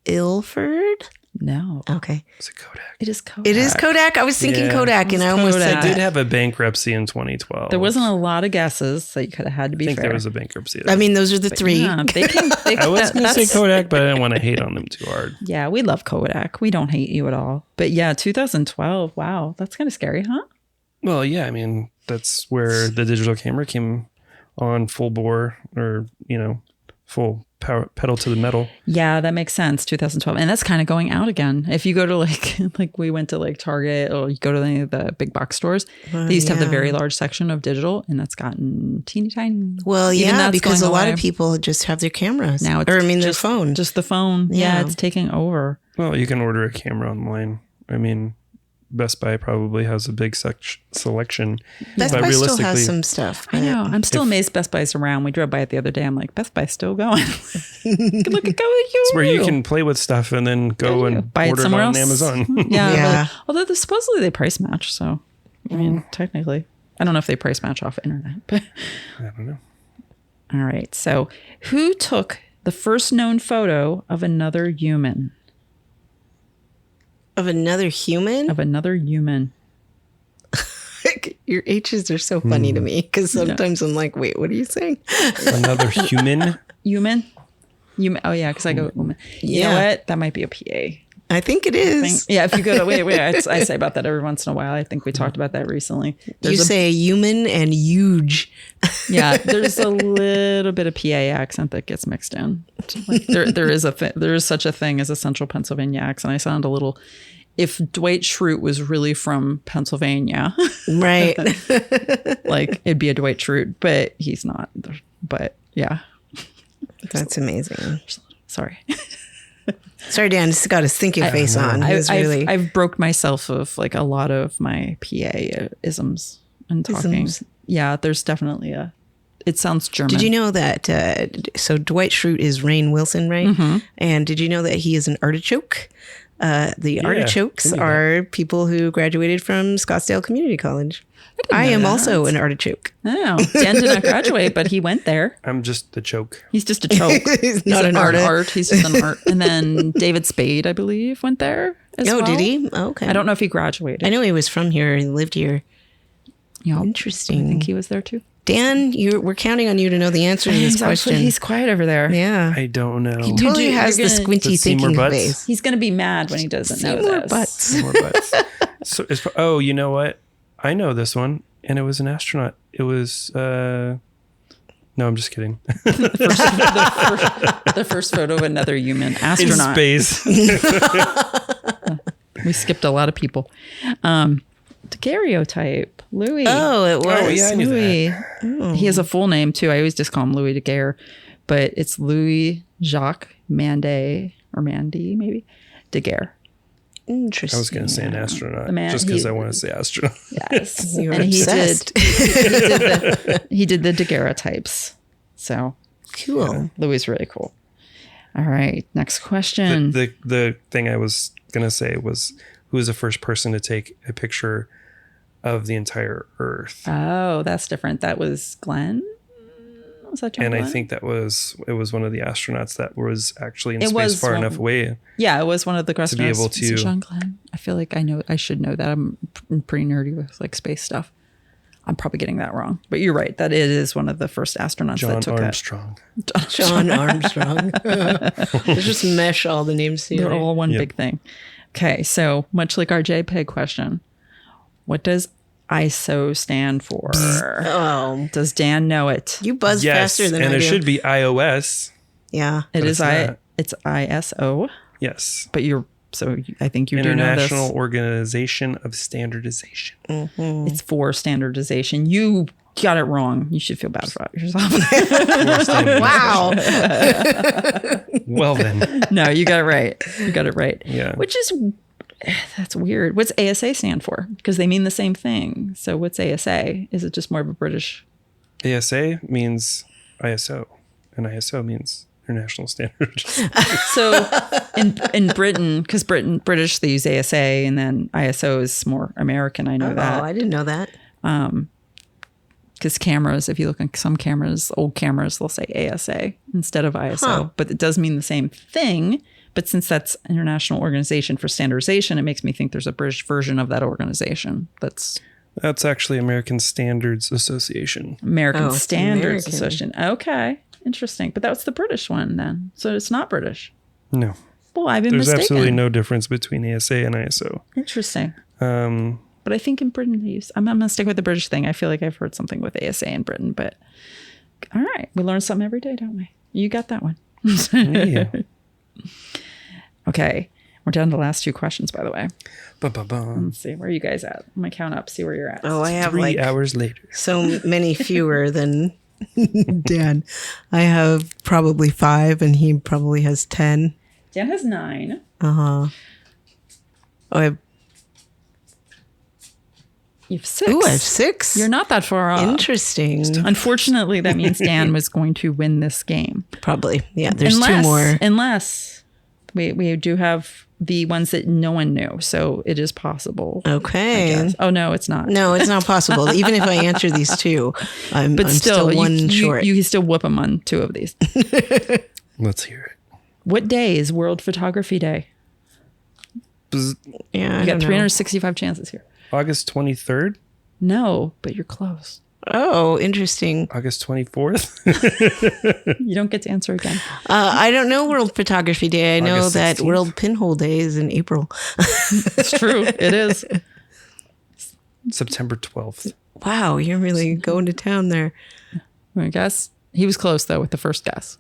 Ilford? No. Okay. It's a Kodak. It is Kodak. It is Kodak. I was thinking Yeah. Kodak, and I almost Kodak. said Did that. have a bankruptcy in 2012. There wasn't a lot of guesses, so you could have had to be I think fair. there was a bankruptcy. I mean, those are the three. Yeah, they can. I was going to say Kodak, but I didn't want to hate on them too hard. Yeah, we love Kodak. We don't hate you at all. But yeah, 2012. Wow, that's kind of scary, huh? Well, yeah, I mean, that's where the digital camera came on full bore, or, full power, pedal to the metal. Yeah, that makes sense. 2012, and that's kind of going out again. If you go to like we went to like Target, or you go to any of the big box stores, they used to have the yeah. very large section of digital, and that's gotten teeny tiny. Well, Even yeah, that's because a going lot away. of people just have their cameras. Now it's or I mean, their just, phone. just the phone. Yeah, Yeah. it's taking over. Well, you can order a camera online. I mean, Best Buy probably has a big selection. Best but Buy still has realistically- some stuff. I know. I'm still amazed Best Buy's around. We drove by it the other day. I'm like, Best Buy's still going. Look at go It's where you can play with stuff and then go and buy it order it somewhere on else. Amazon. Yeah. Yeah. Although supposedly they price match. So, I mean, technically, I don't know if they price match off internet, but I don't know. all right. So, who took the first known photo of another human? Of another human? Of another human. Your H's are so funny to me because sometimes I'm like, wait, what are you saying? Another human. Human? Human. Oh, yeah, because I go woman. You know Yeah. what? That might be a PA. I think it is. Yeah, if you go to, wait, I say about that every once in a while. I think we talked about that recently. You say human and huge. Yeah, there's a little bit of PA accent that gets mixed in. Like there is such a thing as a central Pennsylvania accent. I sound a little. If Dwight Schrute was really from Pennsylvania, Right. like it'd be a Dwight Schrute, but he's not. But yeah, That's amazing. sorry. Sorry, Dan. Just got his thinking face on. He was really. I've broke myself of like a lot of my PA isms and talking. Isms. Yeah, there's definitely it sounds German. Did you know that? So Dwight Schrute is Rainn Wilson, right? Mm-hmm. And did you know that he is an artichoke? The artichokes I knew that. are people who graduated from Scottsdale Community College. I am also an artichoke. No, Dan did not graduate, but he went there. I'm just the choke. He's just a choke. He's not an art. artist. He's just an art. And then David Spade, I believe, went there as Oh, well. did he? Oh, okay. I don't know if he graduated. I know he was from here and lived here. You know, Interesting. I think he was there too. Dan, we're counting on you to know the answer to this question. He's quiet over there. Yeah. I don't know. He totally You're has the gonna- squinty Let's see more thinking butts. face. He's going to be mad when he doesn't know More this. butts. More butts. So you know what? I know this one, and it was an astronaut. It was. No, I'm just kidding. The first photo of another human astronaut. In space. We skipped a lot of people. Daguerreotype. Louis. Oh, it was. Oh, yeah, I knew that. Louis. He has a full name too. I always just call him Louis Daguerre, but it's Louis Jacques Manday or Mandy maybe Daguerre. Interesting. I was going to say an astronaut, The man- just because he- I want to say astronaut. Yes, You're and obsessed. he did the daguerreotypes. So Cool. Louis is really cool. All right, next question. The thing I was going to say was, who was the first person to take a picture of the entire Earth? Oh, that's different. That was Glenn. Was that John And I Glenn? think it was one of the astronauts that was actually in It space was far one- enough away. Yeah, it was one of the be astronauts. able Was it to- John Glenn. I feel like I should know that. I'm pretty nerdy with like space stuff. I'm probably getting that wrong, but you're right. That it is one of the first astronauts John that took Armstrong. John Armstrong. Let's just mesh all the names that. They're together. all one Yep. big thing. Okay, so much like our JPEG question, what does ISO stand for? Oh, Does Dan know it? you buzz Yes, faster than and I it do. should be iOS. Yeah. It is it's not. It's ISO, Yes. but I think you do know this. International Organization of Standardization. It's for standardization. You got it wrong. You should feel bad about yourself. Wow. Well then, No, you got it right. You got it right. Yeah. Which is, that's weird. What's ASA stand for? Because they mean the same thing. So what's ASA? Is it just more of a British? ASA means ISO, and ISO means International Standard. So in Britain, because British, they use ASA, and then ISO is more American. I know Oh, that. I didn't know that. Because cameras, if you look at some cameras, old cameras, they'll say ASA instead of ISO. Huh. But it does mean the same thing, But since that's International Organization for Standardization, it makes me think there's a British version of that organization. That's actually American Standards Association. American it's Standards American. Association. Okay, interesting. But that's the British one then. So it's not British. No, Well, I've been there's mistaken. absolutely no difference between ASA and ISO. Interesting. Um, But I think in Britain they use. I'm going to stick with the British thing. I feel like I've heard something with ASA in Britain, but all right, we learn something every day, don't we? You got that one. yeah. Okay, we're down to the last 2 questions, by the way. Ba-ba-bum. Let's see, where are you guys at? I'm gonna count up, see where you're at. Oh, I have 3 like hours later. so many fewer than Dan. I have probably 5 and he probably has 10. Dan has 9. Oh, I have, You have 6. ooh, I have 6. You're not that far off. Interesting. Unfortunately, that means Dan was going to win this game. Probably. Yeah, there's 2 more. Unless we do have the ones that no one knew, so it is possible. Okay. Yes. Oh no, it's not. No, it's not possible. Even if I answer these 2, I'm still one short. You can still whoop them on 2 of these. Let's hear it. What day is World Photography Day? Bzz. Yeah, You got 365 chances here. August 23rd? No, but you're close. Oh, interesting. August 24th? You don't get to answer again. I don't know World Photography Day. I know August that 16th. World Pinhole Day is in April. It's true. It is. September 12th. Wow, you're really going to town there. I guess he was close though with the first guess.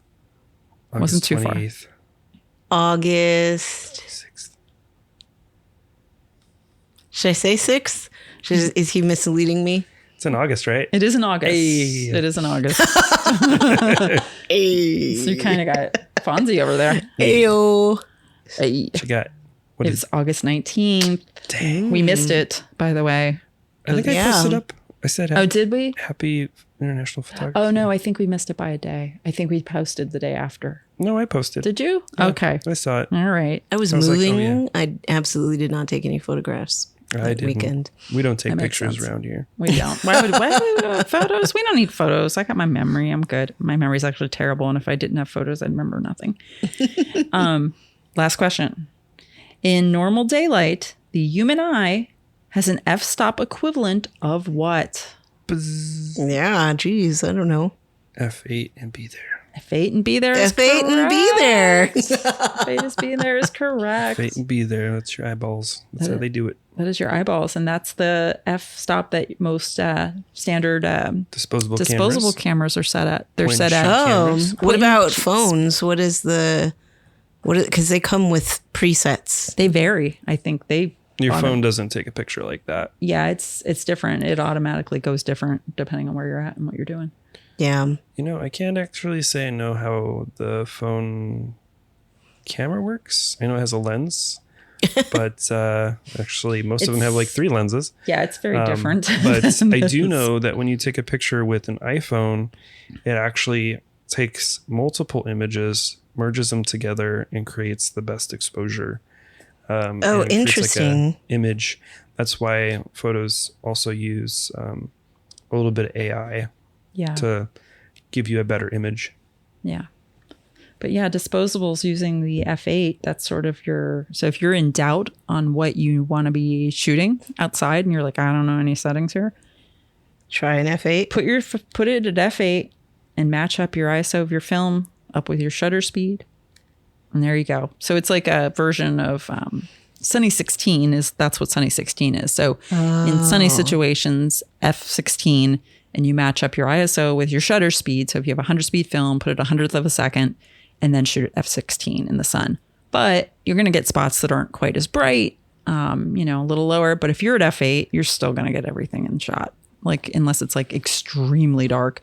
August Wasn't too far. 28th. August. 6th. Should I say 6th? Is he misleading me? It's in August, right? It is in August. Hey. It is in August. Hey. So you kind of got Fonzie over there. Ayo. Hey. What you got? What It's is August 19th. Dang. We missed it, by the way. I think I Yeah. posted up. I said Oh, did we? happy International Photography. Oh, no, I think we missed it by a day. I think we posted the day after. No, I posted. Did you? Yeah, Okay. I saw it. All right. I was I was like, oh, moving. yeah. I absolutely did not take any photographs I that didn't. weekend. We don't take That makes pictures sense. around here. We don't. Why would photos? We don't need photos. I got my memory. I'm good. My memory's actually terrible. And if I didn't have photos, I'd remember nothing. Last question. In normal daylight, the human eye has an f-stop equivalent of what? Bzz. Yeah, geez, I don't know. F8 and be there. F8 and be there is F8 and be there. F8 is be there is correct. F8 and be there. That's your eyeballs. That's how they do it. That is your eyeballs. And that's the f-stop that most standard Disposable cameras are set at. They're Point set at. and shoot. Oh, Cameras. what about phones? What is the because they come with presets. They vary. I think they Your phone doesn't take a picture like that. yeah, it's different. It automatically goes different depending on where you're at and what you're doing. Yeah. You know, I can't actually say I know how the phone camera works. I know it has a lens, but actually most of them have like 3 lenses. Yeah, it's very different. But than I do this. know that when you take a picture with an iPhone, it actually takes multiple images, merges them together, and creates the best exposure. And Oh, it creates, like, a interesting. image. That's why photos also use a little bit of AI Yeah. to give you a better image. Yeah. But yeah, disposables using the F8, that's sort of so if you're in doubt on what you want to be shooting outside and you're like, I don't know any settings here, Try an F8. put it at F8 and match up your ISO of your film up with your shutter speed. And there you go. So it's like a version of Sunny 16 that's what Sunny 16 is. So in sunny situations, F16, and you match up your ISO with your shutter speed. So if you have a 100 speed film, put it 100th of a second and then shoot at F16 in the sun. But you're going to get spots that aren't quite as bright, a little lower. But if you're at F8, you're still going to get everything in shot, like unless it's like extremely dark.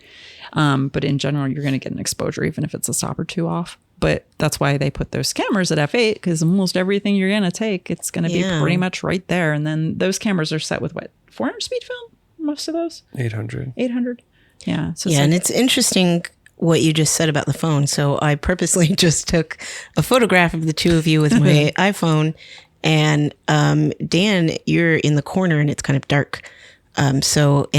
But in general, you're going to get an exposure, even if it's a stop or 2 off. But that's why they put those cameras at F8, because almost everything you're going to take, it's going to be pretty much right there. And then those cameras are set with what, 400 speed film? Most of those? 800. 800? Yeah. So Yeah, and it's interesting what you just said about the phone. So I purposely just took a photograph of the 2 of you with my iPhone. And Dan, you're in the corner and it's kind of dark. And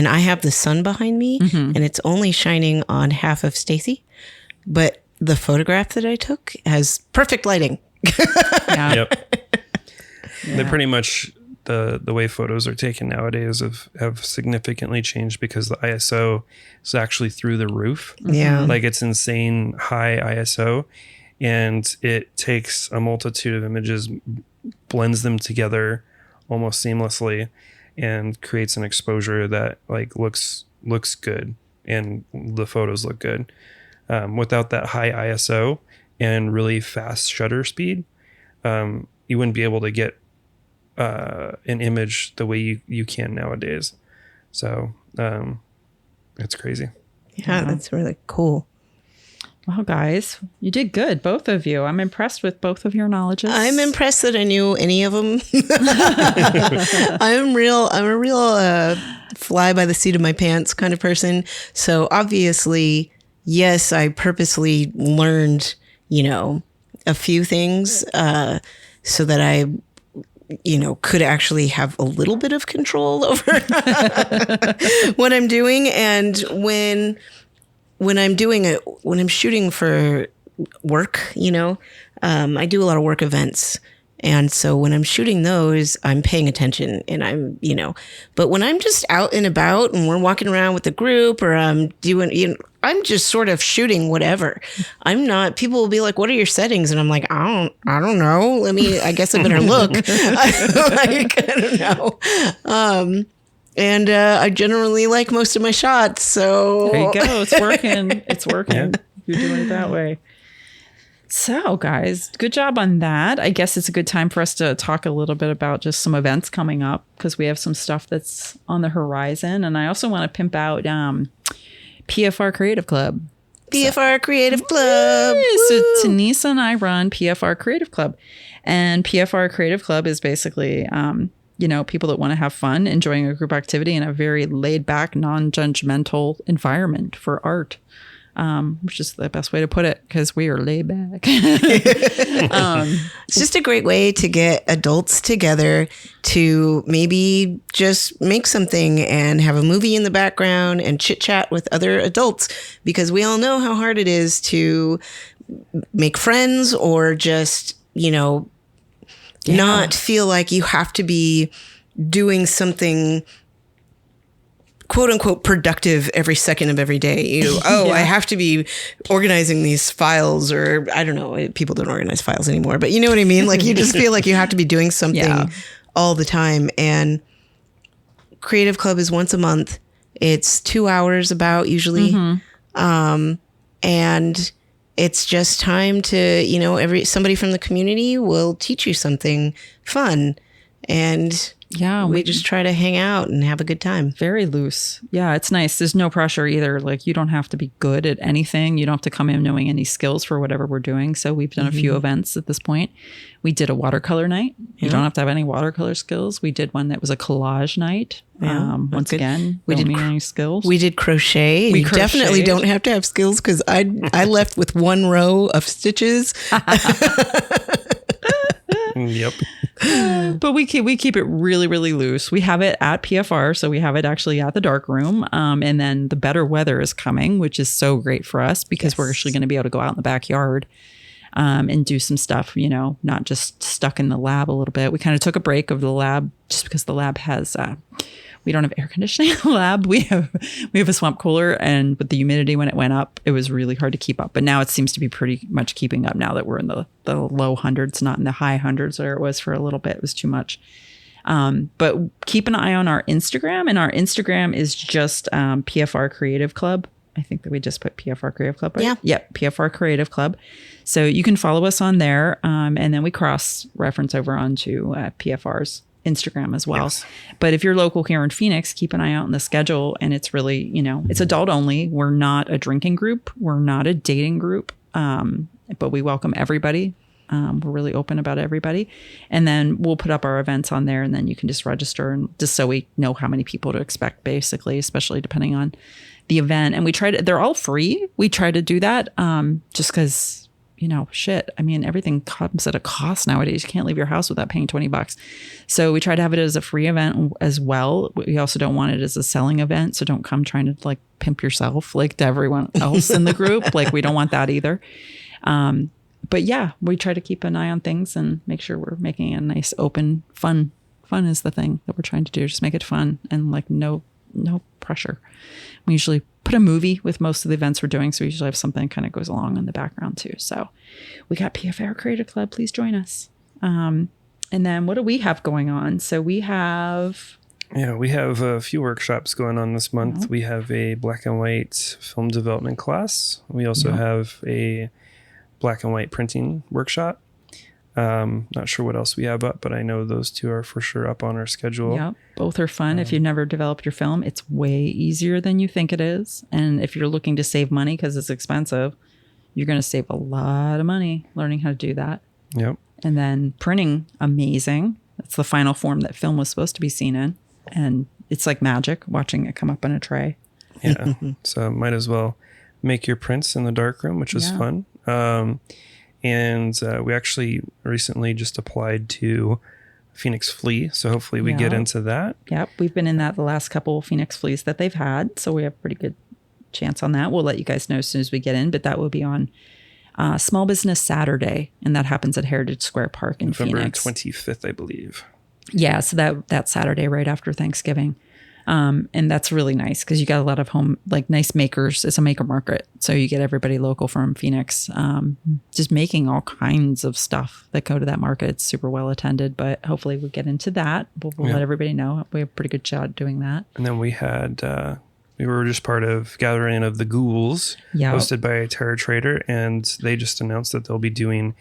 I have the sun behind me and it's only shining on half of Stacy. But the photograph that I took has perfect lighting. Yeah. Yep. They pretty much, the way photos are taken nowadays have significantly changed because the ISO is actually through the roof. Yeah. Like it's insane high ISO, and it takes a multitude of images, blends them together almost seamlessly, and creates an exposure that like looks good, and the photos look good. Without that high ISO and really fast shutter speed, you wouldn't be able to get an image the way you can nowadays. So it's crazy. Yeah, that's really cool. Well, guys, you did good, both of you. I'm impressed with both of your knowledges. I'm impressed that I knew any of them. I'm a real fly by the seat of my pants kind of person. So obviously, yes, I purposely learned, a few things so that I, could actually have a little bit of control over what I'm doing. And when I'm shooting for work, I do a lot of work events. And so when I'm shooting those, I'm paying attention and but when I'm just out and about and we're walking around with the group or I'm doing, I'm just sort of shooting whatever. I'm not, people will be like, what are your settings? And I'm like, I don't know. I guess I better look. I don't know. And I generally like most of my shots. So there you go. It's working. It's working. Yeah. You're doing it that way. So, guys, good job on that. I guess it's a good time for us to talk a little bit about just some events coming up because we have some stuff that's on the horizon. And I also want to pimp out PFR Creative Club. PFR Creative Club. So Tonissa and I run PFR Creative Club. And PFR Creative Club is basically people that want to have fun, enjoying a group activity in a very laid back, non-judgmental environment for art, which is the best way to put it because we are laid back. It's just a great way to get adults together to maybe just make something and have a movie in the background and chit chat with other adults, because we all know how hard it is to make friends or just, not feel like you have to be doing something quote unquote productive every second of every day. I have to be organizing these files, or I don't know, people don't organize files anymore, but you know what I mean? Like you just feel like you have to be doing something all the time. And Creative Club is once a month. It's 2 hours about usually. And it's just time to, somebody from the community will teach you something fun. And we just try to hang out and have a good time. Very loose. Yeah, it's nice. There's no pressure either. Like you don't have to be good at anything. You don't have to come in knowing any skills for whatever we're doing. So we've done a few events at this point. We did a watercolor night. You don't have to have any watercolor skills. We did one that was a collage night. Once again, we didn't need any skills. We did crochet. You definitely don't have to have skills because I left with one row of stitches. Yep. But we keep it really, really loose. We have it at PFR, so we have it actually at the dark room. And then the better weather is coming, which is so great for us because we're actually going to be able to go out in the backyard and do some stuff, not just stuck in the lab a little bit. We kind of took a break of the lab just because the lab has we don't have air conditioning in the lab. We have a swamp cooler, and with the humidity when it went up, it was really hard to keep up. But now it seems to be pretty much keeping up now that we're in the low hundreds, not in the high hundreds where it was for a little bit. It was too much. But keep an eye on our Instagram, and our Instagram is just PFR Creative Club. I think that we just put PFR Creative Club, right? Yeah. Yep, PFR Creative Club. So you can follow us on there, and then we cross-reference over onto PFR's Instagram as well. Yes. But if you're local here in Phoenix, keep an eye out on the schedule. And it's really, it's adult only. We're not a drinking group. We're not a dating group. But we welcome everybody. We're really open about everybody. And then we'll put up our events on there, and then you can just register, and just so we know how many people to expect, basically, especially depending on the event. And they're all free. We try to do that just because, everything comes at a cost nowadays. You can't leave your house without paying $20. So we try to have it as a free event as well. We also don't want it as a selling event. So don't come trying to pimp yourself to everyone else in the group. We don't want that either. But yeah, we try to keep an eye on things and make sure we're making a nice, open, fun. Fun is the thing that we're trying to do. Just make it fun and like no pressure. We usually put a movie with most of the events we're doing. So we usually have something that kind of goes along in the background too. So we got PFR Creator Club. Please join us. And then what do we have going on? So we have a few workshops going on this month. We have a black and white film development class. We also have a black and white printing workshop. Not sure what else we have up, but I know those two are for sure up on our schedule. Yeah, both are fun. If you've never developed your film, it's way easier than you think it is. And if you're looking to save money because it's expensive, you're going to save a lot of money learning how to do that. Yep. And then printing, amazing. That's the final form that film was supposed to be seen in. And it's like magic watching it come up on a tray. Yeah. So might as well make your prints in the darkroom, which is fun. And we actually recently just applied to Phoenix Flea. So hopefully we get into that. Yep. We've been in that the last couple Phoenix Fleas that they've had. So we have a pretty good chance on that. We'll let you guys know as soon as we get in, but that will be on Small Business Saturday. And that happens at Heritage Square Park in Phoenix. November 25th, I believe. Yeah. So that Saturday right after Thanksgiving. And that's really nice because you got a lot of nice makers. It's a maker market. So you get everybody local from Phoenix, just making all kinds of stuff that go to that market. It's super well attended, but hopefully we'll get into that. We'll let everybody know. We have a pretty good shot doing that. And then we had, we were just part of Gathering of the Ghouls, hosted by Terror Trader. And they just announced that they'll be doing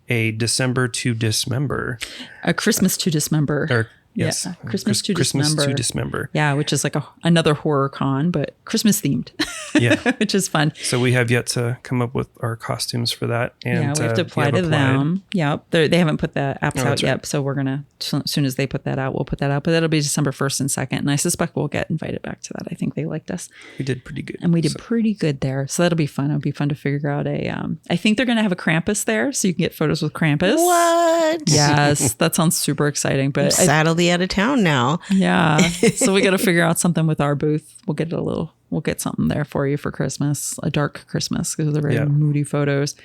a December to Dismember. A Christmas to Dismember. Yes. Yeah, Christmas to Dismember. Yeah, which is like another horror con, but Christmas themed. Yeah. Which is fun. So we have yet to come up with our costumes for that. And we have to apply to them. Yeah. They haven't put the apps out yet. So we're going to, as soon as they put that out, we'll put that out. But that'll be December 1st and 2nd. And I suspect we'll get invited back to that. I think they liked us. We did pretty good. And we did pretty good there. So that'll be fun. It'll be fun to figure out I think they're going to have a Krampus there. So you can get photos with Krampus. What? Yes. That sounds super exciting. But I'm sad out of town now. Yeah. So we got to figure out something with our booth. We'll get something there for you for Christmas, a dark Christmas, because they're very moody photos.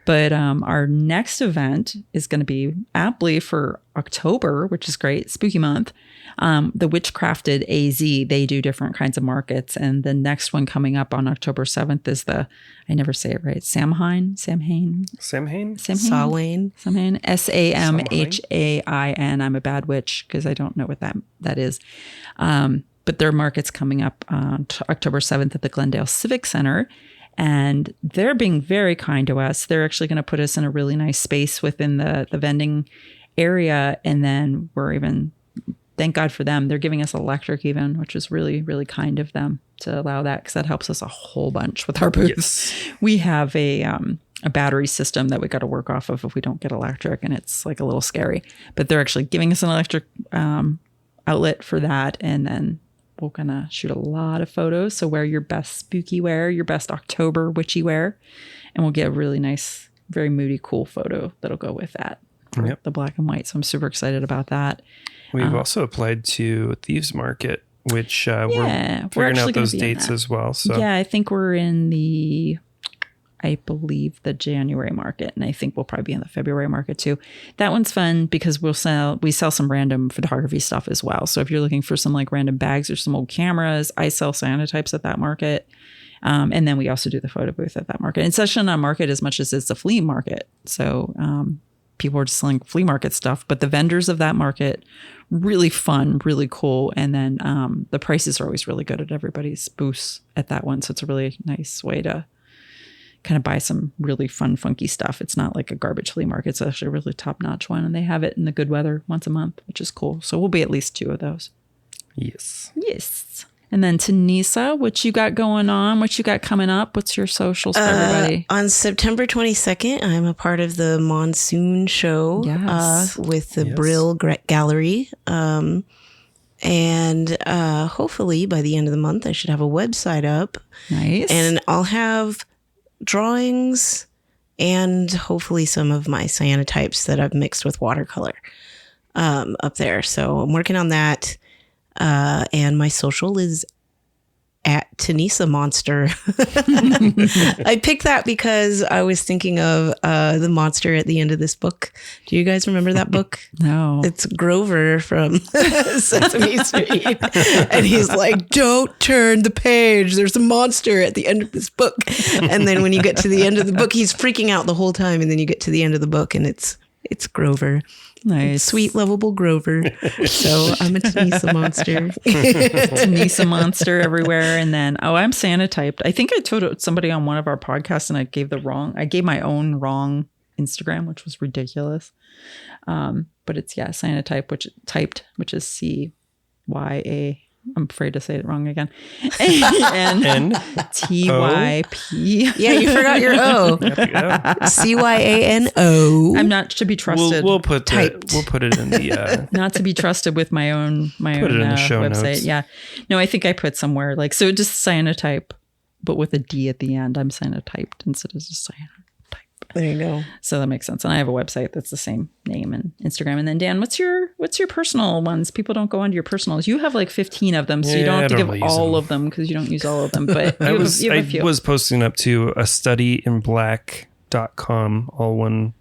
But our next event is going to be aptly for October, which is great, spooky month. The Witchcrafted AZ, they do different kinds of markets. And the next one coming up on October 7th is I never say it right, Samhain. Samhain. Samhain. I'm a bad witch because I don't know what that is. But their market's coming up on October 7th at the Glendale Civic Center. And they're being very kind to us. They're actually going to put us in a really nice space within the vending area. And then thank God for them, they're giving us electric even, which is really, really kind of them to allow that because that helps us a whole bunch with our booth. Yes. We have a battery system that we got to work off of if we don't get electric, and it's like a little scary. But they're actually giving us an electric outlet for that, and then we're gonna shoot a lot of photos. So wear your best spooky wear, your best October witchy wear, and we'll get a really nice, very moody, cool photo that'll go with that. The black and white. So I'm super excited about that. We've also applied to Thieves Market, which we're figuring out those dates as well. So yeah, I think we're in the January market, and I think we'll probably be in the February market too. That one's fun because we sell some random photography stuff as well. So if you're looking for some like random bags or some old cameras, I sell cyanotypes at that market. And then we also do the photo booth at that market. It's actually not a market as much as it's a flea market. So people are just selling flea market stuff, but the vendors of that market, really fun, really cool. And then the prices are always really good at everybody's booths at that one. So it's a really nice way to kind of buy some really fun, funky stuff. It's not like a garbage flea market. It's actually a really top-notch one. And they have it in the good weather once a month, which is cool. So we'll be at least 2 of those. Yes. And then Tonissa, what you got going on? What you got coming up? What's your socials for everybody? On September 22nd, I'm a part of the Monsoon Show with the Brill Gallery. And hopefully by the end of the month, I should have a website up. Nice. And I'll have drawings and hopefully some of my cyanotypes that I've mixed with watercolor up there. So I'm working on that. And my social is at Tonissa monster. I picked that because I was thinking of the monster at the end of this book. Do you guys remember that book? No. It's Grover from Sesame Street. And he's like, don't turn the page. There's a monster at the end of this book. And then when you get to the end of the book, he's freaking out the whole time. And then you get to the end of the book and it's Grover. Nice. Sweet, lovable Grover. So I'm a Tonissa monster. Tonissa monster everywhere. And then, I'm Sanotyped. I think I told somebody on one of our podcasts and I gave my own wrong Instagram, which was ridiculous. But it's, Sanotype, which is CYA. I'm afraid to say it wrong again. And TYP. Yeah, you forgot your O. CYANO. I'm not to be trusted. We'll put it in the not to be trusted with my own it in the show website. notes. Yeah. No, I think I put somewhere so just Cyanotype, but with a D at the end. I'm Cyanotyped instead of just Cyanotype. There you go. So that makes sense. And I have a website that's the same name and Instagram. And then Dan, what's your personal ones? People don't go onto your personals. You have like 15 of them, so you don't have to give all of them because you don't use all of them. But you have a few. I was posting up to a studyinblack.com, all one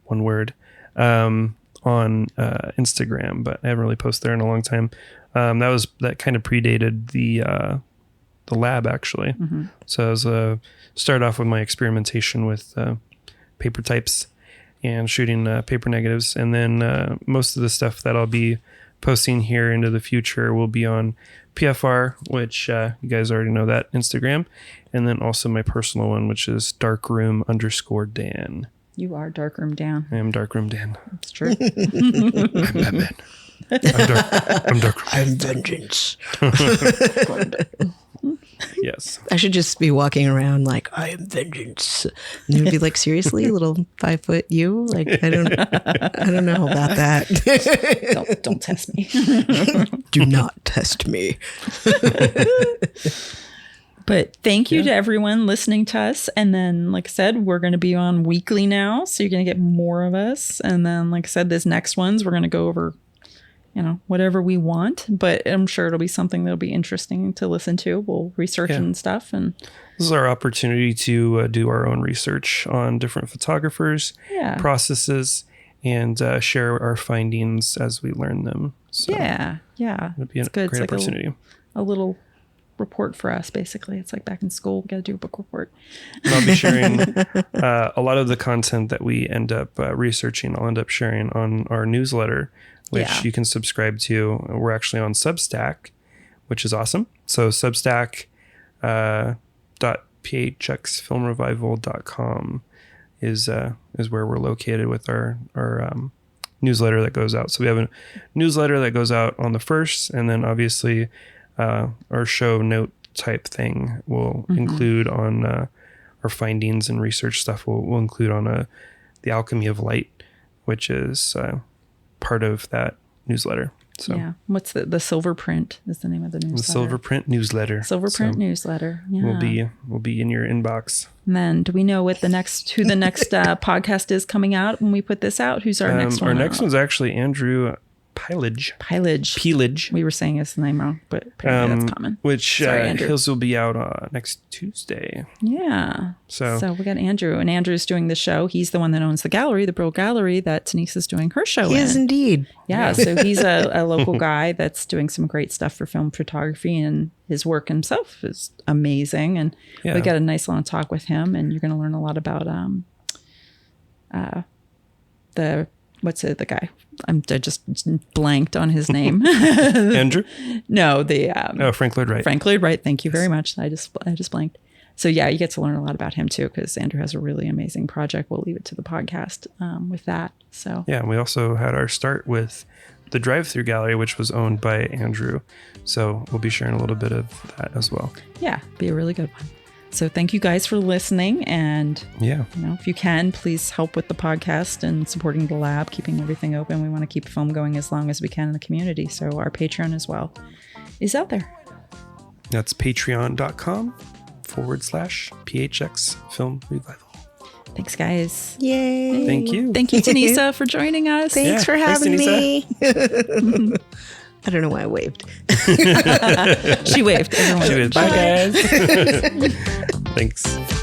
word, on Instagram, but I haven't really posted there in a long time. That kind of predated the lab actually. Mm-hmm. So I was started off with my experimentation with paper types and shooting paper negatives, and then most of the stuff that I'll be posting here into the future will be on PFR, which you guys already know that Instagram, and then also my personal one, which is darkroom_Dan. You are Darkroom Dan. I am Darkroom Dan. That's true. I'm Batman. I'm Darkroom. I'm vengeance. Yes. I should just be walking around like, I am vengeance. And you'd be like, seriously, little 5 foot you? Like, I don't know about that. Don't test me. Do not test me. But thank you to everyone listening to us. And then, like I said, we're going to be on weekly now. So you're going to get more of us. And then, like I said, this next ones, we're going to go over, whatever we want. But I'm sure it'll be something that'll be interesting to listen to. We'll research and stuff. And this is our opportunity to do our own research on different photographers, processes, and share our findings as we learn them. So yeah. It'll be a great opportunity. A little report for us, basically. It's like back in school, we got to do a book report. And I'll be sharing a lot of the content that we end up researching. I'll end up sharing on our newsletter, which you can subscribe to. We're actually on Substack, which is awesome. So Substack .phxfilmrevival.com is where we're located with our newsletter that goes out. So we have a newsletter that goes out on the 1st, and then obviously our show note type thing will include on our findings and research stuff. We'll include on the Alchemy of Light, which is part of that newsletter. So what's the silver print is the name of the newsletter? The silver print newsletter. Newsletter. Yeah. Will be in your inbox. And then do we know who the next podcast is coming out when we put this out? Who's our next one? Our next one's actually Andrew Peelage. We were saying his name wrong, but apparently that's common. Which his will be out next Tuesday. Yeah. So we got Andrew, and Andrew's doing the show. He's the one that owns the gallery, the Brill Gallery, that Tonissa's doing her show in. He is indeed. Yeah. So he's a local guy that's doing some great stuff for film photography, and his work himself is amazing. And we got a nice long talk with him, and you're going to learn a lot about the guy. I just blanked on his name. Andrew? No, Frank Lloyd Wright. Frank Lloyd Wright. Thank you very much. I just blanked. So you get to learn a lot about him too, because Andrew has a really amazing project. We'll leave it to the podcast with that. So we also had our start with the Drive-Thru Gallery, which was owned by Andrew. So we'll be sharing a little bit of that as well. Yeah, be a really good one. So thank you guys for listening. And, if you can, please help with the podcast and supporting the lab, keeping everything open. We want to keep film going as long as we can in the community. So our Patreon as well is out there. That's patreon.com/PHX Film Revival. Thanks, guys. Yay. Thank you. Thank you, Tonissa, for joining us. Thanks for having me. I don't know why I waved. She waved. Everyone. She waved. Bye, guys. Thanks.